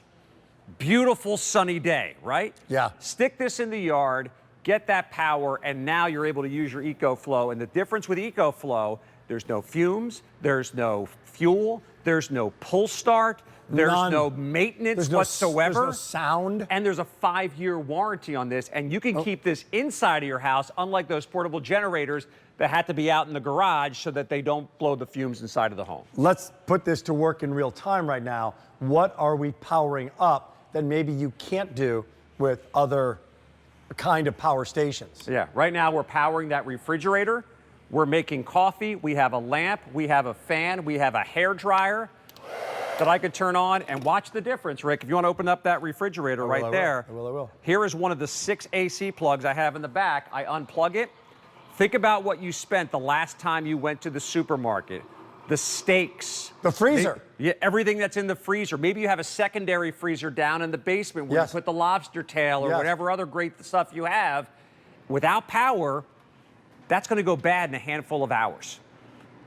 Beautiful sunny day, right? Yeah. Stick this in the yard, get that power, and now you're able to use your Ecoflow. And the difference with Ecoflow, there's no fumes, there's no fuel, there's no pull start, there's no maintenance whatsoever. There's no sound. And there's a 5-year warranty on this, and you can keep this inside of your house, unlike those portable generators that had to be out in the garage so that they don't blow the fumes inside of the home. Let's put this to work in real time right now. What are we powering up that maybe you can't do with other kind of power stations? Yeah, right now we're powering that refrigerator. We're making coffee. We have a lamp. We have a fan. We have a hair dryer that I could turn on, and watch the difference, Rick. If you want to open up that refrigerator there. I will. Here is one of the 6 AC plugs I have in the back. I unplug it. Think about what you spent the last time you went to the supermarket. The steaks. The freezer. Yeah, everything that's in the freezer. Maybe you have a secondary freezer down in the basement where you put the lobster tail or whatever other great stuff you have. Without power, that's going to go bad in a handful of hours.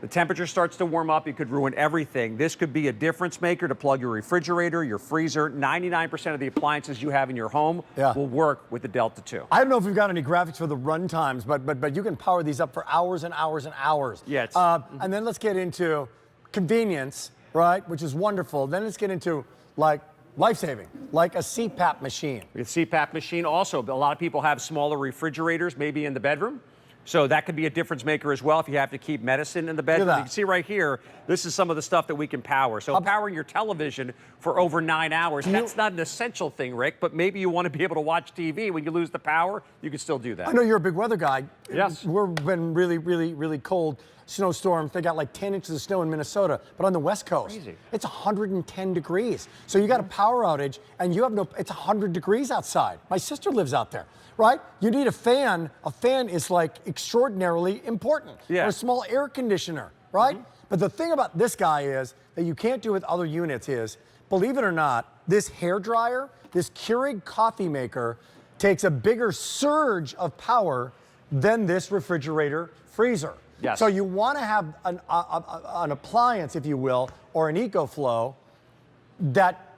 The temperature starts to warm up, it could ruin everything. This could be a difference maker to plug your refrigerator, your freezer. 99% of the appliances you have in your home will work with the Delta 2. I don't know if we've got any graphics for the run times, but you can power these up for hours and hours and hours. Yeah. And then let's get into convenience, right, which is wonderful. Then let's get into, like, life-saving, like a CPAP machine. A CPAP machine also. A lot of people have smaller refrigerators, maybe in the bedroom. So that could be a difference maker as well if you have to keep medicine in the bed. You can see right here, this is some of the stuff that we can power. So powering your television for over 9 hours, that's not an essential thing, Rick, but maybe you want to be able to watch TV. When you lose the power, you can still do that. I know you're a big weather guy. Yes. We've been really, really, really cold snowstorms. They got like 10 inches of snow in Minnesota, but on the West Coast, it's 110 degrees. So you got a power outage and you have it's 100 degrees outside. My sister lives out there, right? You need a fan. A fan is like extraordinarily important. Yeah. Or a small air conditioner, right? But the thing about this guy is that you can't do with other units is, believe it or not, this hair dryer, this Keurig coffee maker takes a bigger surge of power than this refrigerator freezer. Yes. So you want to have an appliance, if you will, or an Ecoflow that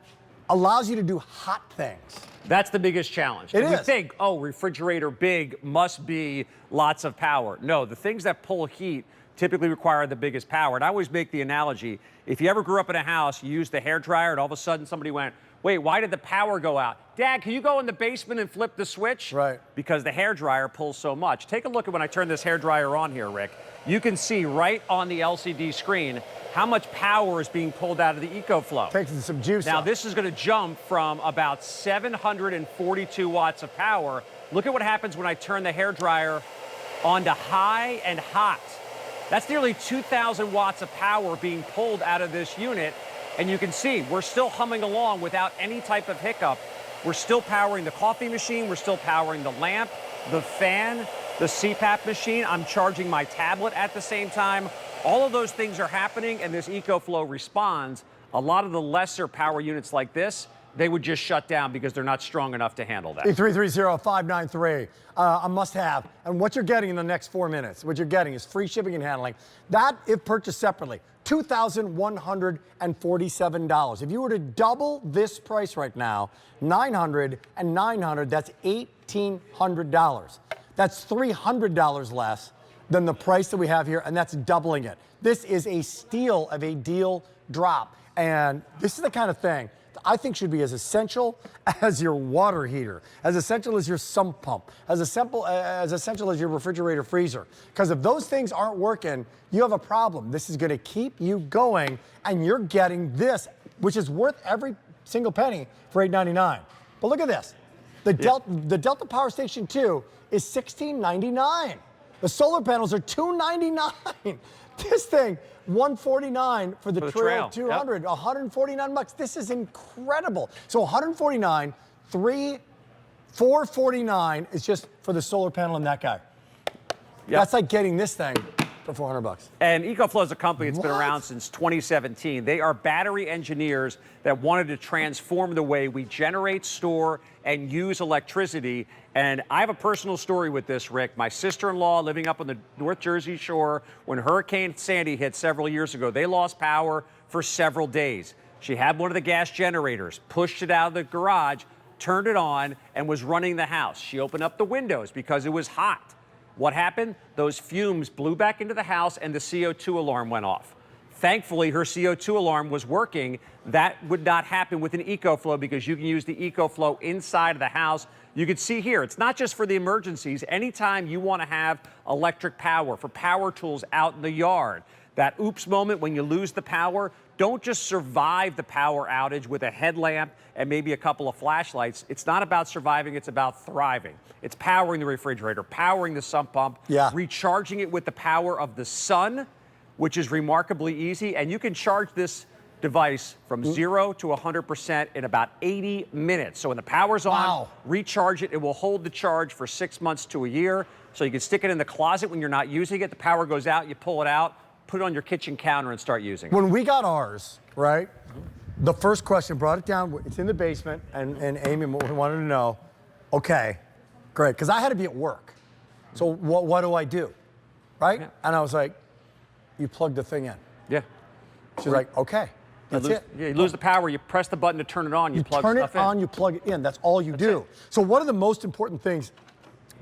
allows you to do hot things. That's the biggest challenge. It We is. think, oh, refrigerator big must be lots of power. No, the things that pull heat typically require the biggest power. And I always make the analogy, if you ever grew up in a house, you used the hair dryer and all of a sudden somebody went, wait, why did the power go out? Dad, can you go in the basement and flip the switch? Right. Because the hair dryer pulls so much. Take a look at when I turn this hair dryer on here, Rick. You can see right on the LCD screen how much power is being pulled out of the Ecoflow. Taking some juice Now, off. this is going to jump from about 742 watts of power. Look at what happens when I turn the hair dryer on to high and hot. That's nearly 2,000 watts of power being pulled out of this unit. And you can see we're still humming along without any type of hiccup. We're still powering the coffee machine. We're still powering the lamp, the fan, the CPAP machine. I'm charging my tablet at the same time. All of those things are happening, and this Ecoflow responds. A lot of the lesser power units like this, they would just shut down because they're not strong enough to handle that. 330-593, a must-have. And what you're getting in the next 4 minutes, what you're getting is free shipping and handling. That, if purchased separately, $2,147. If you were to double this price right now, $900 and $900, that's $1,800. That's $300 less than the price that we have here, and that's doubling it. This is a steal of a deal drop, and this is the kind of thing I think should be as essential as your water heater, as essential as your sump pump, as essential as your refrigerator freezer. Because if those things aren't working, you have a problem. This is going to keep you going, and you're getting this, which is worth every single penny for $8.99. But look at this. The Delta Power Station 2 is $16.99. The solar panels are $299. This thing, $149 for the Trail 200, $149. This is incredible. So $149, $449 is just for the solar panel and that guy. That's like getting this thing for $400. And Ecoflow is a company that's been around since 2017. They are battery engineers that wanted to transform the way we generate, store, and use electricity. And I have a personal story with this, Rick. My sister-in-law living up on the North Jersey shore, when Hurricane Sandy hit several years ago, they lost power for several days. She had one of the gas generators, pushed it out of the garage, turned it on, and was running the house. She opened up the windows because it was hot. What happened? Those fumes blew back into the house and the CO2 alarm went off. Thankfully, her CO2 alarm was working. That would not happen with an Ecoflow because you can use the Ecoflow inside of the house. You can see here, it's not just for the emergencies. Anytime you want to have electric power for power tools out in the yard, that oops moment when you lose the power, don't just survive the power outage with a headlamp and maybe a couple of flashlights. It's not about surviving, it's about thriving. It's powering the refrigerator, powering the sump pump, recharging it with the power of the sun, which is remarkably easy. And you can charge this device from 0 to 100% in about 80 minutes. So when the power's on, recharge it. It will hold the charge for 6 months to a year. So you can stick it in the closet when you're not using it. The power goes out, you pull it out, put it on your kitchen counter and start using it. When we got ours, right, the first question, brought it down, it's in the basement, and Amy wanted to know, okay, great, because I had to be at work. So what do I do, right? And I was like, you plug the thing in. Yeah. She's like, okay, that's it. Yeah, you lose the power, you press the button to turn it on, you plug turn stuff it on, you plug it in. That's all you do. So what are the most important things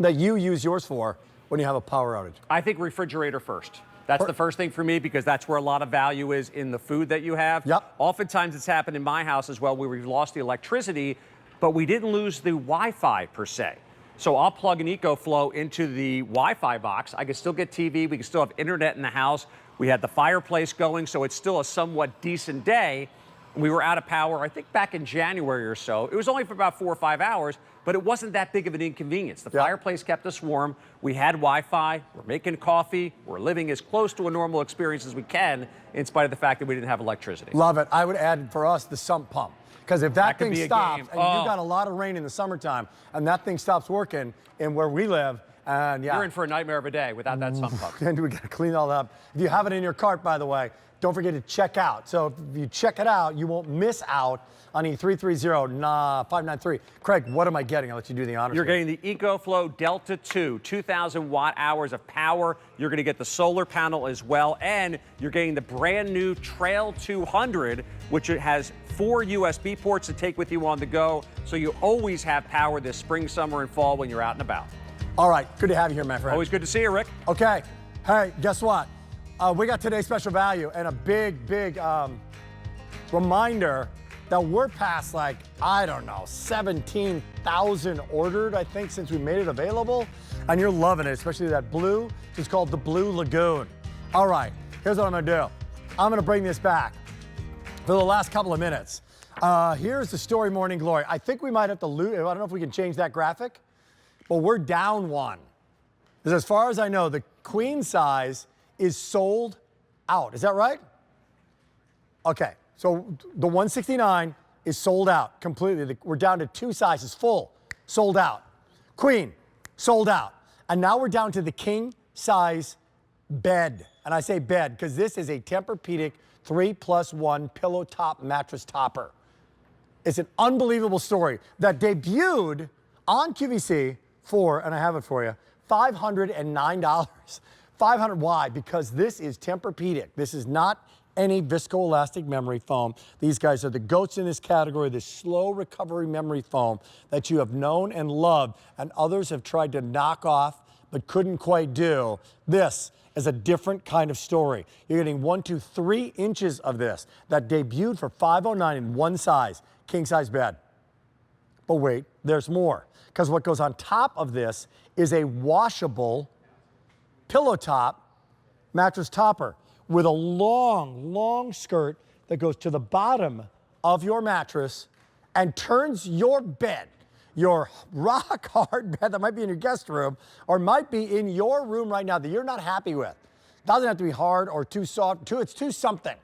that you use yours for when you have a power outage? I think refrigerator first. That's the first thing for me because that's where a lot of value is in the food that you have. Yep. Oftentimes it's happened in my house as well where we've lost the electricity, but we didn't lose the Wi-Fi per se. So I'll plug an Ecoflow into the Wi-Fi box. I can still get TV. We can still have internet in the house. We had the fireplace going, so it's still a somewhat decent day. We were out of power, I think, back in January or so. It was only for about 4 or 5 hours, but it wasn't that big of an inconvenience. The fireplace kept us warm. We had Wi-Fi. We're making coffee. We're living as close to a normal experience as we can, in spite of the fact that we didn't have electricity. Love it. I would add for us the sump pump. Because if that thing stops, and Oh. you got a lot of rain in the summertime, and that thing stops working in where we live, and You're in for a nightmare of a day without that sump pump. then we got to clean all that up. If you have it in your cart, by the way, don't forget to check out. So if you check it out, you won't miss out on E330593. Craig, what am I getting? I'll let you do the honors. You're getting the Ecoflow Delta 2, 2,000 watt hours of power. You're going to get the solar panel as well, and you're getting the brand new Trail 200, which it has 4 USB ports to take with you on the go, so you always have power this spring, summer, and fall when you're out and about. All right, good to have you here, my friend. Always good to see you, Rick. Okay, hey, guess what? We got today's special value and a big reminder that we're past, like, I don't know, 17,000 ordered, I think, since we made it available. And you're loving it, especially that blue. It's called the Blue Lagoon. All right, here's what I'm gonna do. I'm gonna bring this back for the last couple of minutes. Here's the story Morning Glory. I think we might have to lose, I don't know if we can change that graphic, but we're down one. Because as far as I know, the queen size is sold out. Is that right? Okay, so the 169 is sold out completely. We're down to 2 sizes, full, sold out. Queen, sold out. And now we're down to the king size bed. And I say bed because this is a Tempur-Pedic 3+1 pillow top mattress topper. It's an unbelievable story that debuted on QVC for, and I have it for you, $509. Why? Because this is Tempur-Pedic. This is not any viscoelastic memory foam. These guys are the goats in this category, this slow recovery memory foam that you have known and loved, and others have tried to knock off but couldn't quite do. This is a different kind of story. You're getting 1 to 3 inches of this that debuted for $509 in one size, king size bed. But wait, there's more. Because what goes on top of this is a washable pillow top mattress topper with a long skirt that goes to the bottom of your mattress and turns your bed, your rock hard bed that might be in your guest room or might be in your room right now that you're not happy with. Doesn't have to be hard or too soft, it's too something.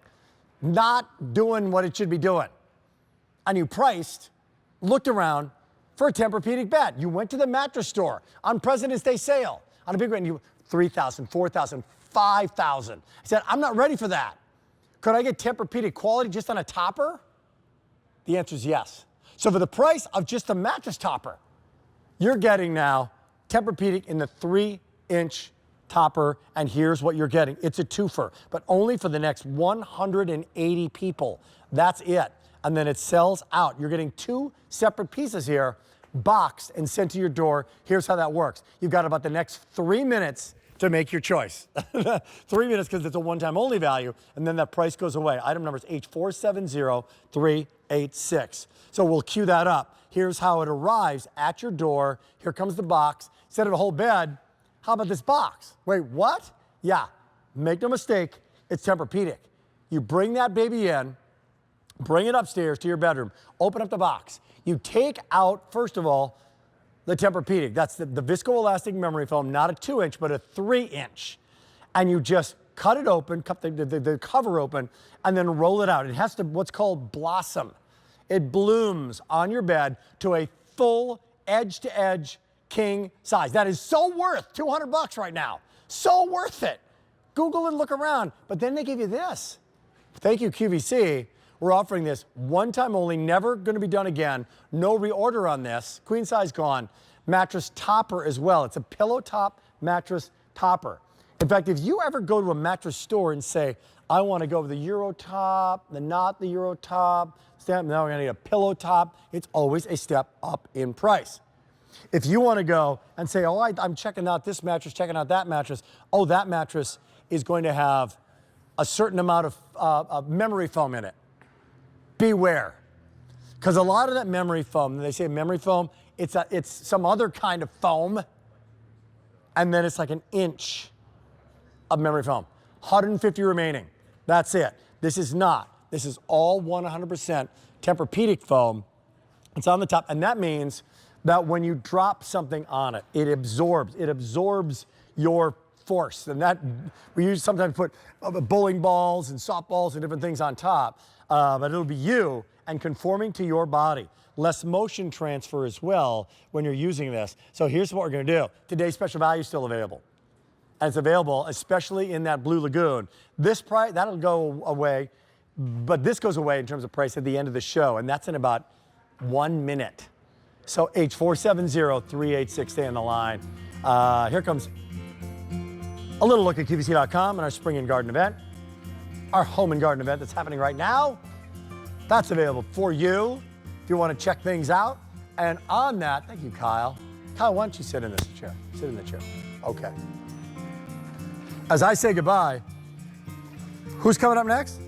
Not doing what it should be doing. And you looked around for a Tempur-Pedic bed. You went to the mattress store on President's Day sale on a big one. You $3,000, $4,000, $5,000. I said, I'm not ready for that. Could I get Tempur-Pedic quality just on a topper? The answer is yes. So for the price of just the mattress topper, you're getting now Tempur-Pedic in the 3-inch topper, and here's what you're getting. It's a twofer, but only for the next 180 people. That's it. And then it sells out. You're getting 2 separate pieces here, boxed and sent to your door. Here's how that works. You've got about the next 3 minutes to make your choice. 3 minutes because it's a one-time only value, and then that price goes away. Item number is H470386. So we'll cue that up. Here's how it arrives at your door. Here comes the box. Instead of a whole bed, how about this box? Wait, what? Yeah, make no mistake, it's Tempur-Pedic. You bring that baby in, bring it upstairs to your bedroom, open up the box. You take out, first of all, the Tempur-Pedic. That's the viscoelastic memory foam, not a 2-inch, but a 3-inch. And you just cut it open, cut the cover open, and then roll it out. It has to, what's called blossom. It blooms on your bed to a full edge-to-edge king size. That is so worth $200 right now. So worth it. Google and look around. But then they give you this. Thank you, QVC. We're offering this one time only, never going to be done again. No reorder on this. Queen size gone. Mattress topper as well. It's a pillow top mattress topper. In fact, if you ever go to a mattress store and say, I want to go with the Euro top, not the Euro top, now we're going to need a pillow top, it's always a step up in price. If you want to go and say, oh, I'm checking out this mattress, checking out that mattress, oh, that mattress is going to have a certain amount of memory foam in it. Beware, because a lot of that memory foam, they say memory foam, It's some other kind of foam, and then it's like an inch of memory foam. 150 remaining. That's it. This is not. This is all 100% Tempur-Pedic foam. It's on the top, and that means that when you drop something on it, it absorbs your force. And that, we sometimes put bowling balls and softballs and different things on top, but it'll be you and conforming to your body. Less motion transfer as well when you're using this. So here's what we're gonna do. Today's special value is still available. And it's available, especially in that Blue Lagoon. This price, that'll go away, but this goes away in terms of price at the end of the show, and that's in about 1 minute. So H470-386, stay on the line. Here comes a little look at QVC.com and our spring and garden event. Our home and garden event that's happening right now. That's available for you if you want to check things out. And on that, thank you, Kyle. Kyle, why don't you sit in this chair? Sit in the chair. Okay. As I say goodbye, who's coming up next?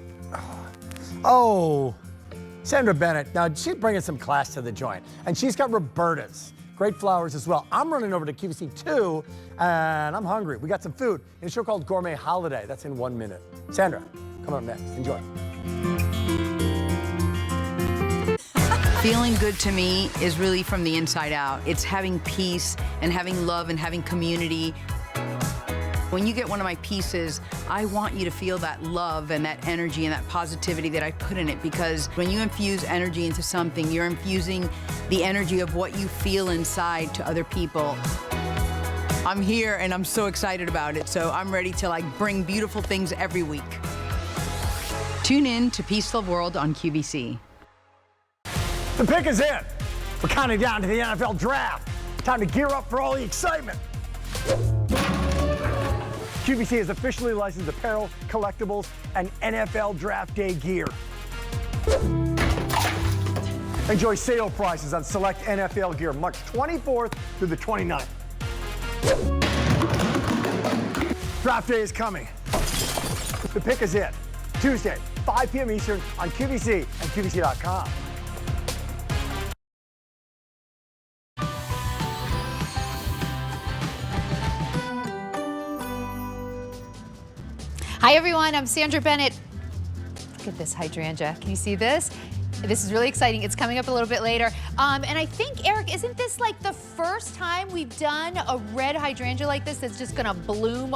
Oh, Sandra Bennett. Now, she's bringing some class to the joint. And she's got Roberta's. Great flowers as well. I'm running over to QVC 2, and I'm hungry. We got some food in a show called Gourmet Holiday. That's in 1 minute. Sandra, coming up next. Enjoy. Feeling good to me is really from the inside out. It's having peace and having love and having community. When you get one of my pieces, I want you to feel that love and that energy and that positivity that I put in it, because when you infuse energy into something, you're infusing the energy of what you feel inside to other people. I'm here and I'm so excited about it, so I'm ready to bring beautiful things every week. Tune in to Peaceful World on QVC. The pick is in. We're counting down to the NFL draft. Time to gear up for all the excitement. QVC has officially licensed apparel, collectibles, and NFL Draft Day gear. Enjoy sale prices on select NFL gear March 24th through the 29th. Draft Day is coming. The pick is in. Tuesday, 5 p.m. Eastern on QVC and QVC.com. Hi everyone, I'm Sandra Bennett. Look at this hydrangea. Can you see this? This is really exciting. It's coming up a little bit later. And I think, Eric, isn't this like the first time we've done a red hydrangea like this that's just gonna bloom